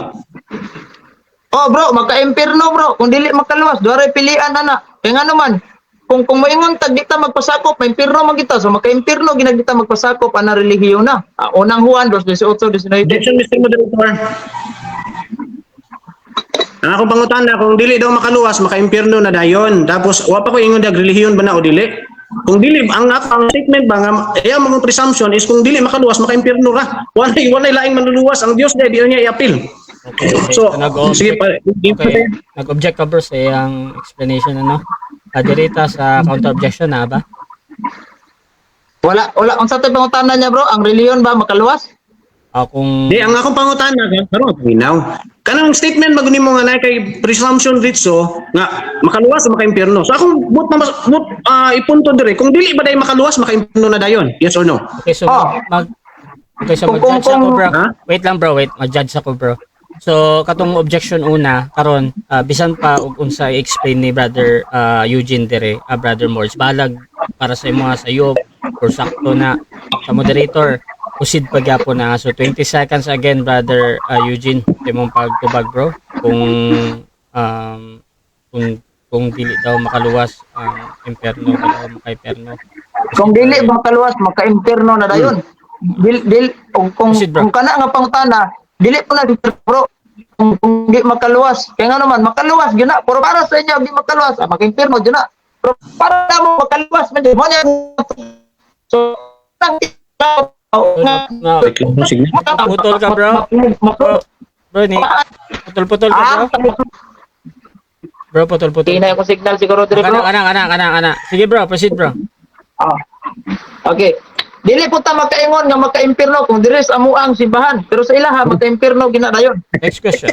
Oh bro, maka-impirno bro. Kung dili makaluwas, duwaray pilian ana. Kaya nga naman, kung moingon tag di ta magpasakop, ma-impirno man kita. So maka-impirno ginag kita magpasakop ana relihiyon na. Unang Juan 2:18-19. Objection, Mr. Moderator. Ang akong pangutana, kung dili daw makaluwas, maka-impyerno na dayon. Tapos, wa pa ko ingon dag relihiyon ba na o dili? Kung dili, ang statement ba nga, mga presumption is kung dili makaluwas, maka-impyerno ra. Walay laing manluluwas. Ang Dios dahil, di na niya i-appeal. Okay. So, sige Nag-object. pa. Okay. Nag-object ka bro sa iyang explanation ano? Dirita sa counter objection na ba? Wala unsa tay pangutana niya bro? Ang relihiyon ba makaluwas? Kung Di, ang akong pangutana, karon minaw. Kanang statement magunin mo nga na kay presumption ritso nga makaluwas o maka-impyerno. So akong ipunto dire, kung dili ba day makaluwas, maka-impyerno na dayon? Yes or no? okay, so okay, so Kung- mag-judge ako bro. Ha? Wait lang bro, mag-judge ako bro. So katong objection una karon bisan pa og unsa i-explain ni brother Eugene dire, brother Morris, balag para sa imo sa iyo or sakto na sa moderator. Proceed pa gyapon na. So 20 seconds again brother Eugene, imong pagtubag bro kung dili daw makaluwas ang impyerno daw maka-impyerno. Kung dili makaluwas, maka-impirno na dayon. Kung Proceed, bro. kana nga pangutana, dili po na bro. Kung di makaluwas, kaya nga naman makaluwas gyud na. Pero para sa inyo di makaluwas, maka-impirno gyud na. Pero para na mo makaluwas man mo niya. So Putol ka bro. Bro ni putol ka bro. Bro putol. Tingnan ko signal siguro dire bro. Ana. Sige bro, proceed bro. Okay. Dili po ta makaingon nga maka-impirno kung diri sa amuang simbahan. Pero sa ilaha maka-impirno gina dayon. Next question.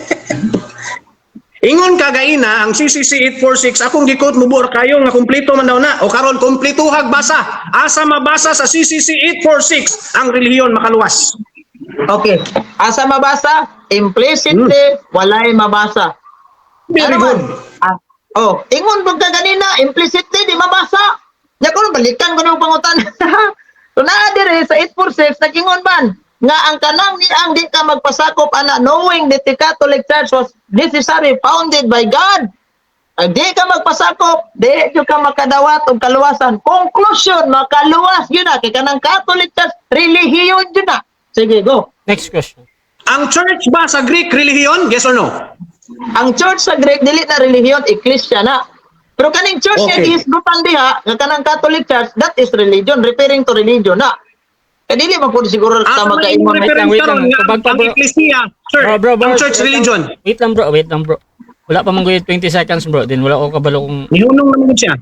Ingon kagaina ang CCC 846 akong gikot mubor kayo nga kumpleto man daw na o karon kumpletuhag basa asa mabasa sa CCC 846 ang relihiyon makaluwas. Okay. Asa mabasa? Implicitly, walay mabasa. Very good. Ingon pag ganina, implicitly, di mabasa. Nya ko balikan ko ng pangutan. So naa dire sa 846 nagingon man nga ang kanang ni ang di ka magpasakop ana knowing that the Catholic Church was necessary founded by God. Ang di ka magpasakop, di ka makadawat og kaluwasan. Conclusion, makaluwas yun na kay kanang Catholic Church relihiyon yun na. Sige, go. Next question. Ang church ba sa Greek relihiyon? Yes or no? Ang church sa Greek dili na relihiyon, ecclesia na. Pero kaning church nga Okay. gihisgutan diha, nga kanang Catholic Church, that is religion, referring to religion na. Kaya dili man po siguro Asa ta man magkaingon. yung reference wait karon lang. nga Tubag pa, ang bro. ecclesia, sir, Bro, ang church religion. Wait lang bro. Wala pa man 20 seconds bro. Din wala ko kabalo kung Nihunong naman siya.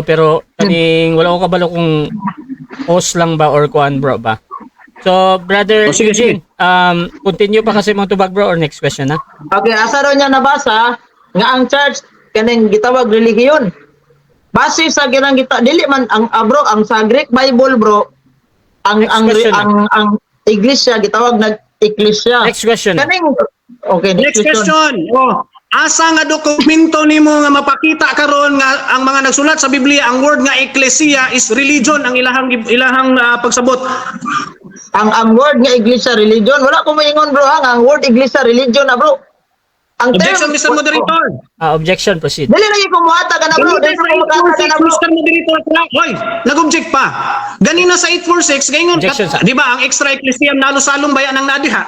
pero kaning wala ko kabalo kung host lang ba or kuan bro ba. So brother Sige. Eugene, continue pa kasi mong tubag bro or next question na. Okay, asa raw niya nabasa nga ang church kaning gitawag relihiyon. Base sa ginang dili man ang bro, ang sa Greek Bible bro, ang Next question ang iglesia gitawag na ecclesia. Next question. Kaning okay, Next question. Asa nga dokumento nimo nga mapakita karon nga ang mga nagsulat sa Biblia ang word nga ecclesia is religion ang ilahang pagsabot. Ang word nga iglesia religion, wala ko maingon bro ang word iglesia religion na bro. Ang Objection, Mr. Moderator. Objection, proceed. Dili na yung kumuhata ka na bro. Dili na kumuhata ka na bro. Mr. Moderator, hoy, nag-object pa. Ganina sa 846, ngayon, Objection, sir. di ba, ang extra ecclesiam nalo-salong bayan ng nadiha.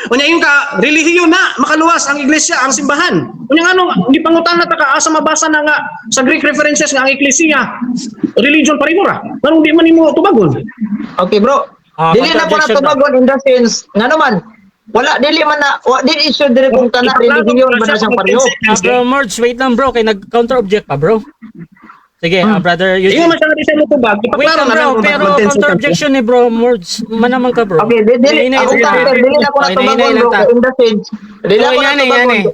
Unya yung ka, relihiyon na, makaluwas ang iglesia, ang simbahan. Unya nga nung, di pangutan na taka, asa mabasa na nga sa Greek references nga ang iglesia, religion parimura. Parang di man mo tubagon. Okay bro. Dili na ko na Objection, bro. tubagon in the sense nga naman wala dili man na dili issue dire kung kana relihiyon ba na siyang pareho. Bro Mords, wait lang bro, kay nag-counter object pa bro. Sige, brother Yung Eugene. masyado di siya mo tubag, Wait ipaklaro lang na bro, lang kung pero bakit contention counter ka. objection ni bro Mords. Manaman ka bro. Okay, dili ako counter dili na ko na tubagon bro in the sense. Dili So, ako na yan tubagon. eh.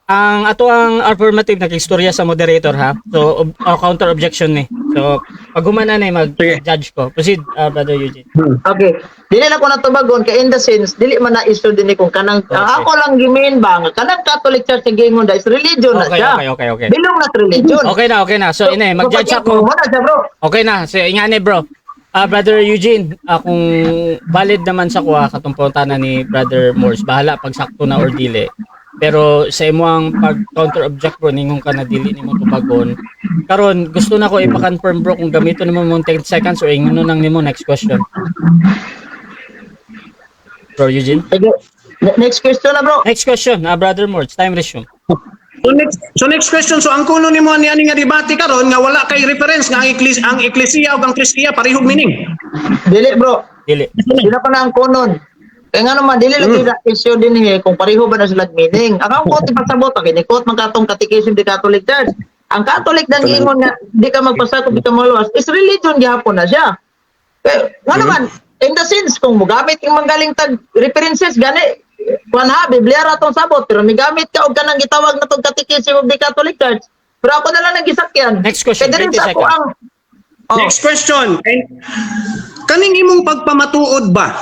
Ang ato ang affirmative nag-istorya sa moderator ha. So counter objection ni. So pag humana na mag-judge ko. Proceed, brother Eugene. Okay. Dili na ko na tubagon kay in the sense dili man na issue din ni kung kanang Okay. ako lang gimin ba nga kanang Catholic Church nga gingon da is religion na siya. Okay. Bilong na sa religion. Okay na. So ine, mag-judge ako. Mo na siya bro. Okay na. So ingane bro. Brother Eugene, kung valid naman sa kuha katong pangutana ni Brother Morse, bahala pag sakto na or dili. Pero sa imo ang pag counter object bro ningon ka na dili nimo tubagon. Karon gusto na ko ipa-confirm bro kung gamito nimo mo 10 seconds or ingon nang nimo next question. Bro Eugene. Sige. Next question na bro. Next question, Brother Mords, time resume. So next question, so ang kuno nimo ani nga debate karon nga wala kay reference nga ang eklesiya ug ang kristiya parehog meaning. Dili bro. Dili. Sila pa na ang kunon. Kaya nga naman, dili lagi na issue din kung pareho ba na sila meaning. Ang ako ti pasabot kinikot man katong catechism di Catholic Church. Ang Catholic nang ingon nga di ka magpasakop di ka maluwas is religion gihapon na siya. Kaya nga naman, in the sense kung mogamit yung manggaling tag references gani kuan ha Biblia ra tong sabot pero migamit ka og kanang gitawag na tong catechism of the Catholic Church. Pero ako na lang nagisakyan. Next question, Kaya din 20 sa ako seconds. Next question. Kaning imong pagpamatuod ba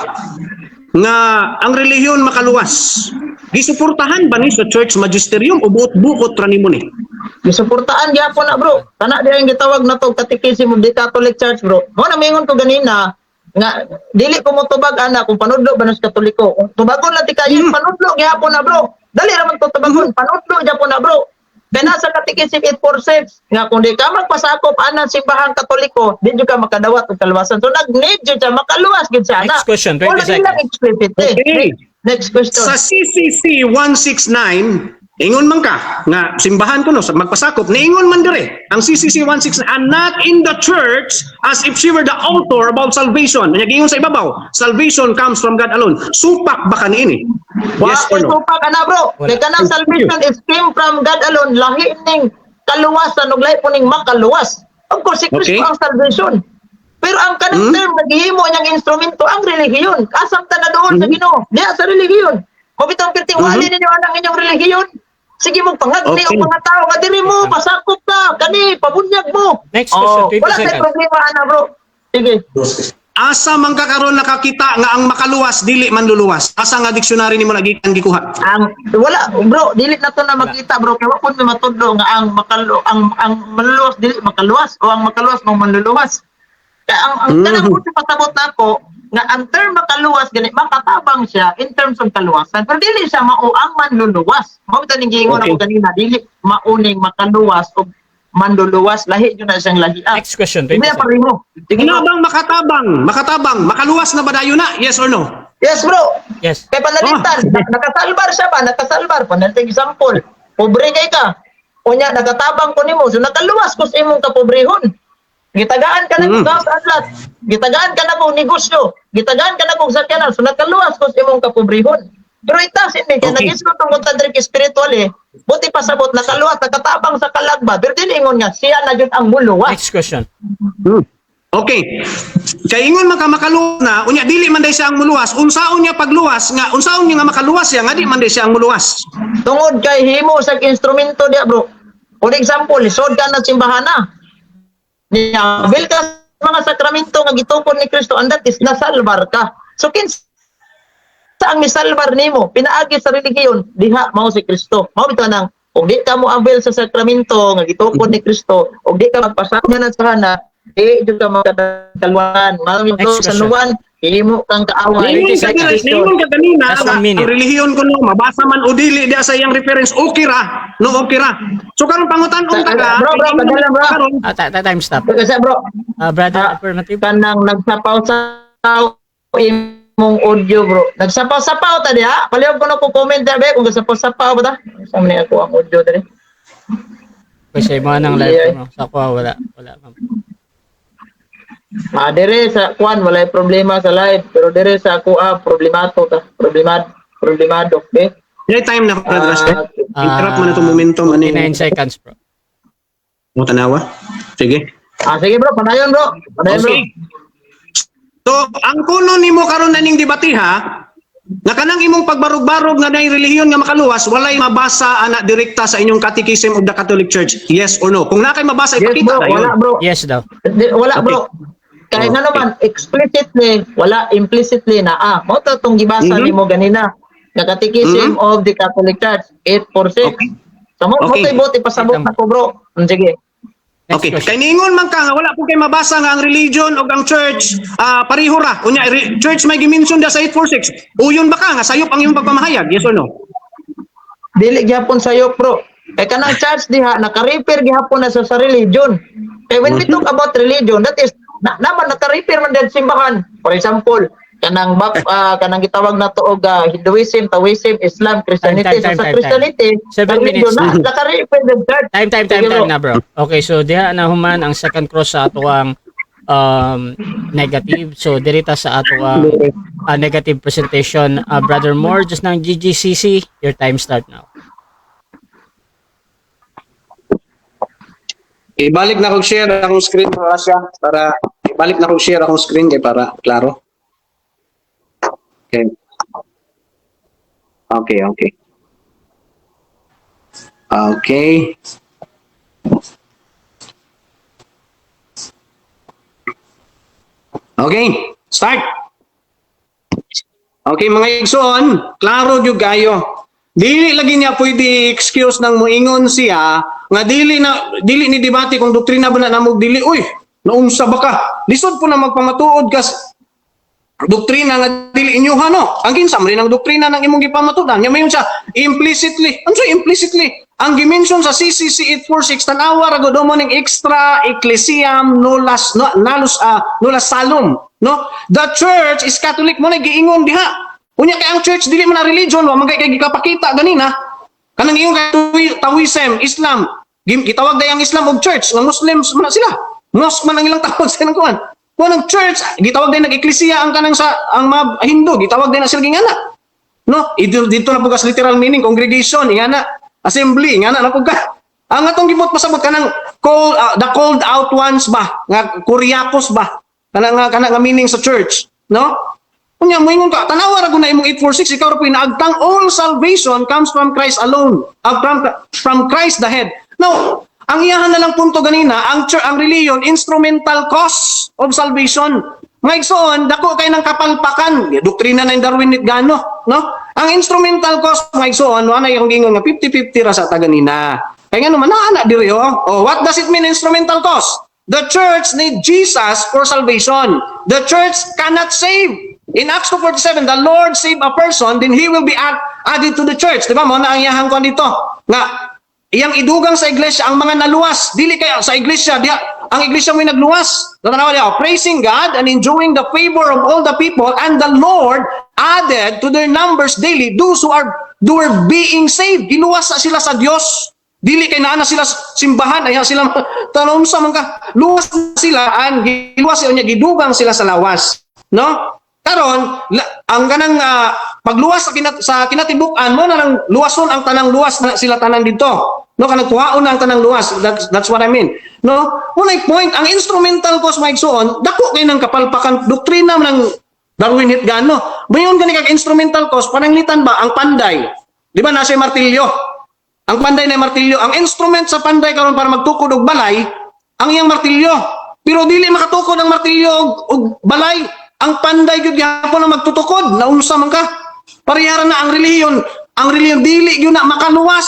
nga ang relihiyon makaluwas? Gisuportahan ba ni sa church magisterium o buot-buot ra nimo ni? Gisuportaan gyapon na bro. Kana di ang gitawag na to catechism of the Catholic Church bro. Mo na mingon ko ganina nga dili ko mo tubag ana kung panudlo ba nas Katoliko. Kung tubagon lang ti kayo panudlo gyapon na bro. Dali ra man to tubagon panudlo gyapon na bro. Kaya nasa Catechism 846 nga kung di ka magpasakop anang simbahang Katoliko, di jud ka makadawat og kaluwasan. So nag-need jud siya makaluwas gid siya na. Next question, 20 Wala seconds. lang explicit. Okay. Next question. Sa CCC 169, ingon man ka nga simbahan ko no sa magpasakop, niingon man dire ang CCC 169 and not in the church as if she were the author about salvation. Ingon sa ibabaw, salvation comes from God alone. Supak ba ka niini? Yes or no? Supak ana bro. Wala. Kaya kanang salvation is came from God alone. Lahi ning kaluwasan ug lahi po ning makaluwas. Of course, si Kristo Okay. ang salvation. Pero ang kanang term naghihimo niyang instrumento ang relihiyon. Asam ta na doon sa Ginoo. Diya sa relihiyon. Kung bitong perting wali ninyo anang inyong relihiyon, sige mong pangagni Okay. o mga tao kadiri mo, pasakop ka, kani pabunyag mo. Next question, 20 wala seconds. tayong problema ana bro. Sige. Asa man ka karon nakakita nga ang makaluwas dili man luluwas? Asa nga diksyonary nimo nagikan gikuha? Ang wala bro, dili na to na makita bro kaya wa pud may matudlo nga ang ang manluluwas dili makaluwas o ang makaluwas mong manluluwas. Kaya ang kanang ko pasabot nako nga ang term makaluwas gani makatabang siya in terms of kaluwasan pero dili siya mao ang manluluwas. Mao ta ning giingon Okay. ako kanina dili mauning makaluwas o manluluwas lahi jud na siyang lahi. Next question, 20 Hindi na seconds. pareho. Sige Ano bro. bang makatabang, makaluwas na ba dayon na? Yes or no? Yes bro. Yes. Kay panalitan, nakasalbar siya ba? Nakasalbar. Panalitang example. Pobre kay ka. Unya, nakatabang ko nimo. So, nakaluwas ko sa imong kapobrehon. Gitagaan ka na kong gas atlas. Gitagaan ka na kong negosyo. Gitagaan ka na kong sakyanan. So, nakaluwas ko sa imong kapobrehon. Pero itasin ni, kaya Okay. nag-islo itong kontadrik spiritual buti pasabot, nakaluwas, nakatabang sa kalagba. Pero diningon nga, siya na yun ang muluwas. Next question. Okay. Kay ingon man ka makaluwas na, unya dili man day siya ang muluwas. Unsaon niya pagluwas nga unsaon niya nga makaluwas siya nga di man day siya ang muluwas. Tungod kay himo sa instrumento dia bro. For example, lisod ka ng simbahana. Niya, bil ka sa mga sakramento nga gitukod ni Kristo, and that is nasalbar ka. So kinsa ang misalbar nimo? Pinaagi sa relihiyon, diha mao si Kristo. Mao bitaw nang kung di ka mo avail sa sakramento nga gitukod ni Kristo, ug di ka magpasakop na sa hana, di jud ka magkadalwan. Mao Next yung sa question. nuwan, himo kang kaaway Niingon sa ka kanina, Kristo. niingon ka kanina Last nga 1 minute. ang relihiyon ko no mabasa man o dili dia sa iyang reference okay ra. No okay ra. So karon pangutan-on ka ka. Bro, padalan, bro. karon, Time stop. Kasi bro, Brother affirmative. kanang nagsapaw-sapaw imong audio bro. Nagsapaw-sapaw ta diha. Palihog ko na ko comment there be kung nagsapaw-sapaw ba ta. Sa man ako ang audio diri. Kasi mo nang live mo. Sa ko wala. Ma'am. Dire sa kwan walay problema sa live pero dire sa ako problemato ta. Problemado, okay? May time na brother Raspe. Ah, Interrupt man itong momentum ani. 29 seconds bro. Mo tanawa. Sige. sige bro, panayon bro. Panayon bro. Okay. So, ang kuno nimo karon na ning debatiha, nga kanang imong pagbarog-barog nga nay relihiyon nga makaluwas, walay mabasa ana direkta sa inyong Catechism of the Catholic Church. Yes or no? Kung na kay mabasa, Yes ipakita bro, tayo. wala bro. Yes daw. Wala Okay. bro. Kaya nga naman explicitly, wala implicitly na mo to tong gibasa nimo ganina. Nga Catechism of the Catholic Church 846. Okay. So mo Okay. mo buti pasabot na ko bro. Sige. Next Okay, question. kay ningon man ka nga wala po kay mabasa nga ang religion o ang church pareho ra. Unya church may gimension da sa 846. Uyon ba ka nga sayop ang imong pagpamahayag? Yes or no? dili gyapon sayo bro. Kay kanang church diha naka-refer gyapon na sa religion. Kay when we talk about religion, that is naman naka-refer man din simbahan. For example, kanang gitawag na to og Hinduism, Taoism, Islam, Christianity. Time. Sa Christianity, 7 religion minutes. naka-refer din church. Time Sige, bro. na bro. Okay, so diha na human ang second cross sa ato ang negative. So dirita sa ato ang negative presentation. Brother Moore, just ng GGCC, your time start now. Ibalik na kong share akong screen para ibalik na kong share akong screen kay para klaro. Okay. Okay. Okay, start. Okay, mga igsoon, klaro gyud kayo. Dili lagi niya pwede excuse nang moingon siya nga dili ni debate kung doktrina ba na namog dili. Uy, naunsa ba ka? Lisod po na magpamatuod kas doktrina nga dili inyuha no. Ang kinsa man rin ang doktrina ng imong gipamatudan. Nya mayon sa implicitly. Ano sa implicitly? Ang gimension sa CCC 846 tanawa ra gud mo ning extra ecclesiam nullas salum, no? The church is Catholic mo na giingon diha. Unya kay ang church dili man na religion, wa man kay gikapakita ganina. Kanang ingon kay Taoism, Islam, gitawag day ang Islam og church, ang Muslims man sila. Mosque man ang ilang tawag sa kuan. Kuan ang church, gitawag day nag-eklesia ang kanang sa ang mga Hindu, gitawag day na sila gingana. No, dito na pugas literal meaning congregation, ingana, assembly, ingana na puga. Ang atong gibot pasabot kanang the called out ones ba, nga Kuriakos ba. Kanang nga meaning sa church, no? Kunya mo ingon ka, tanawa ra gud na imong 846 ikaw ra po'y naagtang all salvation comes from Christ alone, from Christ the head. Now, ang iyahan na lang punto ganina, ang religion instrumental cause of salvation. Mga igsoon, dako kay nang kapalpakan, doktrina na Darwinit gano, no? Ang instrumental cause mga igsoon, wala yung gingon nga 50-50 ra sa taganina. Kaya nga naman ana diri oh, what does it mean instrumental cause? The church need Jesus for salvation. The church cannot save. In Acts 2:47, the Lord save a person, then he will be added to the church. Diba mo na ang iyahang ko dito? Nga, iyang idugang sa iglesia ang mga naluwas. Dili kaya sa iglesia, ang iglesia mo nagluwas. Natanawa niya, praising God and enjoying the favor of all the people, and the Lord added to their numbers daily those who were being saved. Giluwas sila sa Dios. Dili kay naa sila simbahan, ay sila tanong sa mga luwas sila, and giluwas niya gidugang sila sa lawas. No? Karon, ang ganang pagluwas sa kinatibukan mo na nang luwason ang tanang luwas na sila tanan dito. No, kanang kuhaon na ang tanang luwas. That's what I mean. No, unay point, ang instrumental cause maigsoon, dako kay nang kapalpakan doktrina ng Darwinit gano. Mayon gani kag instrumental cause pananglitan ba ang panday. Di ba nasa martilyo? Ang panday na martilyo, ang instrument sa panday karon para magtukod og balay, ang iyang martilyo. Pero dili makatukod ang martilyo og balay. Ang panday gyud gyapon na magtutukod, naunsa man ka. Parehara na ang relihiyon dili gyud na makaluwas.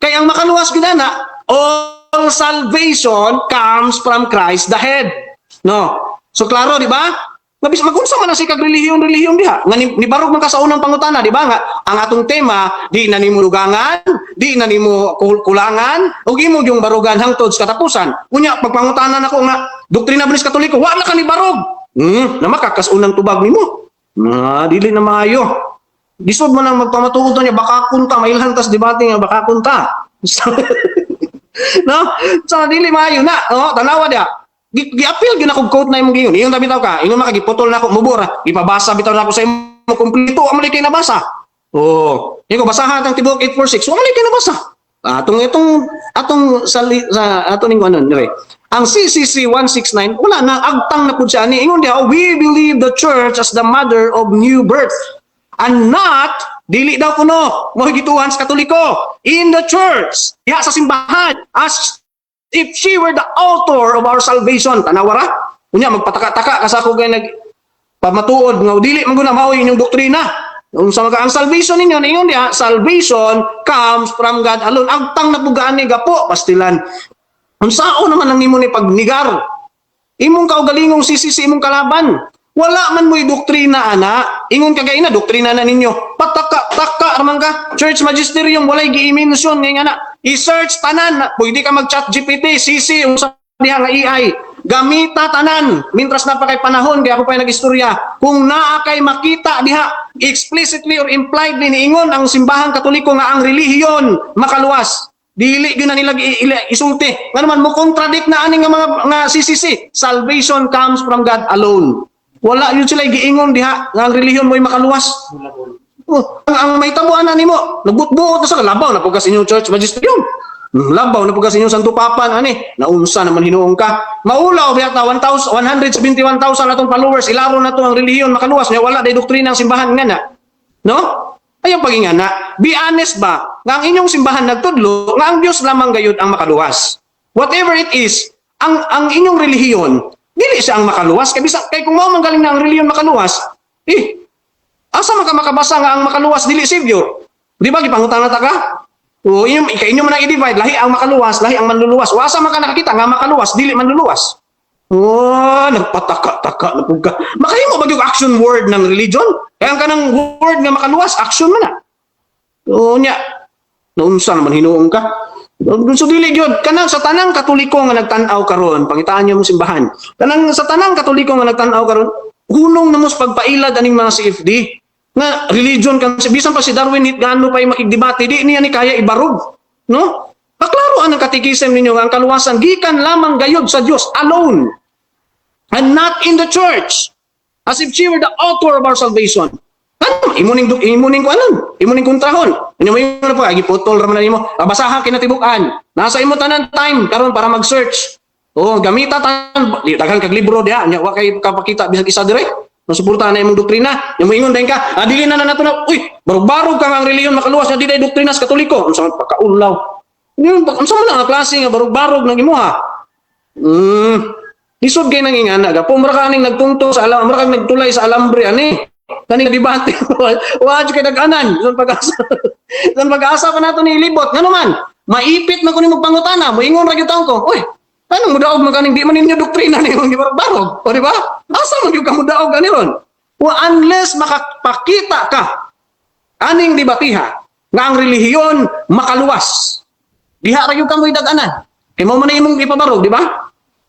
Kay ang makaluwas gyud na all salvation comes from Christ the head. No. So klaro di ba? Mabis magunsa man na si kag relihiyon diha. Nga nibarog man ka sa unang pangutana, di ba nga ang atong tema di na nimo lugangan, di na nimo kulangan, ug imo yung barugan hangtod sa katapusan. Unya pagpangutana nako nga doktrina banis Katoliko, wa na ka ni barog. Na makakasunang tubag nimo. Dili na maayo. Disod man ang magpamatuod niya baka kunta mailhan tas debate nga baka kunta. No? So dili maayo na. Oh, tanawa dia. Gi-appeal gyud ako quote na imong giyon. Ingon ta bitaw ka. Ingon makagiputol na ako mubura. Ipabasa bitaw na ako sa imo kompleto amali kay nabasa. Oh, iko basahan tang tibok 846. Amali kay nabasa. Atong sa ato ning ano dire. Ang CCC 169 wala na agtang na pud siya ni ingon dia we believe the church as the mother of new birth and not dili daw kuno mo gituhan sa Katoliko in the church ya sa simbahan as if she were the author of our salvation. Tanawara unya magpataka-taka kasako kay nag pamatuod nga dili man guna mao inyong doktrina. Unsa ang salvation ninyo ingon dia salvation comes from God alone. Agtang na pud gaani gapo pastilan. Unsao naman ang nimo ni pagnigar? Imong kaugalingong CCC imong kalaban. Wala man mo'y doktrina ana, ingon kagay na doktrina na ninyo. Pataka-taka raman ka. Church magisterium walay gi-mention ngay ana. I-search tanan, pwede ka mag-chat GPT, CC unsa diha nga AI. Gamita tanan. Mintras na pa kay panahon di ako pa nag-istorya. Kung naa kay makita diha explicitly or implied ni ingon ang simbahang Katoliko nga ang relihiyon makaluwas. Dili gyud na nila isulti. Nga naman mo contradict na ani nga mga nga CCC. Salvation comes from God alone. Wala yun sila giingon diha nga ang relihiyon mo'y makaluwas. Oh, ang may tabuan na nimo, nagbutbuot na sa labaw na pagka sa inyong church magisterium. Labaw na pagka sa inyong Santo Papa ani, naunsa naman hinuong ka. Maulaw biya ta 171,000 atong followers, ilaro na to ang relihiyon makaluwas nya wala day doktrina ang simbahan nga na. No? Ayong pagingana, be honest ba nga ang inyong simbahan nagtudlo nga ang Dios lamang gayud ang makaluwas. Whatever it is, ang inyong relihiyon dili siya ang makaluwas kay bisa kay kung mao man galing na ang relihiyon makaluwas, asa man ka makabasa nga ang makaluwas dili savior? Di ba gipangutana ta ka? O inyo man i-divide lahi ang makaluwas, lahi ang manluluwas. O asa man ka nakakita nga makaluwas dili manluluwas? Oh, nagpataka-taka na pug ka. Makahimo ba yung action word ng religion? Kaya ang kanang word nga makaluwas, action man na. O nya, naunsa naman hinuong ka? So dili gyud kanang sa tanang Katoliko nga nagtan-aw karon, pangitaan niyo mo simbahan. Kanang sa tanang Katoliko nga nagtan-aw karon, hunong na mo sa pagpailad aning mga CFD nga religion kan bisan pa si Darwin gaano pa makigdebate di niya ni kaya ibarog, no? Paklaro ang katikisem ninyo nga ang kaluwasan gikan lamang gayud sa Dios alone and not in the church as if she were the author of our salvation. Ano? Imuning ko anon? Imuning kontrahon. Ano mo yung pa? Giputol raman na mo. Basahan kinatibukan. Nasa imo tanan time karon para mag-search. Oh, gamita tanan. Daghang kag libro diha. Nya wa kay kapakita bisag isa dire. Masuportahan na imong doktrina. Nya mo ingon dayon ka. Dili na nato na. Uy, barog-barog ka nga ang relihiyon makaluwas na di day doktrina sa Katoliko. Unsa man pagkaulaw? Unsa man ang klase nga barog-barog nang imuha? Isod kay nang ingana ga. Pumra ka ning nagtungtong sa alam, mura kang nagtulay sa alambre ani. Kani debate wa kay dag-anan son pag-asa pa nato ni ilibot ngano man maipit man ko ni magpangutana moingon ra gyud ko oy anong mudaog man kaning di man ninyo doktrina ni yung gibarog o di ba asa man gyud ka mudaog ani ron unless makapakita ka aning debatiha nga ang relihiyon makaluwas diha ra gyud ka mo dag-anan kay mo man imong ipabarog di ba.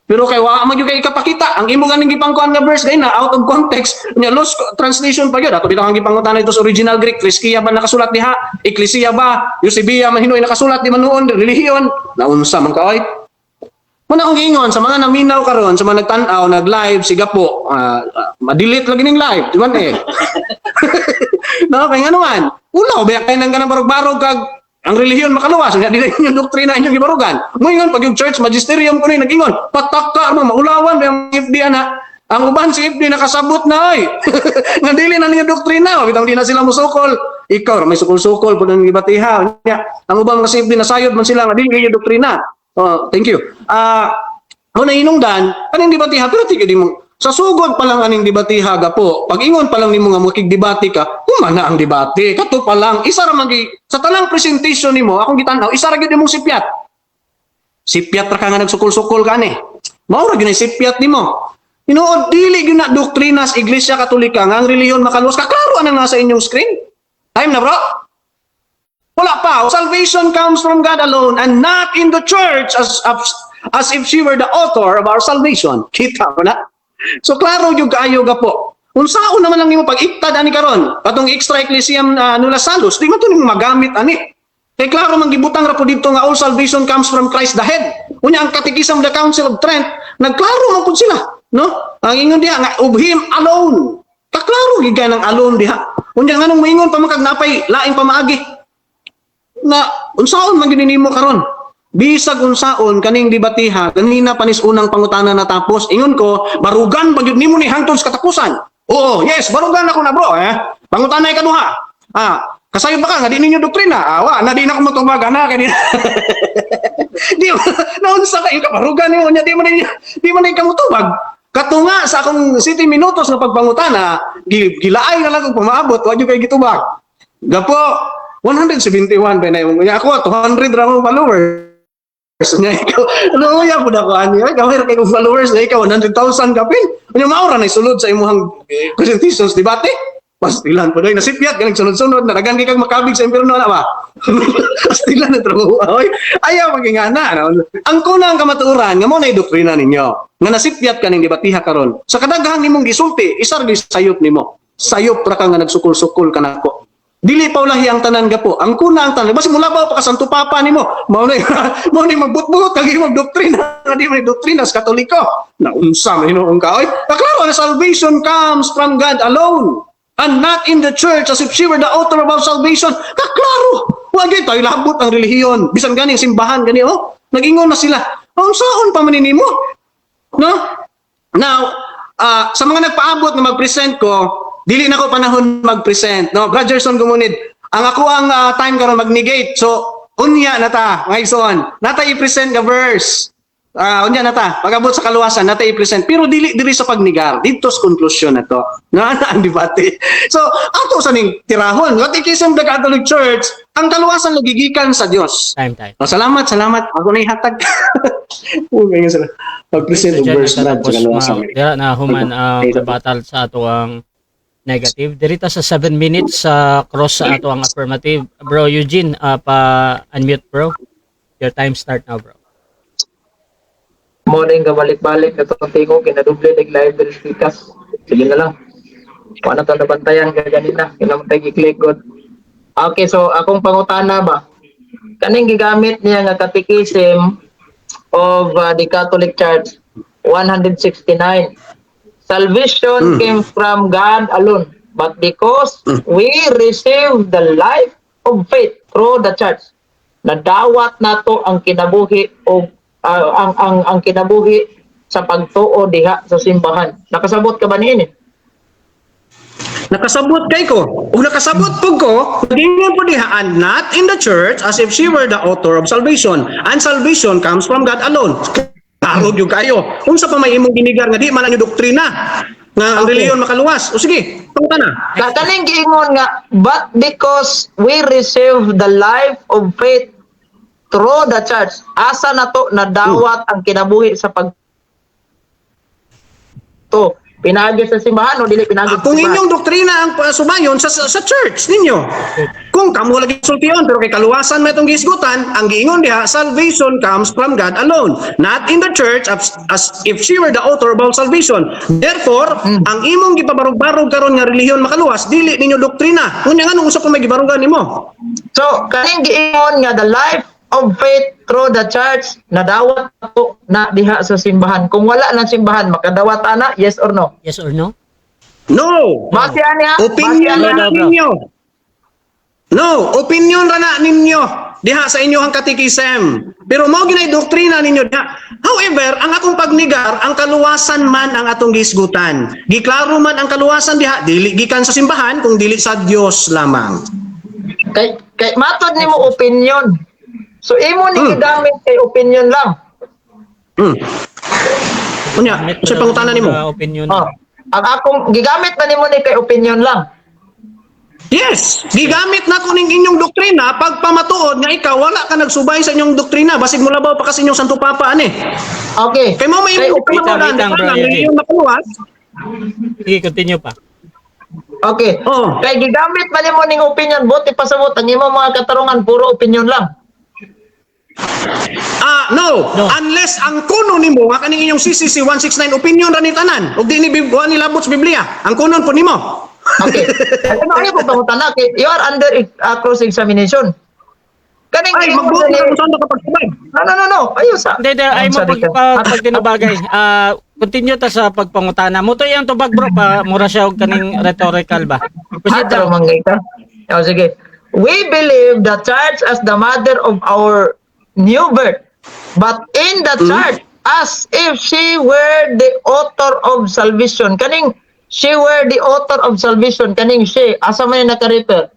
Pero kay wa man gyud kay ikapakita ang imo ganing gipangkuan nga verse kay na out of context nya lost translation pa gyud ato bitang gipangutan ito sa original Greek Triskia ba nakasulat diha Ecclesia ba Eusebia man hinoy nakasulat di man noon relihiyon naunsa man ka oy man akong giingon sa mga naminaw karon sa mga nagtan-aw nag-live siga po ma-delete lagi ning live di man no kay ngano man ulaw ba kay nang ganang barog-barog kag ang relihiyon makaluwas, nga dili yung doktrina inyong gibarugan. Moingon pag yung church magisterium ko ni nagingon, pataka mo maulawan yung FD ana. Ang uban si FD nakasabot na ay. Nga dili na niya doktrina, bitang di na sila musukol. Ikaw may sukol-sukol pud ang gibatiha. Ang ubang nga si FD nasayod man sila nga dili niya doktrina. Oh, thank you. Mo na inungdan, kaning debatiha pero tigid mo sa sugod pa lang aning debatiha gapo. Pag ingon pa lang nimo nga makigdebate ka, humana ang debate. Kato pa lang isa ra magi sa tanang presentation nimo, akong gitan-aw, isa ra gyud imong sipyat. Sipyat ra ka nga nagsukol-sukol ka ni. Mao ra gyud sipyat nimo. Tinuod dili gyud na doktrina sa Iglesia Katolika nga ang relihiyon makaluwas. Kaklaro ana nga sa inyong screen. Time na bro. Wala pa. Salvation comes from God alone and not in the church as if she were the author of our salvation. Kita mo na? So klaro yung kaayo ga po. Unsaon naman lang nimo pag-iktad ani karon, katong extra ecclesiam nula salus, di man to nimo magamit ani. Kay klaro man gibutang ra po dito nga all salvation comes from Christ the head. Unya ang Catechism of the Council of Trent, nagklaro man pud sila, no? Ang ingon diha nga of him alone. Kaklaro gid ng alone diha. Unya nganong moingon pa man kag napay laing pamaagi. Na unsaon man gid nimo karon? Bisag unsaon kaning debatiha kanina panis unang pangutana natapos ingon ko barugan bagyud nimo ni hangtod sa katapusan. Oo, yes, barugan ako na bro pangutana ikaduha. Kasayod ba ka nga di ninyo doktrina? Wa na di na ko matubag ana kay di naunsa ka yung barugan nimo nya di man ni kamutubag. Katunga sa akong 7 minutos na pagpangutana gilaay na lang kung pamaabot wa jud kay gitubag. Gapo 171 pa na yung ako 200 ra mo followers. Nga ikaw, ano ya po na ko ani? Ay, kawir kay kong followers na ikaw 100,000 kapin. Ano maura na sulod sa imong presentations debate? Pastilan po doy nasipyat ganing sunod-sunod na dagan kay kag makabig sa impierno na ba? Pastilan na trabaho. Oy, ayaw magingana. Ang kunang kamaturan nga mo na doktrina ninyo. Nga nasipyat kaning debatiha karon. Sa kadaghang nimong gisulti, isar gi sayop nimo. Sayop ra ka nga nagsukol-sukol kanako. Dili pa ulahi ang tanan gapo. Ang kuna ang tanan. Basi mula ba pa ka Santo Papa nimo? Mao ni magbutbut kag imong doktrina, di man doktrina sa Katoliko. Na unsa man hinuong ka oy? Klaro na salvation comes from God alone and not in the church as if she were the author of our salvation. Klaro. Wa gyud tayo labot ang relihiyon. Bisan ganing simbahan gani oh. Nag-ingon na sila. Unsaon pa man nimo? No? Now, sa mga nagpaabot na mag-present ko, dili na ko panahon mag-present. No, Brother Gerson Gumunid, ang ako ang time karon mag-negate. So, unya na ta, mga igsoon. Nata i-present ka verse. Unya na ta, pag-abot sa kaluwasan, nata i-present. Pero dili sa pagnigar. Dito sa conclusion na to. Na ang debate. So, ato sa ning tirahon. Katikism the Catholic Church, ang kaluwasan nagigikan sa Dios. Time. Salamat. Ako na ihatag. Ngayon sila. Pag-present So, ng verse na sa tapos kaluwasan. dira na human ang battle sa ato ang negative. Dirita sa 7 minutes sa cross sa ato ang affirmative. Bro Eugene, pa-unmute bro. Your time start now bro. Morning ka balik-balik na itong tingog, kinaduble nag-live verificas. Sige na lang. Paano ito nabantayan ka ganina? Kinamatay gi-click good. Okay, so akong pangutana ba? Kaning gigamit niya nga Catechism of the Catholic Church 169. Salvation came from God alone, but because we receive the life of faith through the church, nadawat nato ang kinabuhi o ang kinabuhi sa pagtuo diha sa simbahan. Nakasabot ka ba niini? Nakasabot kay ko. Ug nakasabot pug ko, gingon po diha, and not in the church as if she were the author of salvation. And salvation comes from God alone. Tarog yung kayo. Unsa pa may imong ginigar nga di man ang doktrina nga ang reliyon makaluwas. O sige, tungka na. Kaning giingon nga, but because we receive the life of faith through the church, asa na to nadawat ang kinabuhi sa pag to pinagi sa simbahan o dili pinagi sa Kung simbahan? inyong doktrina ang sumayon sa church ninyo. Kung kamo lagi sultiyon pero kay kaluwasan may itong gisgutan, ang giingon diha, salvation comes from God alone, not in the church as if she were the author of all salvation. Therefore, ang imong gipabarog-barog karon nga relihiyon makaluwas, dili ninyo doktrina. Kunya nga nung usa pa may gibarugan nimo. So, kaning giingon nga the life of faith through the church, nadawat to na diha sa simbahan. Kung wala ng simbahan, makadawat ana, yes or no? Yes or no? No. Base ani ha? Opinion Base ani, ra na ninyo. No, opinion ra na ninyo diha sa inyong catechism. Pero mao ginay doktrina ninyo diha. However, ang akong pagnigar, ang kaluwasan man ang atong gisgutan. Giklaro man ang kaluwasan diha, dili gikan sa simbahan kung dili sa Dios lamang. Kay matod nimo opinion. So imo ni gigamit kay opinion lang. Unya, sa pangutana nimo. Opinion. Oh. Ang akong gigamit na nimo ni kay opinion lang. Yes, gigamit na ko ning inyong doktrina pag pamatuod nga ikaw wala ka nagsubay sa inyong doktrina basig mo labaw pa kasi inyong Santo Papa ani. Okay. Kay mo may Kay imong opinion lang, bro, lang Eugene. yung makaluwas. Sige, continue pa. Okay. Oh. Kay gigamit man nimo ning opinion, buti pasabot ang imong mga katarungan puro opinion lang. No. Unless ang kuno nimo nga kaning inyong CCC 169 opinion ra ni tanan ug di ni Biblia ni labot sa Biblia. Ang kunon po nimo. Okay. Ano ko pangutana kay you are under cross examination. Kaning Ay, magbuti ka kung saan ka pagsubay. No. Ayos sa. Hindi, ay mo pag tinubagay. Continue ta sa pagpangutana. Mo to yung tubag bro, pa mura siya og kaning rhetorical ba? Proceed Pero daw. manggay ka. Oh, sige. We believe the church as the mother of our new birth, but in the church as if she were the author of salvation. Kaning she were the author of salvation. Kaning she, asa man yung naka-refer?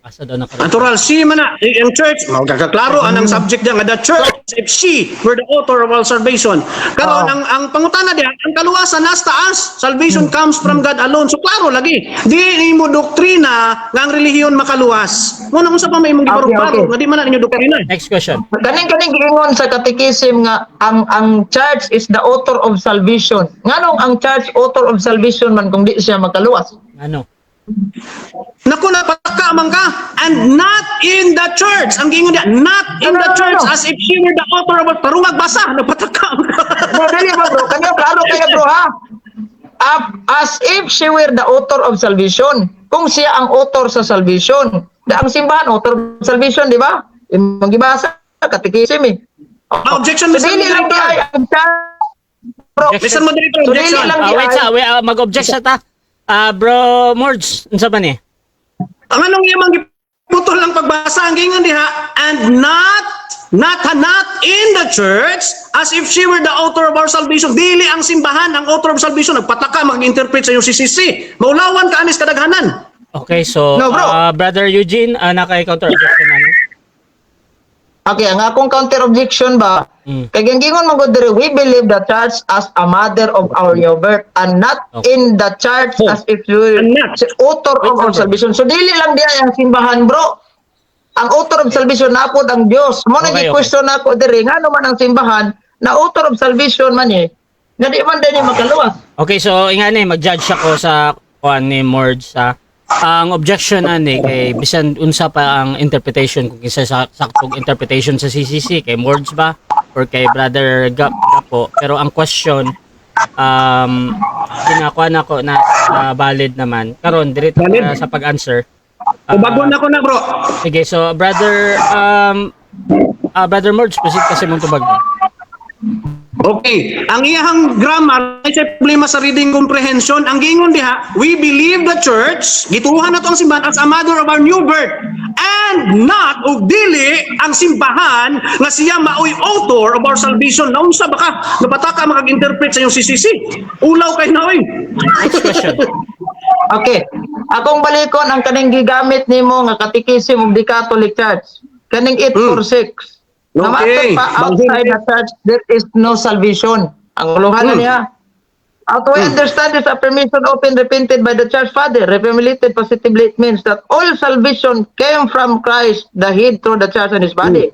Asa daw nakaroon? Natural, si man na, ang church, magkakaklaro, anang subject niya nga, the church, if she were the author of all salvation. Karon ang pangutana diya, ang kaluwasan nas taas, salvation comes from God alone. So klaro lagi, di mo doktrina nga ang relihiyon makaluwas. Muna kung sa pa may mong giparog-parog, nga di man na ninyo doktrina. Next question. Kaning giingon sa katekism nga ang church is the author of salvation. Nganong ang church author of salvation man kung di siya makaluwas? Ano? Naku na pataka man ka, and not in the church. Ang gingon niya, not in the church as if she were the author of parungag basa, napataka man ka. Dili ba bro? Kanyo klaro kayo bro ha? As if she were the author of salvation. Kung siya ang author sa salvation. Ang simbahan, author of salvation, di ba? Yung gibasa, katekism eh. Objection, So, Mr. dili lang di Moderator. ay ang church. Bro, Mr. Moderator, so dili objection. lang di Wait ay. sa, mag-object sa ta. Bro Mords, unsa ba ni? Ang anong iyang giputol lang pagbasa, ang gingon diha, and not in the church as if she were the author of our salvation. Dili ang simbahan ang author of salvation. Nagpataka mag-interpret sa iyong CCC. Maulawan ka anis kadaghanan. Okay, so No, bro. Brother Eugene, naka-counter objection ano? Okay, ang akong counter objection ba? Kay gingon mo gud diri, we believe the church as a mother of our new birth and not in the church as if you were And not. the author of our salvation. So dili lang diya ang simbahan, bro. Ang author of salvation na po ang Dios. Mo na Okay, gi-question nako diri, ngano man ang simbahan na author of salvation man eh. Nga di man din makaluwas. Okay, so ingani mag-judge ako sa kuan ni Mords sa ang objection ani kay bisan unsa pa ang interpretation kung kinsa sa saktong interpretation sa CCC kay Mords ba or kay Brother Gapo, pero ang question kinakuha na ko na valid naman karon direct Valid? sa pag-answer. O bago na ko na, bro. Sige, so Brother Mords, proceed kasi mong tubag. Okay, ang iyahang grammar ay sa problema sa reading comprehension. Ang gingon diha, we believe the church, gituhan na to ang simbahan as a mother of our new birth, and not og dili ang simbahan nga siya maoy author of our salvation. Naunsa ba ka? Napataka makag-interpret sa iyong CCC. Ulaw kay na oy. Next question. Okay. Akong balikon ang kaning gigamit nimo nga katekism of the Catholic Church. Kaning 846. Nga Okay. matod pa outside the church, there is no salvation. Ang uluhan na niya. How to understand this affirmation often repented by the church father, reformulated positively, it means that all salvation came from Christ, the head through the church and his body.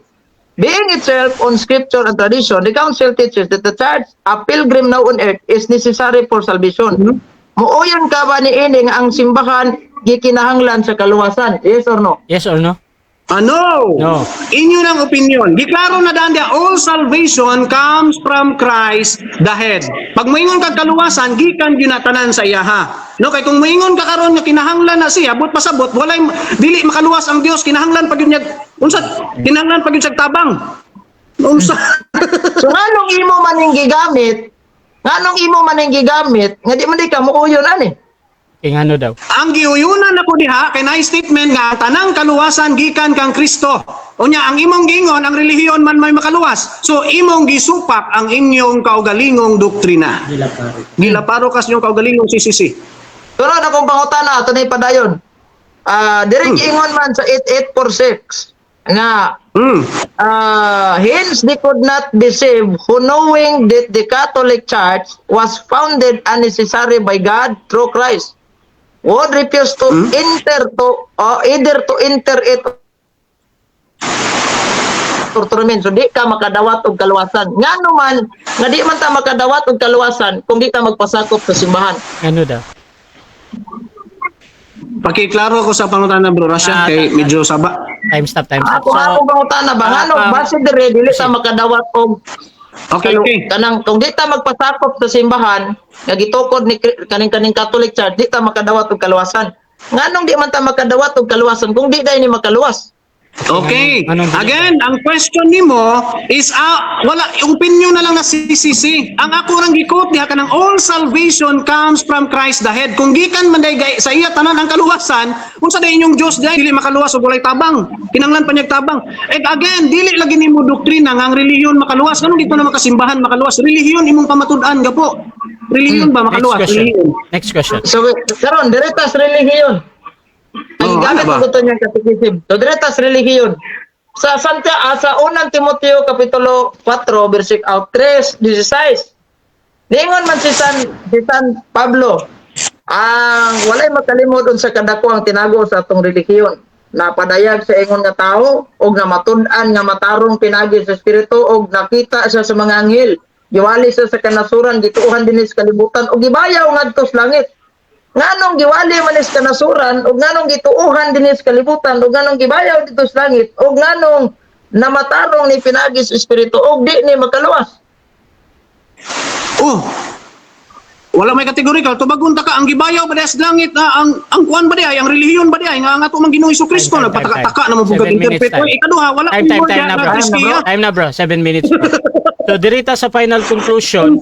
Being itself on scripture and tradition, the council teaches that the church, a pilgrim now on earth, is necessary for salvation. Muuyon ka ba ni ini nga ang simbahan gikinahanglan sa kaluwasan? Yes or no? Yes or no? No. No. Inyo ng opinion. Giklaro na daan dia, all salvation comes from Christ the head. Pag moingon kag kaluwasan, gikan ginatanan sa iyaha. No, kay kung moingon ka karon nga kinahanglan na siya, but pasabot, walay dili makaluwas ang Dios, kinahanglan pag yun unsa kinahanglan pag yun tabang. Unsa? So nganong imo man ning gigamit? Nganong imo man ning gigamit? Nga di man di ka muuyon ani. Kay ano daw? Ang giuyunan ako diha kay naay statement nga tanang kaluwasan gikan kang Kristo. Unya ang imong gingon ang relihiyon man may makaluwas. So imong gisupak ang inyong kaugalingong doktrina. Gilaparo kas inyong kaugalingong CCC. Pero na kung pangutana ato ni padayon. Diri ingon man sa 8846 nga hence they could not deceive who knowing that the Catholic Church was founded and necessary by God through Christ would refuse to enter to either to enter it or to remain. So di ka makadawat og kaluwasan. Ngano man nga di man ta makadawat og kaluwasan kung di ka magpasakop sa simbahan. Ano daw? Pakiklaro ko sa pangutana bro Rasha kay medyo saba. Time stop. Ako pangutana ba ngano base dire dili ta makadawat og Okay. kanang kung di ta magpasakop sa simbahan nga gitukod ni kaning Catholic Church di ta makadawat og kaluwasan. Nganong di man ta makadawat og kaluwasan kung di dai ni makaluwas? Okay. Anong- Again, ang question nimo is wala yung opinion na lang na CCC. Ang ako rang gikot diha kanang all salvation comes from Christ the head. Kung gikan man day sa iya tanan ang kaluwasan, unsa day inyong Dios day dili makaluwas og walay tabang. Kinanglan pa niya tabang. And again, dili lagi nimo doktrina nga ang relihiyon makaluwas. Kanang dito na makasimbahan makaluwas. Relihiyon imong pamatud-an gapo. Relihiyon ba Next makaluwas? question. Relihiyon. Next question. So karon diretas relihiyon. Ang ano gamit ba? ko niyang katekism. So diretas relihiyon. Sa unang Timoteo kapitulo 4 versikulo 3:16. Ningon man si San Pablo, ang walay makalimot sa kadako ang tinago sa atong relihiyon. Napadayag sa ingon nga tao og nga matud-an nga matarong pinagi sa espiritu og nakita siya sa mga anghel. Giwali siya sa kanasuran, gituuhan din sa kalibutan og gibayaw ngadto sa langit. Nganong giwali man sa kanasuran ug nganong gituuhan dinhi sa kalibutan ug nganong gibayaw dito sa langit ug nganong namatarong ni pinagi sa espiritu ug di ni makaluwas. Oh. Wala may kategorikal tubagon ta ka ang gibayaw ba sa langit ang kuan ba di ay ang relihiyon ba di ay nga ato man Ginoong Hesukristo Time. nagpataka-taka na mabugag 7 minutes interpret. time. Oy, ikaduha wala Time na bro. Kristiya. Time na bro. 7 minutes bro. So dirita sa final conclusion,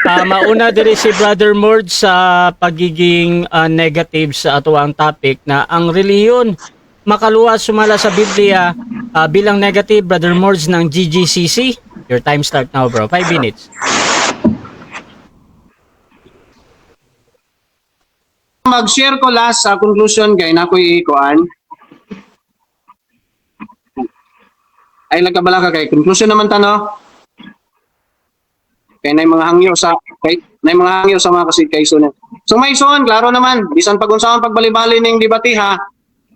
mauna diri si Brother Mord sa pagiging negative sa ato ang topic na ang relihiyon makaluwas sumala sa Biblia bilang negative. Brother Mords ng GGCC. Your time start now bro. 5 minutes. Mag-share ko last sa conclusion kay nakoy ikuan. Ay nagkabala ka kay conclusion naman ta no. Kay nay mga hangyo sa mga kasigkayson. So may ison klaro naman bisan pag-unsaon pagbali-bali ning debate ha.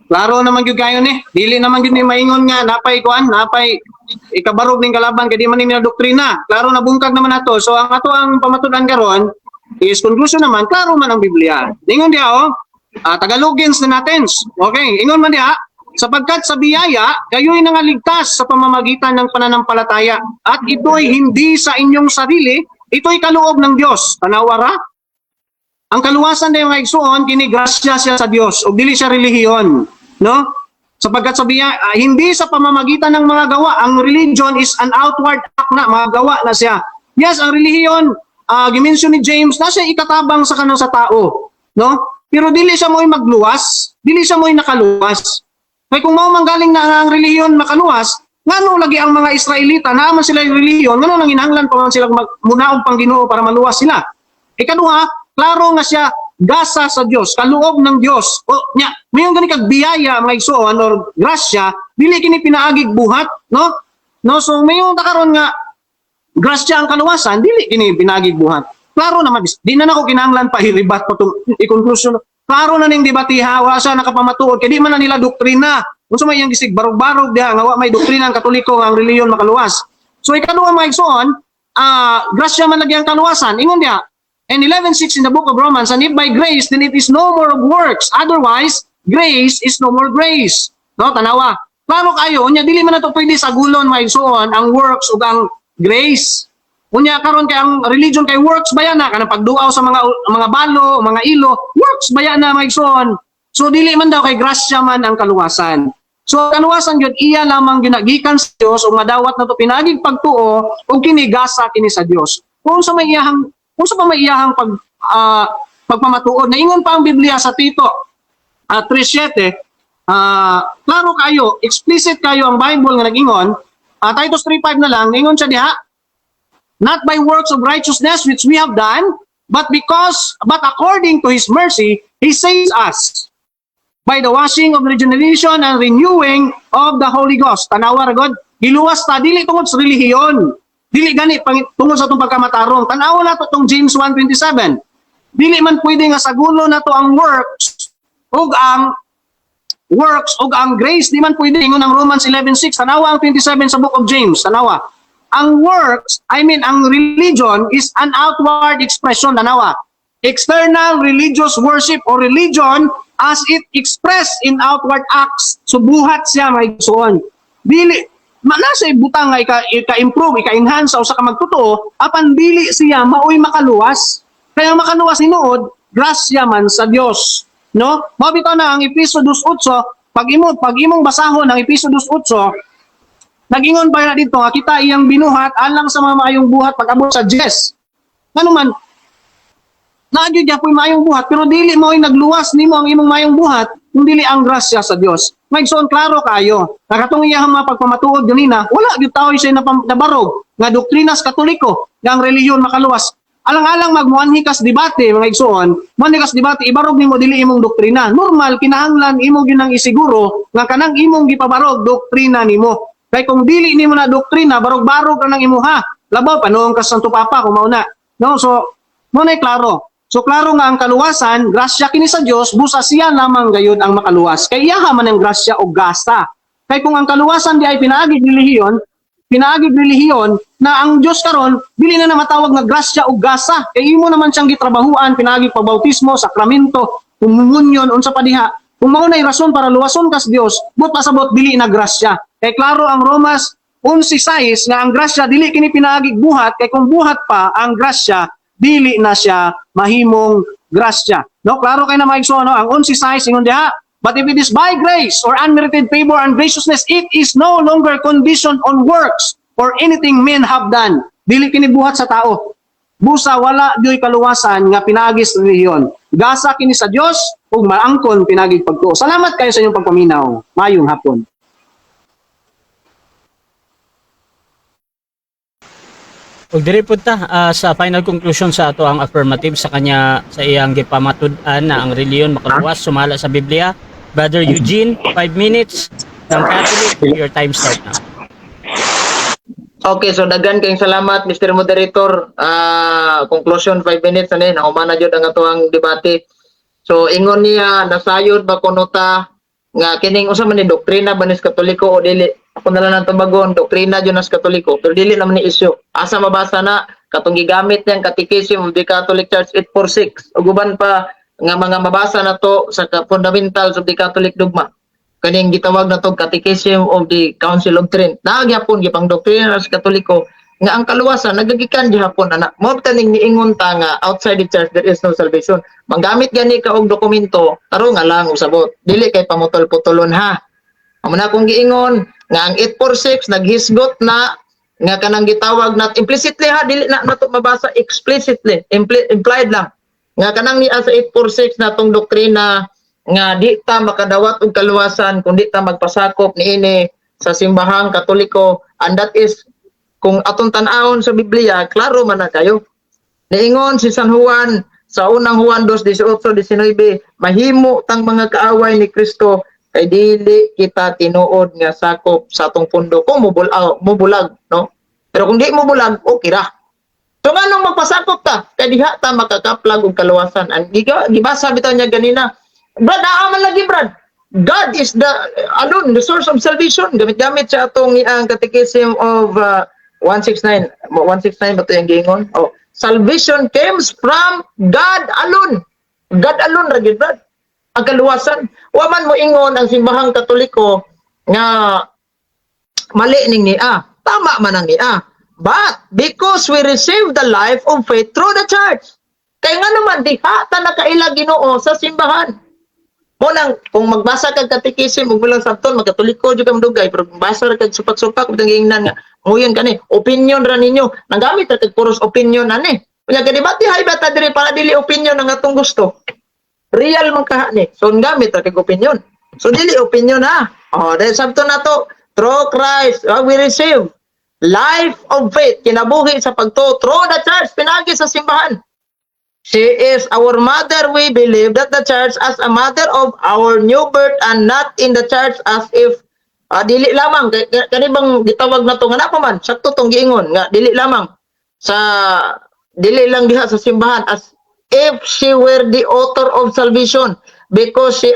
Klaro naman gyud kayo ni. Dili naman gyud ni maingon nga napay ikabarog ning kalaban kay di man ni doktrina. Klaro na bungkag naman nato. So ang ato ang pamatud-an karon is conclusion naman, klaro man ang Biblia. Ingon diha, Tagalogins na natin. Okay, ingon man diha, sapagkat sa biyaya, kayo'y nangaligtas sa pamamagitan ng pananampalataya. At ito'y hindi sa inyong sarili, ito'y kaloob ng Diyos. Tanawara? Ang kaluwasan na yung igsoon, kinigrasya siya sa Diyos, o dili siya relihiyon. No? Sapagkat sa biyaya, hindi sa pamamagitan ng mga gawa. Ang religion is an outward act na, mga gawa na siya. Yes, ang relihiyon, gimension ni James na siya ikatabang sa kanang sa tao, no? Pero dili siya mo'y magluwas, dili siya mo'y nakaluwas. Kaya kung manggaling na ang relihiyon makaluwas, ngano lagi ang mga Israelita naaman sila yung relihiyon, ngano nang inahanglan pa man sila munaog pang Ginoo para maluwas sila. Ikaduha, klaro nga siya gasa sa Dios, kaluob ng Dios. O nya, mayon gani kag biyaya mga igsoon or grasya, dili kini pinaagig buhat, no? No, so mayon ta karon nga grasya ang kaluwasan, dili kini binagig buhat. Klaro naman, di na nako kinahanglan pa i-rebat pa itong i-conclusion. Klaro na ning debatiha, wa siya nakapamatuod, kaya di man na nila doktrina. Kung sa may iyang gisig, barog-barog diha, nga wa may doktrina ang Katoliko, ang reliyon makaluwas. So ikaduha mga igsoon, grasya man lagi ang kaluwasan. Ingon diha, and 11:6 in the book of Romans, and if by grace, then it is no more of works. Otherwise, grace is no more grace. No, tanawa. Klaro kayo, unya dili man na ito pwede sa gulon mga igsoon, ang works ug ang grace. Unya karon kay ang religion kay works bayana kana pagduaw sa mga balo, mga ilo, works bayana maigsoon. So dili man daw kay grasya man ang kaluwasan. So kaluwasan gyud iya lamang ginagikan sa Dios ug madawat nato pinagig pagtuo ug kinigasa kini sa Dios. Kung sa may iyahang pagpamatuod na ingon pa ang Biblia sa Tito 3:7, klaro kayo, explicit kayo ang Bible nga nag-ingon. Titus 3:5 na lang, ningon siya diha, not by works of righteousness which we have done, but according to His mercy, He saves us by the washing of regeneration and renewing of the Holy Ghost. Tanawa ra God, giluwas ta dili tungod sa relihiyon, dili gani tungod sa itong pagkamatarong. Tanawa na to tong James 1:27. Dili man pwede nga sagulo na to ang works ug ang grace, di man pwede. Ingon ang Romans 11:6, tanawa ang 27 sa book of James, tanawa. Ang works, ang religion is an outward expression, tanawa. External religious worship or religion as it expressed in outward acts. So buhat siya, may igsoon. Dili, nasa ibutang nga ika-improve, ika-enhance sa usa ka magtotoo, apan dili siya maoy makaluwas. Kaya makaluwas hinuod, grasya man sa Dios. No? Mabitaw na ang Episo 2:8, pag imong basahon ang Episo 2:8, nag-ingon pa na dito nga kita iyang binuhat alang sa mga maayong buhat pag-abot sa Dies. Ngano man naadyo diya po'y maayong buhat pero dili mo ay nagluwas nimo ang imong maayong buhat kung dili ang grasya sa Dios. Magson klaro kayo. Nakatong iyang mga pagpamatuod ganina, wala gyud tawo siya nabarog nga doktrinas Katoliko nga ang relihiyon makaluwas. alang-alang magmuanhikas debate mga igsoon, muanhikas debate ibarog nimo dili imong doktrina. Normal kinahanglan imo ginang isiguro nga kanang imong gipabarog doktrina nimo. Kay kung dili nimo na doktrina barog-barog ra nang imuha. Labaw panoong ka Santo Papa kung mauna. No, so mo na klaro. So klaro nga ang kaluwasan, grasya kini sa Dios, busa siya lamang gayud ang makaluwas. Kay iya man ang grasya o gasa. Kay kung ang kaluwasan di ay pinaagid relihiyon na ang Dios karon dili na matawag nga grasya o gasa. Kay imo naman siyang gitrabahuan, pinaagid pabautismo, sakramento, komunyon unsa pa diha. Kung mao nay rason para luwason kas Dios, but pasabot dili na grasya. Kay klaro ang Romas 11:6 nga ang grasya dili kini pinaagig buhat, kay kung buhat pa ang grasya dili na siya mahimong grasya. No, klaro kay na maigsoon no, ang 11:6 ingon diha, but if it is by grace or unmerited favor and graciousness, it is no longer conditioned on works or anything men have done. Dili kini buhat sa tao. Busa wala dioy kaluwasan nga pinaagi sa relihiyon. Gasa kini sa Dios ug maangkon pinaagi pagtuo. Salamat kayo sa inyong pagpaminaw. Mayong hapon. Ug diri pud ta sa final conclusion sa ato ang affirmative sa kanya sa iyang gipamatud-an na ang relihiyon makaluwas sumala sa Biblia. Brother Eugene, 5 minutes ng Catholic, your time start now. Okay, so daghan kayong salamat Mr. Moderator. Conclusion 5 minutes ani na humana jud ang atoang debate. So ingon niya nasayod ba kuno ta nga kining usa man ni doktrina ba ni Katoliko o dili? Ako na lang ang tubagon, doktrina dyan as Katoliko, pero dili naman ni isyo. Asa mabasa na, katong gigamit niyang Catechism of the Catholic Church 846, o guban pa nga mga mabasa na to sa Fundamentals of the Catholic Dogma. Kaning gitawag na to Catechism of the Council of Trent. Nagyapon, gipang doktrina as Katoliko, nga ang kaluwasan, nagagikan di hapon, anak. Mo taning niingon ta nga, outside the church, there is no salvation. Manggamit gani ka og dokumento, taro nga lang usabot. Dili kay pamutol-putulon ha. Amo na kong giingon nga ang 846 naghisgot na nga kanang gitawag na implicitly ha dili na nato mabasa explicitly implied lang nga kanang niya sa 846 natong doktrina nga di ta makadawat og kaluwasan kung di ta magpasakop niini sa simbahang Katoliko, and that is kung atong tan-awon sa Biblia klaro man na kayo. Niingon si San Juan sa unang Juan 2:18-19, mahimo tang mga kaaway ni Kristo kay dili kita tinuod nga sakop sa atong pundo kung mubulag, no? Pero kung di mubulag, okay ra. So nganong magpasakop ta? Kay diha ta makakaplag og kaluwasan. Ang gibasa bitaw niya ganina. Brad, aaman lagi brad. God is the alone, the source of salvation. Gamit-gamit sa atong ang Catechism of 169. 169 ba ito yung gingon? Oh, salvation comes from God alone. God alone ra gyud brad. Ang kaluwasan. Waman mo ingon ang simbahang Katoliko nga mali ning niya. Tama man ang niya. But because we receive the life of faith through the church. Kaya nga naman, diha ta nakaila Ginoo sa simbahan. Mo nang kung magbasa kag Catechism ug bilang sabton magkatoliko jud ka madugay pero kung basa ra kag supak-supak ug gingnan nga nguyon kani opinion ra ninyo nanggamit ra kag puros opinion ani. Unya ka debate hay bata diri para dili opinion ang atong gusto. Real man ka ni. So gamit ra kag opinion. So dili opinion ha. Oh, dahil sabto na to through Christ we receive life of faith kinabuhi sa pagtuo through the church pinagi sa simbahan. She is our mother. We believe that the church as a mother of our new birth and not in the church as if dili lamang kani bang gitawag na to nga napa man sakto tong giingon nga dili lamang sa dili lang diha sa simbahan as if she were the author of salvation because she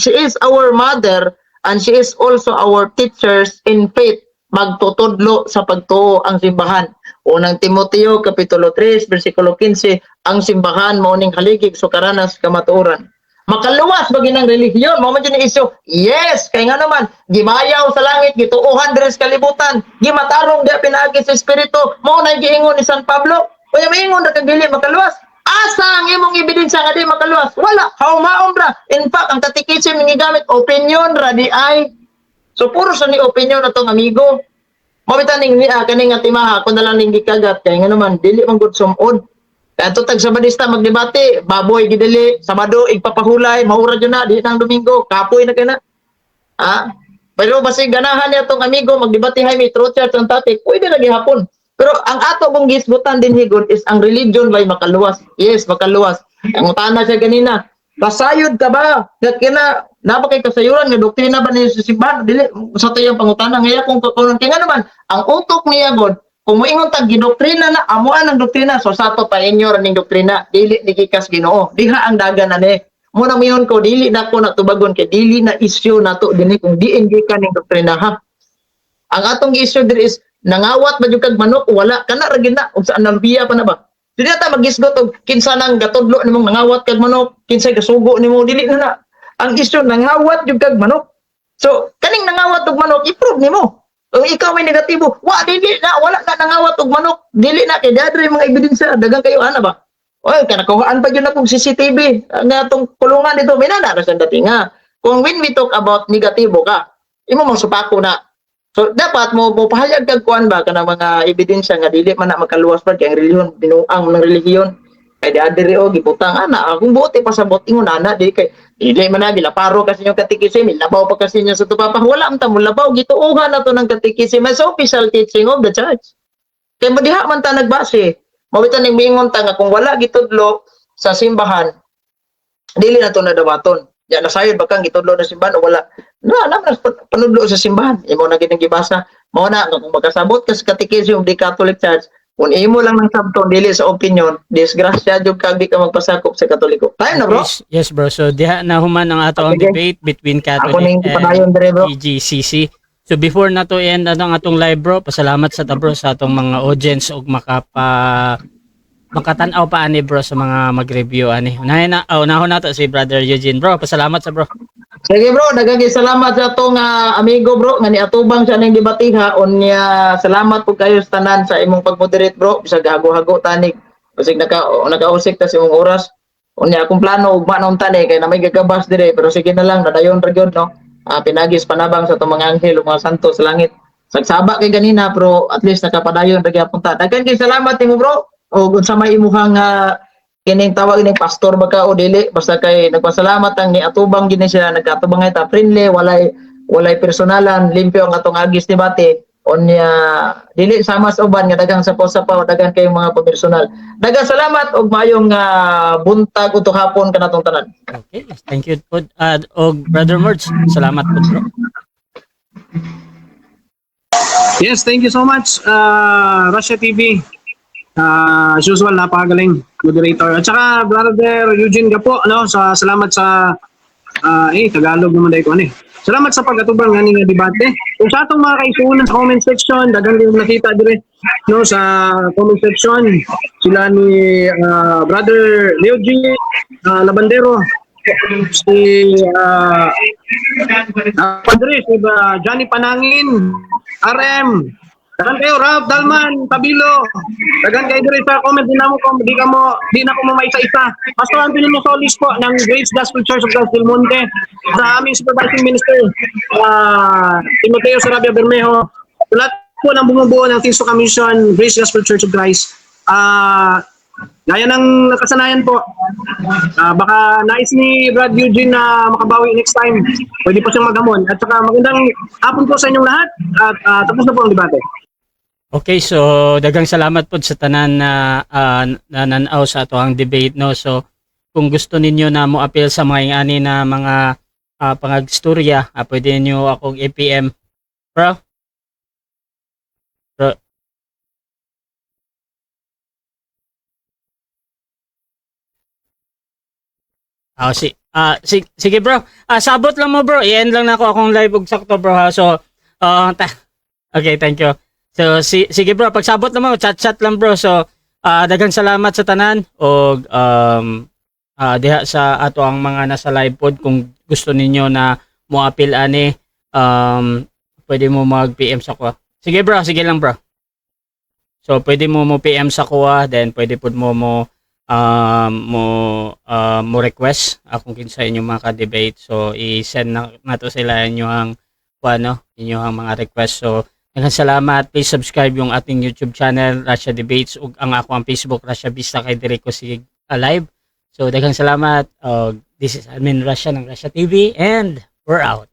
is our mother and she is also our teachers in faith. Magtutudlo sa pagtuo ang simbahan. Unang Timoteo kapitulo 3 bersikulo 15, ang simbahan mao ning haligig sukaranas kamatuoran. Makaluwas ba ginang relihiyon mao man ni isyu. Yes, kay nga naman gimayaw sa langit gituohan diri sa kalibutan, gimatarong di pinaagi sa espiritu, mao na giingon ni San Pablo. Unya maingon ra kag dili makaluwas. Asa ang imong ebidensya nga di makaluwas? Wala, haumaon ra. In fact, ang Catechism ni gamit opinion ra di ay. So puro sa ni opinion atong amigo. Mabitaning ni kaning nga timaha kun nalang ning gikagat kay nga naman dili man gud sumod. Kaya tag Sabadista magdebate, baboy gidili, Sabado igpapahulay, maura jud na di nang Domingo, kapoy na kana. Pero basig ganahan ni atong amigo magdebate hay may true church ang tatik, pwede na gihapon. Pero ang ato mong gisgutan din higod is ang religion bay makaluwas. Yes, makaluwas. Ang utana siya ganina. Pasayod ka ba? Kaya napakay kasayuran nga doktrina ba niya sa simbahan? Dili sa tayong pangutana ngaya kung kakunan kaya nga naman ang utok niya god kung moingon tag gidoktrina na amuan ang doktrina so sato pa inyo raning doktrina dili ni gikas Ginoo. Diha ang dagan na ni. Muna miyon ko dili na ko natubagon kay dili na issue nato dinhi kung di ka ning doktrina ha. Ang atong issue there is nangawat ba jud kag manok wala kana ra gid na ug saan nang biya pa na ba? Dili ta magisgot og kinsa nang gatudlo nimong nangawat kag manok, kinsay gasugo nimo dili na na. Ang issue nangawat jud kag manok. So kaning nangawat og manok i-prove nimo. Kung ikaw may negatibo, dili na wala na nangawat og manok, dili na kay dadre mga ebidensya daghang kayo ana ba? Oy, kanakuhaan pa jud na kog CCTV nga tong kulungan dito may nana ra sa datinga. Kung when we talk about negatibo ka, imo mong supako na. So dapat mo pahayag kag kuan ba kana mga ebidensya nga dili man na makaluwas pa kay ang relihiyon binuang ng relihiyon. Kay dadre o giputang ana, kung buti pa sa ingon ana di kay dili man na gilaparo kasi yung katikisim, labaw pa kasi niya sa tupapa. Wala man ta mo labaw gituohan na to ng katikisim as official teaching of the church. Kay diha man ta nagbase. Mawitan ning mingon ta nga kung wala gitudlo sa simbahan, dili na to nadawaton. Ya nasayod ba kang gitudlo na simbahan o wala? Na panudlo sa simbahan. Imo na ginang gibasa. Mao na kung magkasabot ka sa Catechism of the Catholic Church, kung imo lang ng sabton dili sa opinion, disgrasya jud kag di ka magpasakop sa Katoliko. Tayo na bro. Yes bro. So diha na human ang ato ang Okay. debate between Ako Catholic ning padayon dire bro. and EGCC. So before na to end ang atong live bro, pasalamat sa ta bro sa atong mga audience ug makatan-aw pa ani bro sa mga mag-review ani. Unahon na to si Brother Eugene bro. Pasalamat sa bro. Sige bro, daghang salamat sa atong amigo bro nga niatubang sa ning debatiha unya salamat po kayo sa tanan sa imong pag-moderate bro bisag hago-hago tanig bisag nakausik ta sa imong oras unya akong plano ug manon tani kay na may gagabas dire pero sige na lang nadayon ra gyud no. Pinagis panabang sa itong mga anghel o mga santo sa langit. Sagsaba kay ganina pero at least nakapadayon ra gyapon ta. Daghang salamat nimo bro. O unsa may imuhang kining tawag ning pastor ba ka o dili basta kay nagpasalamat ang niatubang gini siya nagkatubang ta friendly walay personalan limpyo ang atong agis debate unya dili sama sa uban nga daghang sapaw-sapaw daghang kay mga personal. Daghang salamat og maayong buntag ug hapon kanatong tanan. Okay, thank you po. Og Brother Merch, salamat po bro. Yes, thank you so much, Russia TV. As usual, napakagaling moderator. At saka, Brother Eugene Gapo, no, salamat sa, Tagalog naman dahil ko, Salamat sa pag-atubang nga nga debate. Kung sa atong mga kaisunan sa comment section, dagang din nakita dire, no, sa comment section, sila ni Brother Eugene Labandero, si Padre, si Johnny Panangin, RM, dagan kayo Ralph Dalman, Tabilo. Dagan kayo dire sa comment din namo kung di na ko mo maisa-isa. Pastor Antonio Solis po ng Grace Gospel Church of Del Monte. Sa aming supervising minister, Timoteo Sarabia Bermejo. Sa lahat po ng bumubuo ng Team Commission, Grace Gospel Church of Christ. Gaya ng nakasanayan po, baka nais ni Brad Eugene na makabawi next time. Pwede po siyang maghamon. At saka magandang hapon po sa inyong lahat. At tapos na po ang debate. Okay, so daghang salamat po sa tanan na nananaw sa ato ang debate no. So kung gusto ninyo na mo appeal sa mga ani na mga pangagstorya, pwede niyo akong APM. Bro. Sige bro. Sabot lang mo bro. I-end lang na ako akong live og sakto bro ha. So okay, thank you. So sige bro, pagsabot lang mo, chat lang bro. So daghang salamat sa tanan og diha sa ato ang mga nasa live pod kung gusto ninyo na mo appeal ani pwede mo mag-PM sa ko. Sige bro, sige lang bro. So pwede mo PM sa kuha, then pwede pod mo request akong kinsa inyong mga ka-debate. So i-send na to sila inyong inyong mga request. So daghang salamat. Please subscribe yung ating YouTube channel Russia Debates ug ang ako ang Facebook Russia Vista kay dire ko si live. So daghang salamat. This is Admin Russia ng Russia TV and we're out.